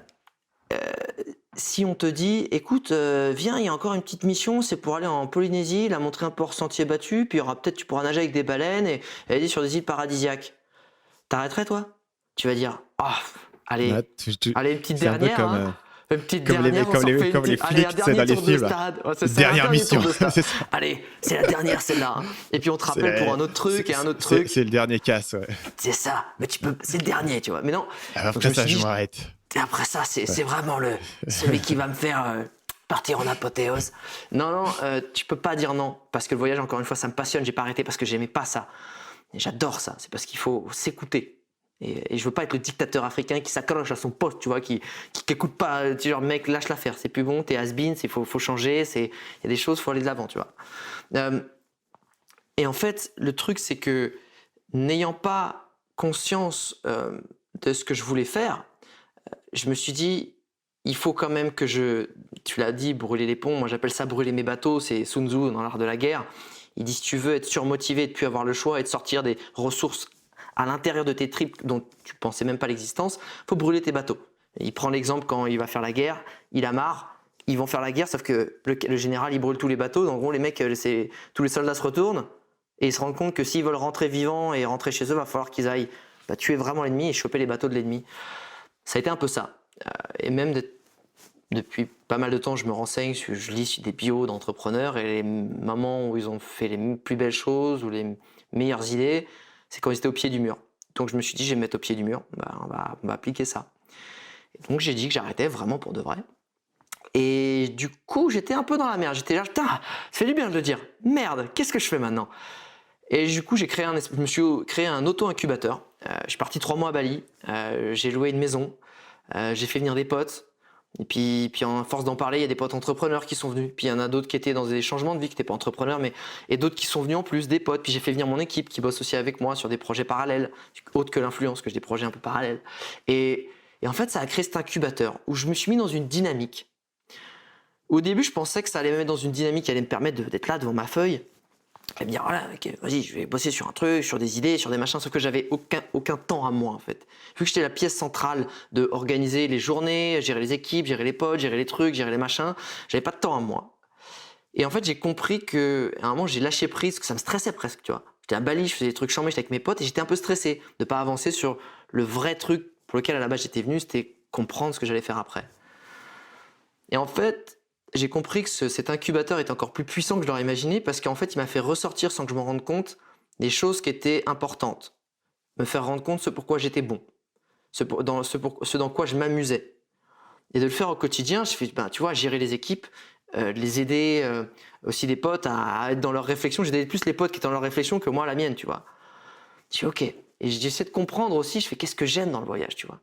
si on te dit, écoute, viens, il y a encore une petite mission, c'est pour aller en Polynésie, la montrer un peu hors sentier battu, puis tu pourras nager avec des baleines et aller sur des îles paradisiaques. T'arrêterais, toi? Tu vas dire, allez, Là, allez, une petite c'est un peu dernière, comme, une petite comme dernière, comme les flics, c'est dans les films. Dernière mission. Allez, c'est la dernière celle-là. Et puis on te rappelle pour un autre truc et un autre truc. C'est le dernier casse, ouais. C'est ça, mais c'est le dernier, tu vois. Mais non. Après ça, je m'arrête. Et après ça, c'est vraiment celui qui va me faire partir en apothéose. Non, tu peux pas dire non. Parce que le voyage, encore une fois, ça me passionne. J'ai pas arrêté parce que j'aimais pas ça. Et j'adore ça. C'est parce qu'il faut s'écouter. Et je veux pas être le dictateur africain qui s'accroche à son poste, tu vois, qui écoute pas, tu sais, genre mec lâche l'affaire, c'est plus bon, t'es has-been, faut changer, il y a des choses, faut aller de l'avant, tu vois. Et en fait, le truc c'est que n'ayant pas conscience de ce que je voulais faire, je me suis dit il faut quand même que tu l'as dit, brûler les ponts, moi j'appelle ça brûler mes bateaux, c'est Sun Tzu dans l'art de la guerre. Il dit si tu veux être surmotivé et de plus avoir le choix et de sortir des ressources à l'intérieur de tes tripes dont tu pensais même pas l'existence, faut brûler tes bateaux. Il prend l'exemple quand il va faire la guerre, il a marre, ils vont faire la guerre, sauf que le général il brûle tous les bateaux, en gros les mecs, tous les soldats se retournent et ils se rendent compte que s'ils veulent rentrer vivants et rentrer chez eux, il va falloir qu'ils aillent tuer vraiment l'ennemi et choper les bateaux de l'ennemi. Ça a été un peu ça. Et même depuis pas mal de temps, je me renseigne, je lis sur des bios d'entrepreneurs et les moments où ils ont fait les plus belles choses ou les meilleures idées, c'est quand ils étaient au pied du mur. Donc je me suis dit, je vais me mettre au pied du mur, on va appliquer ça. Et donc j'ai dit que j'arrêtais vraiment pour de vrai. Et du coup, j'étais un peu dans la merde. J'étais là, putain, ça fait du bien de le dire. Merde, qu'est-ce que je fais maintenant? Et du coup, je me suis créé un auto-incubateur. Je suis parti 3 mois à Bali. J'ai loué une maison. J'ai fait venir des potes. Et puis en force d'en parler, il y a des potes entrepreneurs qui sont venus. Puis il y en a d'autres qui étaient dans des changements de vie, qui n'étaient pas entrepreneurs, et d'autres qui sont venus en plus, des potes. Puis j'ai fait venir mon équipe qui bosse aussi avec moi sur des projets parallèles, autres que l'influence, que j'ai des projets un peu parallèles. Et en fait, ça a créé cet incubateur où je me suis mis dans une dynamique. Au début, je pensais que ça allait me mettre dans une dynamique qui allait me permettre d'être là devant ma feuille et me dire voilà, ok, vas-y, je vais bosser sur un truc, sur des idées, sur des machins, sauf que j'avais aucun temps à moi en fait. Vu que j'étais la pièce centrale de organiser les journées, gérer les équipes, gérer les potes, gérer les trucs, gérer les machins, j'avais pas de temps à moi. Et en fait, j'ai compris que à un moment, j'ai lâché prise, parce que ça me stressait presque, tu vois. J'étais à Bali, je faisais des trucs chambés, j'étais avec mes potes et j'étais un peu stressé de pas avancer sur le vrai truc pour lequel à la base j'étais venu, c'était comprendre ce que j'allais faire après. Et en fait, j'ai compris que cet incubateur est encore plus puissant que je l'aurais imaginé parce qu'en fait, il m'a fait ressortir sans que je m'en rende compte des choses qui étaient importantes. Me faire rendre compte ce pourquoi j'étais bon, ce dans quoi je m'amusais. Et de le faire au quotidien, je fais, tu vois, gérer les équipes, les aider, aussi des potes à être dans leur réflexion. J'aidais plus les potes qui étaient dans leur réflexion que moi la mienne, tu vois. Je fais ok. Et j'essaie de comprendre aussi, je fais qu'est-ce que j'aime dans le voyage, tu vois.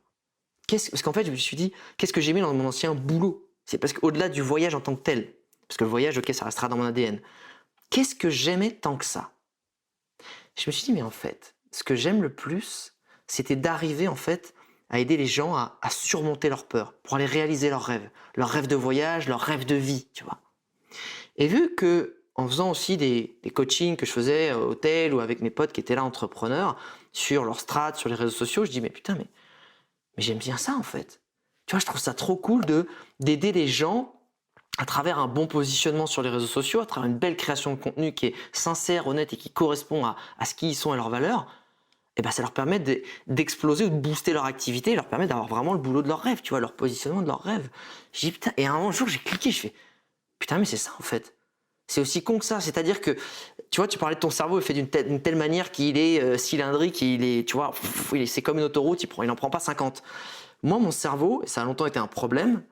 Parce qu'en fait, je me suis dit, qu'est-ce que j'aimais dans mon ancien boulot? C'est parce qu'au-delà du voyage en tant que tel, parce que le voyage, ok, ça restera dans mon ADN. Qu'est-ce que j'aimais tant que ça? Je me suis dit, mais en fait, ce que j'aime le plus, c'était d'arriver en fait à aider les gens à surmonter leurs peurs, pour aller réaliser leurs rêves de voyage, leurs rêves de vie, tu vois. Et vu que, en faisant aussi des coachings que je faisais au hôtel ou avec mes potes qui étaient là, entrepreneurs, sur leur strat, sur les réseaux sociaux, je dis, mais putain, mais j'aime bien ça en fait. Tu vois, je trouve ça trop cool d'aider les gens à travers un bon positionnement sur les réseaux sociaux, à travers une belle création de contenu qui est sincère, honnête et qui correspond à ce qui ils sont et à leurs valeurs. Et ben ça leur permet d'exploser ou de booster leur activité, et leur permet d'avoir vraiment le boulot de leur rêve, tu vois, leur positionnement de leur rêve. J'ai dit putain, et un jour j'ai cliqué, je fais putain, mais c'est ça en fait. C'est aussi con que ça, c'est-à-dire que tu vois, tu parlais de ton cerveau, il fait d'une telle manière qu'il est cylindrique, il est, tu vois, c'est comme une autoroute, il n'en prend pas 50. Moi, mon cerveau, et ça a longtemps été un problème,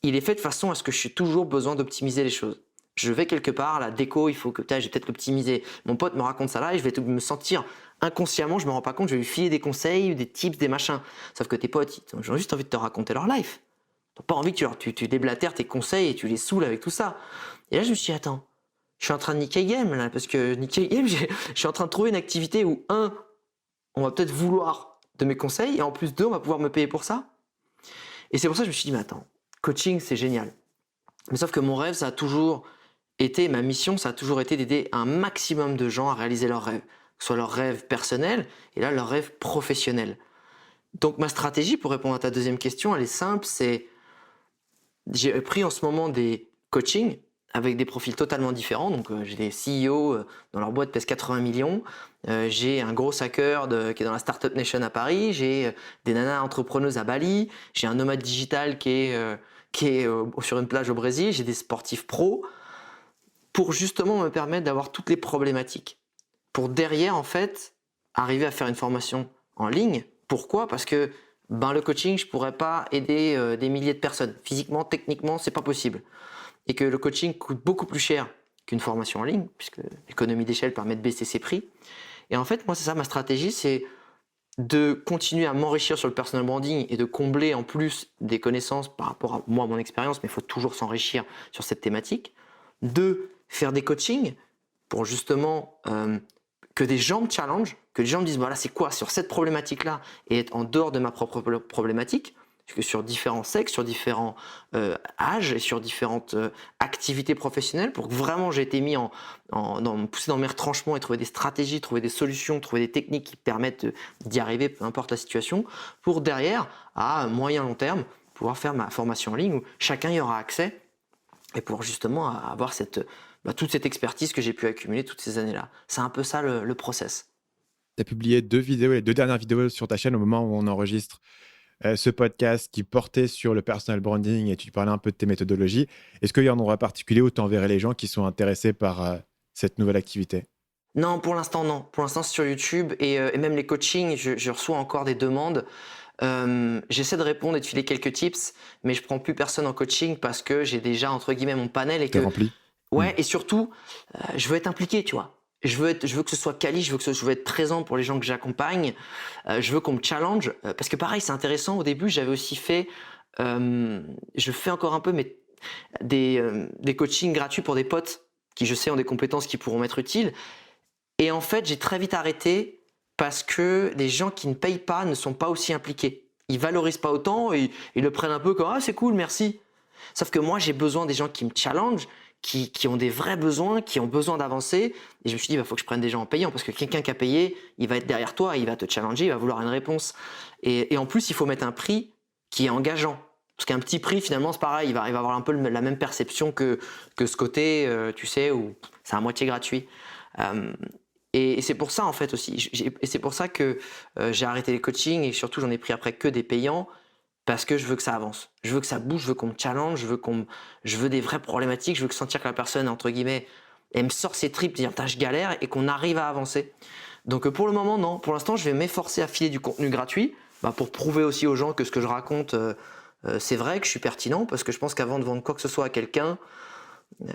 il est fait de façon à ce que j'ai toujours besoin d'optimiser les choses. Je vais quelque part, la déco, il faut que je vais peut-être l'optimiser. Mon pote me raconte ça là et je vais me sentir inconsciemment, je me rends pas compte, je vais lui filer des conseils, des tips, des machins. Sauf que tes potes, ils ont juste envie de te raconter leur life. T'as pas envie que tu déblatères tes conseils et tu les saoules avec tout ça. Et là, je me suis dit, attends, je suis en train de niquer le game là, parce que niquer le game, je suis en train de trouver une activité où, on va peut-être vouloir de mes conseils et en plus, on va pouvoir me payer pour ça. Et c'est pour ça que je me suis dit, mais attends, coaching, c'est génial. Mais sauf que mon rêve, ça a toujours été, ma mission, ça a toujours été d'aider un maximum de gens à réaliser leurs rêves, que ce soit leurs rêves personnels et là, leurs rêves professionnels. Donc ma stratégie, pour répondre à ta deuxième question, elle est simple, j'ai pris en ce moment des coachings avec des profils totalement différents. Donc j'ai des CEO dans leur boîte pèse 80 millions, j'ai un gros hacker qui est dans la Startup Nation à Paris, j'ai des nanas entrepreneuses à Bali, j'ai un nomade digital qui est sur une plage au Brésil, j'ai des sportifs pros, pour justement me permettre d'avoir toutes les problématiques. Pour derrière, en fait, arriver à faire une formation en ligne. Pourquoi ? Parce que le coaching, je pourrais pas aider des milliers de personnes. Physiquement, techniquement, c'est pas possible. Et que le coaching coûte beaucoup plus cher qu'une formation en ligne, puisque l'économie d'échelle permet de baisser ses prix. Et en fait, moi, c'est ça ma stratégie, c'est de continuer à m'enrichir sur le personal branding et de combler en plus des connaissances par rapport à moi, mon expérience, mais il faut toujours s'enrichir sur cette thématique. 2, faire des coachings pour justement que des gens me challenge, que les gens me disent voilà, c'est quoi sur cette problématique-là et être en dehors de ma propre problématique, parce que sur différents sexes, sur différents âges et sur différentes activités professionnelles, pour que vraiment j'ai été mis pousser dans mes retranchements et trouver des stratégies, trouver des solutions, trouver des techniques qui permettent d'y arriver, peu importe la situation, pour derrière, à moyen long terme, pouvoir faire ma formation en ligne où chacun y aura accès et pour justement avoir toute cette expertise que j'ai pu accumuler toutes ces années-là. C'est un peu ça le process. Tu as publié 2 vidéos, les 2 dernières vidéos sur ta chaîne au moment où on enregistre ce podcast qui portait sur le personal branding et tu parlais un peu de tes méthodologies. Est-ce qu'il y a un endroit particulier où tu enverrais les gens qui sont intéressés par cette nouvelle activité? Non, pour l'instant, non. Pour l'instant, c'est sur YouTube et même les coachings, je reçois encore des demandes. J'essaie de répondre et de filer quelques tips, mais je prends plus personne en coaching parce que j'ai déjà, entre guillemets, mon panel et T'es que, rempli? ouais, et surtout, je veux être impliqué, tu vois. Je veux que ce soit quali, je veux être présent pour les gens que j'accompagne. Je veux qu'on me challenge parce que pareil, c'est intéressant. Au début, j'avais aussi fait, je fais encore un peu, mais des coachings gratuits pour des potes qui, je sais, ont des compétences qui pourront m'être utiles. Et en fait, j'ai très vite arrêté parce que les gens qui ne payent pas ne sont pas aussi impliqués. Ils valorisent pas autant et ils le prennent un peu comme ah c'est cool, merci. Sauf que moi, j'ai besoin des gens qui me challengent, qui ont des vrais besoins, qui ont besoin d'avancer. Et je me suis dit, il faut que je prenne des gens en payant parce que quelqu'un qui a payé, il va être derrière toi, il va te challenger, il va vouloir une réponse. Et en plus, il faut mettre un prix qui est engageant. Parce qu'un petit prix, finalement, c'est pareil, il va avoir un peu la même perception que ce côté, tu sais, où c'est à moitié gratuit. Et c'est pour ça, en fait, aussi. Et c'est pour ça que j'ai arrêté les coachings et surtout, j'en ai pris après que des payants. Parce que je veux que ça avance, je veux que ça bouge, je veux qu'on me challenge, je veux des vraies problématiques, je veux sentir que la personne, entre guillemets, elle me sort ses tripes, dire je galère et qu'on arrive à avancer. Donc pour le moment, non. Pour l'instant, je vais m'efforcer à filer du contenu gratuit pour prouver aussi aux gens que ce que je raconte, c'est vrai, que je suis pertinent, parce que je pense qu'avant de vendre quoi que ce soit à quelqu'un,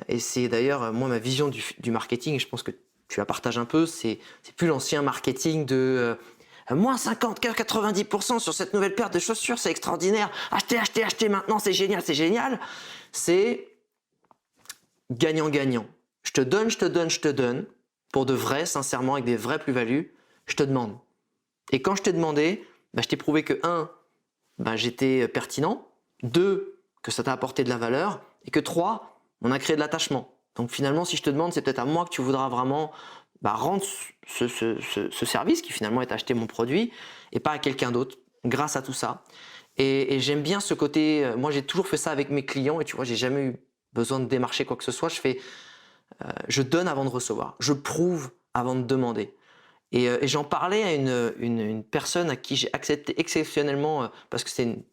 et c'est d'ailleurs moi ma vision du marketing, et je pense que tu la partages un peu, c'est plus l'ancien marketing de moins 50, 90% sur cette nouvelle paire de chaussures, c'est extraordinaire. Achetez, achetez, achetez maintenant, c'est génial, c'est génial. C'est gagnant-gagnant. Je te donne, je te donne, je te donne, pour de vrai, sincèrement, avec des vraies plus-values, je te demande. Et quand je t'ai demandé, je t'ai prouvé que 1, j'étais pertinent, 2, que ça t'a apporté de la valeur, et que 3, on a créé de l'attachement. Donc finalement, si je te demande, c'est peut-être à moi que tu voudras vraiment rendre ce service qui finalement est acheter mon produit et pas à quelqu'un d'autre grâce à tout ça. Et j'aime bien ce côté, moi j'ai toujours fait ça avec mes clients et tu vois, j'ai jamais eu besoin de démarcher quoi que ce soit. Je donne avant de recevoir, je prouve avant de demander. Et j'en parlais à une personne à qui j'ai accepté exceptionnellement, parce que c'est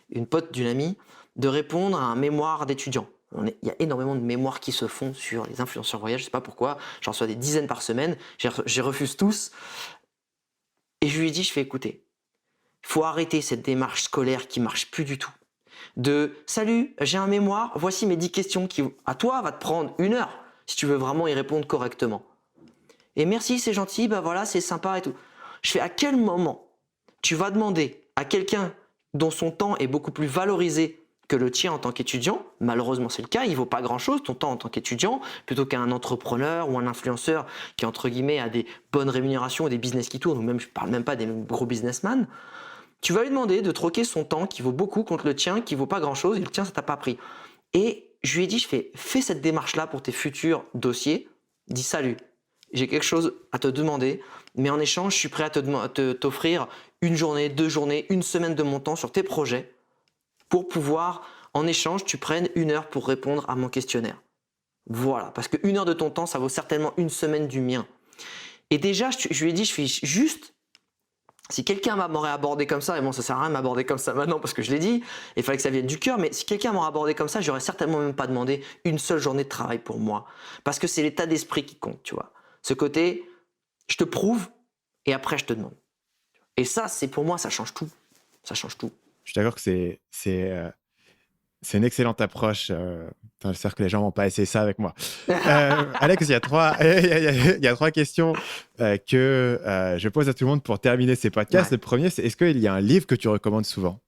une pote d'une amie, de répondre à un mémoire d'étudiant. Il y a énormément de mémoires qui se font sur les influenceurs voyage, je sais pas pourquoi, j'en reçois des dizaines par semaine, j'y refuse tous. Et je lui ai dit, écoutez, il faut arrêter cette démarche scolaire qui marche plus du tout. Salut, j'ai un mémoire, voici mes 10 questions qui, à toi, va te prendre 1 heure, si tu veux vraiment y répondre correctement. Et merci, c'est gentil, voilà, c'est sympa et tout. À quel moment tu vas demander à quelqu'un dont son temps est beaucoup plus valorisé que le tien en tant qu'étudiant, malheureusement c'est le cas, il vaut pas grand chose ton temps en tant qu'étudiant, plutôt qu'un entrepreneur ou un influenceur qui entre guillemets a des bonnes rémunérations ou des business qui tournent, ou même je parle même pas des gros businessmen, tu vas lui demander de troquer son temps qui vaut beaucoup contre le tien qui vaut pas grand chose et le tien ça t'a pas pris. Et je lui ai dit, fais cette démarche là pour tes futurs dossiers, dis salut, j'ai quelque chose à te demander, mais en échange je suis prêt à t'offrir 1 journée, 2 journées, 1 semaine de mon temps sur tes projets, pour pouvoir, en échange, tu prennes 1 heure pour répondre à mon questionnaire. Voilà, parce que 1 heure de ton temps, ça vaut certainement 1 semaine du mien. Et déjà, je lui ai dit, juste, si quelqu'un m'aurait abordé comme ça, et bon, ça sert à rien de m'aborder comme ça maintenant parce que je l'ai dit, il fallait que ça vienne du cœur, mais si quelqu'un m'aurait abordé comme ça, j'aurais certainement même pas demandé 1 seule journée de travail pour moi. Parce que c'est l'état d'esprit qui compte, tu vois. Ce côté, je te prouve, et après je te demande. Et ça, pour moi, ça change tout. Ça change tout. Je suis d'accord que C'est une excellente approche. J'espère que les gens vont pas essayer ça avec moi. Alex, il y a trois questions que je pose à tout le monde pour terminer ces podcasts. Ouais. Le premier, c'est est-ce qu'il y a un livre que tu recommandes souvent?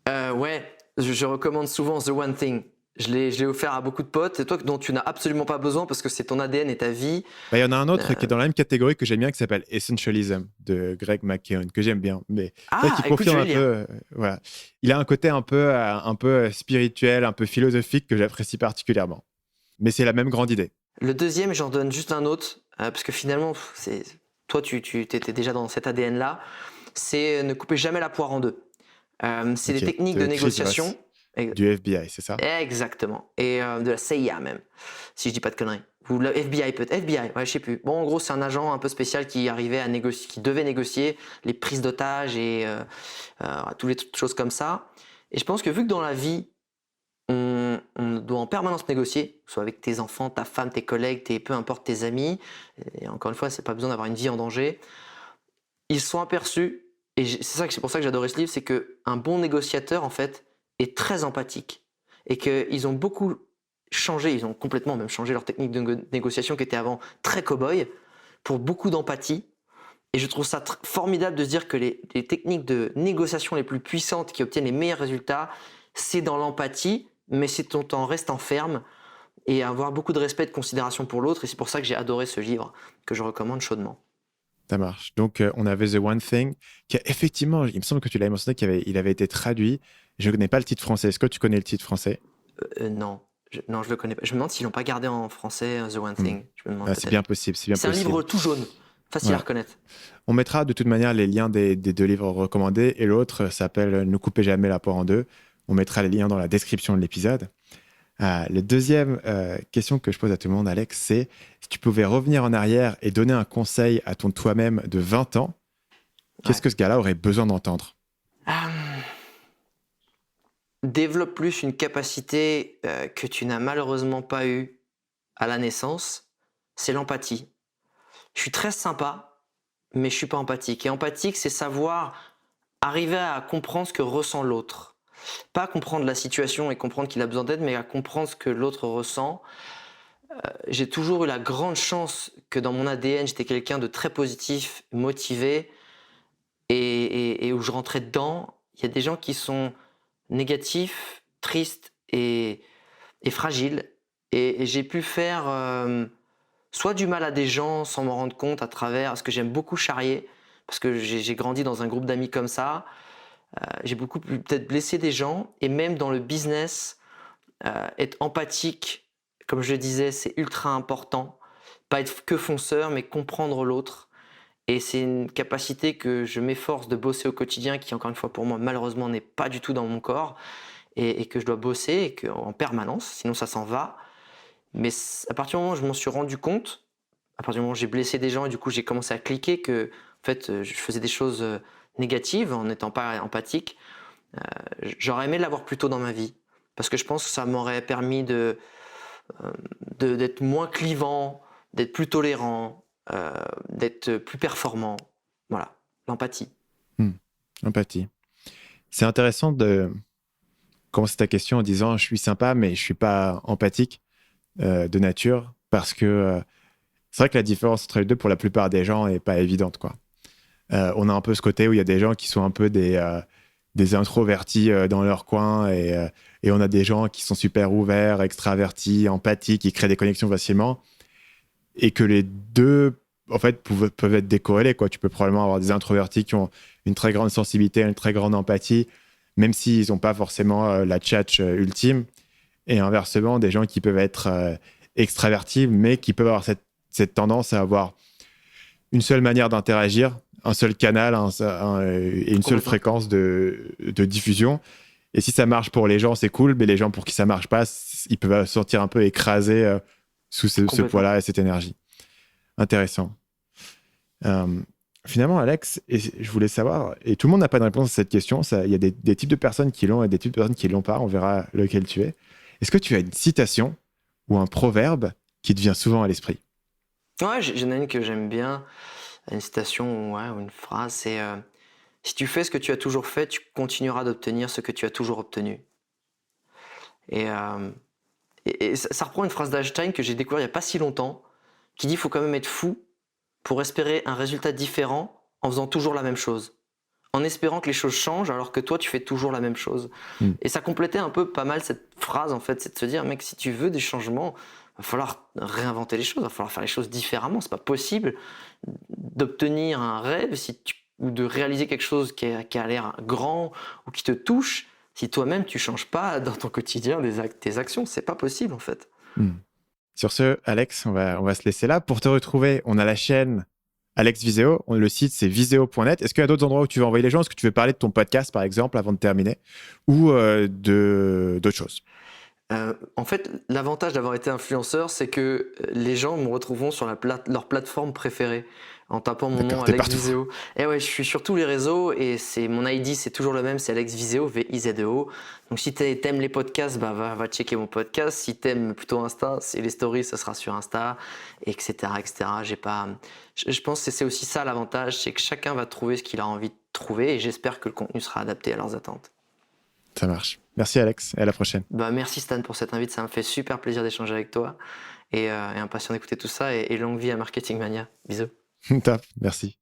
Ouais, je recommande souvent The One Thing. Je l'ai offert à beaucoup de potes, et toi dont tu n'as absolument pas besoin parce que c'est ton ADN et ta vie. Bah, il y en a un autre qui est dans la même catégorie que j'aime bien, qui s'appelle Essentialism de Greg McKeown, que j'aime bien. Mais c'est vrai Ah, qu'il écoute, je confirme vais un le peu. lire. Voilà. Il a un côté un peu spirituel, un peu philosophique que j'apprécie particulièrement. Mais c'est la même grande idée. Le deuxième, j'en donne juste un autre, parce que finalement, toi, tu étais déjà dans cet ADN-là. C'est ne coupez jamais la poire en deux. C'est des Ok. techniques de De Chris négociation. Voss, du FBI, c'est ça? Exactement. Et de la CIA même, si je dis pas de conneries. Ou le FBI peut-être. FBI, ouais, je sais plus. Bon, en gros, c'est un agent un peu spécial qui arrivait à négocier, qui devait négocier les prises d'otages et toutes les choses comme ça. Et je pense que vu que dans la vie, on doit en permanence négocier, soit avec tes enfants, ta femme, tes collègues, peu importe tes amis, et encore une fois, c'est pas besoin d'avoir une vie en danger, ils sont aperçus, et c'est pour ça que j'adorais ce livre, c'est qu'un bon négociateur, en fait, est très empathique. Et qu'ils ont beaucoup changé, ils ont complètement même changé leur technique de négociation qui était avant très cow-boy, pour beaucoup d'empathie. Et je trouve ça formidable de se dire que les techniques de négociation les plus puissantes qui obtiennent les meilleurs résultats, c'est dans l'empathie, mais c'est tout en restant ferme et avoir beaucoup de respect et de considération pour l'autre. Et c'est pour ça que j'ai adoré ce livre, que je recommande chaudement. Ça marche. Donc, on avait The One Thing, qui a effectivement, il me semble que tu l'avais mentionné, il avait été traduit. Je ne connais pas le titre français. Est-ce que tu connais le titre français? Non, non, je le connais pas. Je me demande s'ils l'ont pas gardé en français, The One Hmm. Thing. Je me demande Ah, c'est bien peut-être. possible, c'est bien C'est un possible. livre tout jaune, facile à Ouais. reconnaître. On mettra de toute manière les liens des deux livres recommandés et l'autre s'appelle Ne coupez jamais la poire en deux. On mettra les liens dans la description de l'épisode. La deuxième question que je pose à tout le monde, Alex, c'est si tu pouvais revenir en arrière et donner un conseil à ton toi-même de 20 ans, qu'est-ce Ouais. que ce gars-là aurait besoin d'entendre? Développe plus une capacité que tu n'as malheureusement pas eue à la naissance, c'est l'empathie. Je suis très sympa, mais je suis pas empathique. Et empathique, c'est savoir arriver à comprendre ce que ressent l'autre. Pas comprendre la situation et comprendre qu'il a besoin d'aide, mais à comprendre ce que l'autre ressent. J'ai toujours eu la grande chance que dans mon ADN, j'étais quelqu'un de très positif, motivé, et où je rentrais dedans. Il y a des gens qui sont négatifs, tristes et fragiles. Et j'ai pu faire soit du mal à des gens sans m'en rendre compte à travers, parce que j'aime beaucoup charrier, parce que j'ai grandi dans un groupe d'amis comme ça. J'ai beaucoup peut-être blessé des gens, et même dans le business, être empathique, comme je le disais, c'est ultra important. Pas être que fonceur, mais comprendre l'autre. Et c'est une capacité que je m'efforce de bosser au quotidien, qui encore une fois pour moi malheureusement n'est pas du tout dans mon corps, et que je dois bosser en permanence, sinon ça s'en va. Mais à partir du moment où je m'en suis rendu compte, à partir du moment où j'ai blessé des gens et du coup j'ai commencé à cliquer que en fait je faisais des choses négatives en n'étant pas empathique, j'aurais aimé l'avoir plus tôt dans ma vie. Parce que je pense que ça m'aurait permis d'être moins clivant, d'être plus tolérant, d'être plus performant. Voilà, l'empathie. Hmm. Empathie. C'est intéressant de commencer ta question en disant je suis sympa, mais je suis pas empathique de nature, parce que c'est vrai que la différence entre les deux, pour la plupart des gens, est pas évidente, quoi. On a un peu ce côté où il y a des gens qui sont un peu des introvertis dans leur coin, et on a des gens qui sont super ouverts, extravertis, empathiques, qui créent des connexions facilement, et que les deux, en fait, peuvent être décorrélés, quoi. Tu peux probablement avoir des introvertis qui ont une très grande sensibilité, une très grande empathie, même s'ils n'ont pas forcément la tchatch ultime, et inversement, des gens qui peuvent être extravertis, mais qui peuvent avoir cette tendance à avoir une seule manière d'interagir, un seul canal et une seule fréquence de diffusion. Et si ça marche pour les gens, c'est cool, mais les gens pour qui ça marche pas, ils peuvent se sentir un peu écrasés sous ce poids-là et cette énergie. Intéressant. Finalement, Alex, et je voulais savoir, et tout le monde n'a pas de réponse à cette question, il y a des types de personnes qui l'ont et des types de personnes qui l'ont pas, on verra lequel tu es. Est-ce que tu as une citation ou un proverbe qui te vient souvent à l'esprit? Ouais, j'en ai une que j'aime bien, une citation, ouais, ou une phrase, c'est si tu fais ce que tu as toujours fait, tu continueras d'obtenir ce que tu as toujours obtenu. Et ça reprend une phrase d'Einstein que j'ai découvert il n'y a pas si longtemps, qui dit qu'il faut quand même être fou pour espérer un résultat différent en faisant toujours la même chose. En espérant que les choses changent alors que toi tu fais toujours la même chose. Et ça complétait un peu pas mal cette phrase en fait, c'est de se dire mec, si tu veux des changements, va falloir réinventer les choses, va falloir faire les choses différemment. C'est pas possible d'obtenir un rêve ou de réaliser quelque chose qui a l'air grand ou qui te touche si toi-même tu changes pas dans ton quotidien tes actions. C'est pas possible en fait. Sur ce, Alex, on va se laisser là. Pour te retrouver, on a la chaîne Alex Viseo. Le site, c'est viseo.net. Est-ce qu'il y a d'autres endroits où tu veux envoyer les gens? Est-ce que tu veux parler de ton podcast, par exemple, avant de terminer? Ou d'autres choses? En fait, l'avantage d'avoir été influenceur, c'est que les gens me retrouveront sur leur plateforme préférée en tapant mon nom Alex Viseo. Et ouais, je suis sur tous les réseaux et mon ID, c'est toujours le même, c'est Alex Viseo, V-I-Z-E-O. Donc si t'aimes les podcasts, bah, va checker mon podcast. Si t'aimes plutôt Insta, c'est les stories, ça sera sur Insta, etc. etc. Je pense que c'est aussi ça l'avantage, c'est que chacun va trouver ce qu'il a envie de trouver et j'espère que le contenu sera adapté à leurs attentes. Ça marche. Merci Alex, et à la prochaine. Merci Stan pour cette invite, ça me fait super plaisir d'échanger avec toi et impatient d'écouter tout ça et longue vie à Marketing Mania. Bisous. Top, merci.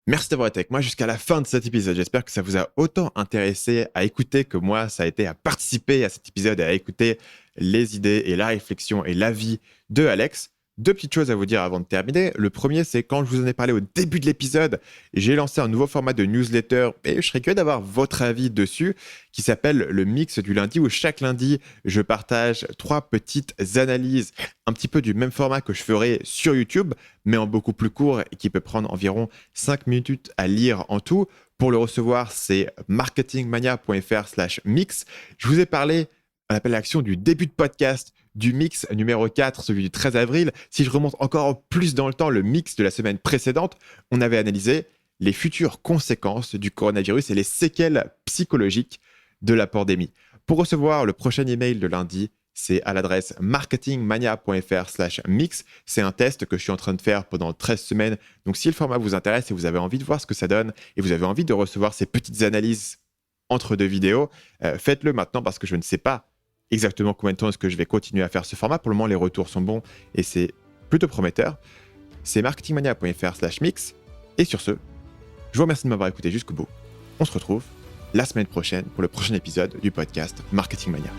Merci d'avoir été avec moi jusqu'à la fin de cet épisode. J'espère que ça vous a autant intéressé à écouter que moi, ça a été à participer à cet épisode et à écouter les idées et la réflexion et l'avis de Alex. 2 petites choses à vous dire avant de terminer. Le premier, c'est quand je vous en ai parlé au début de l'épisode, j'ai lancé un nouveau format de newsletter et je serais curieux d'avoir votre avis dessus qui s'appelle le mix du lundi où chaque lundi, je partage 3 petites analyses un petit peu du même format que je ferai sur YouTube, mais en beaucoup plus court et qui peut prendre environ 5 minutes à lire en tout. Pour le recevoir, c'est marketingmania.fr/mix. Je vous ai parlé un appel à l'action du début de podcast du mix numéro 4, celui du 13 avril. Si je remonte encore plus dans le temps, le mix de la semaine précédente, on avait analysé les futures conséquences du coronavirus et les séquelles psychologiques de la pandémie. Pour recevoir le prochain email de lundi, c'est à l'adresse marketingmania.fr/mix. C'est un test que je suis en train de faire pendant 13 semaines. Donc si le format vous intéresse et vous avez envie de voir ce que ça donne et vous avez envie de recevoir ces petites analyses entre 2 vidéos, faites-le maintenant parce que je ne sais pas exactement combien de temps est-ce que je vais continuer à faire ce format. Pour le moment, les retours sont bons et c'est plutôt prometteur. C'est marketingmania.fr/mix. Et sur ce, je vous remercie de m'avoir écouté jusqu'au bout. On se retrouve la semaine prochaine pour le prochain épisode du podcast Marketing Mania.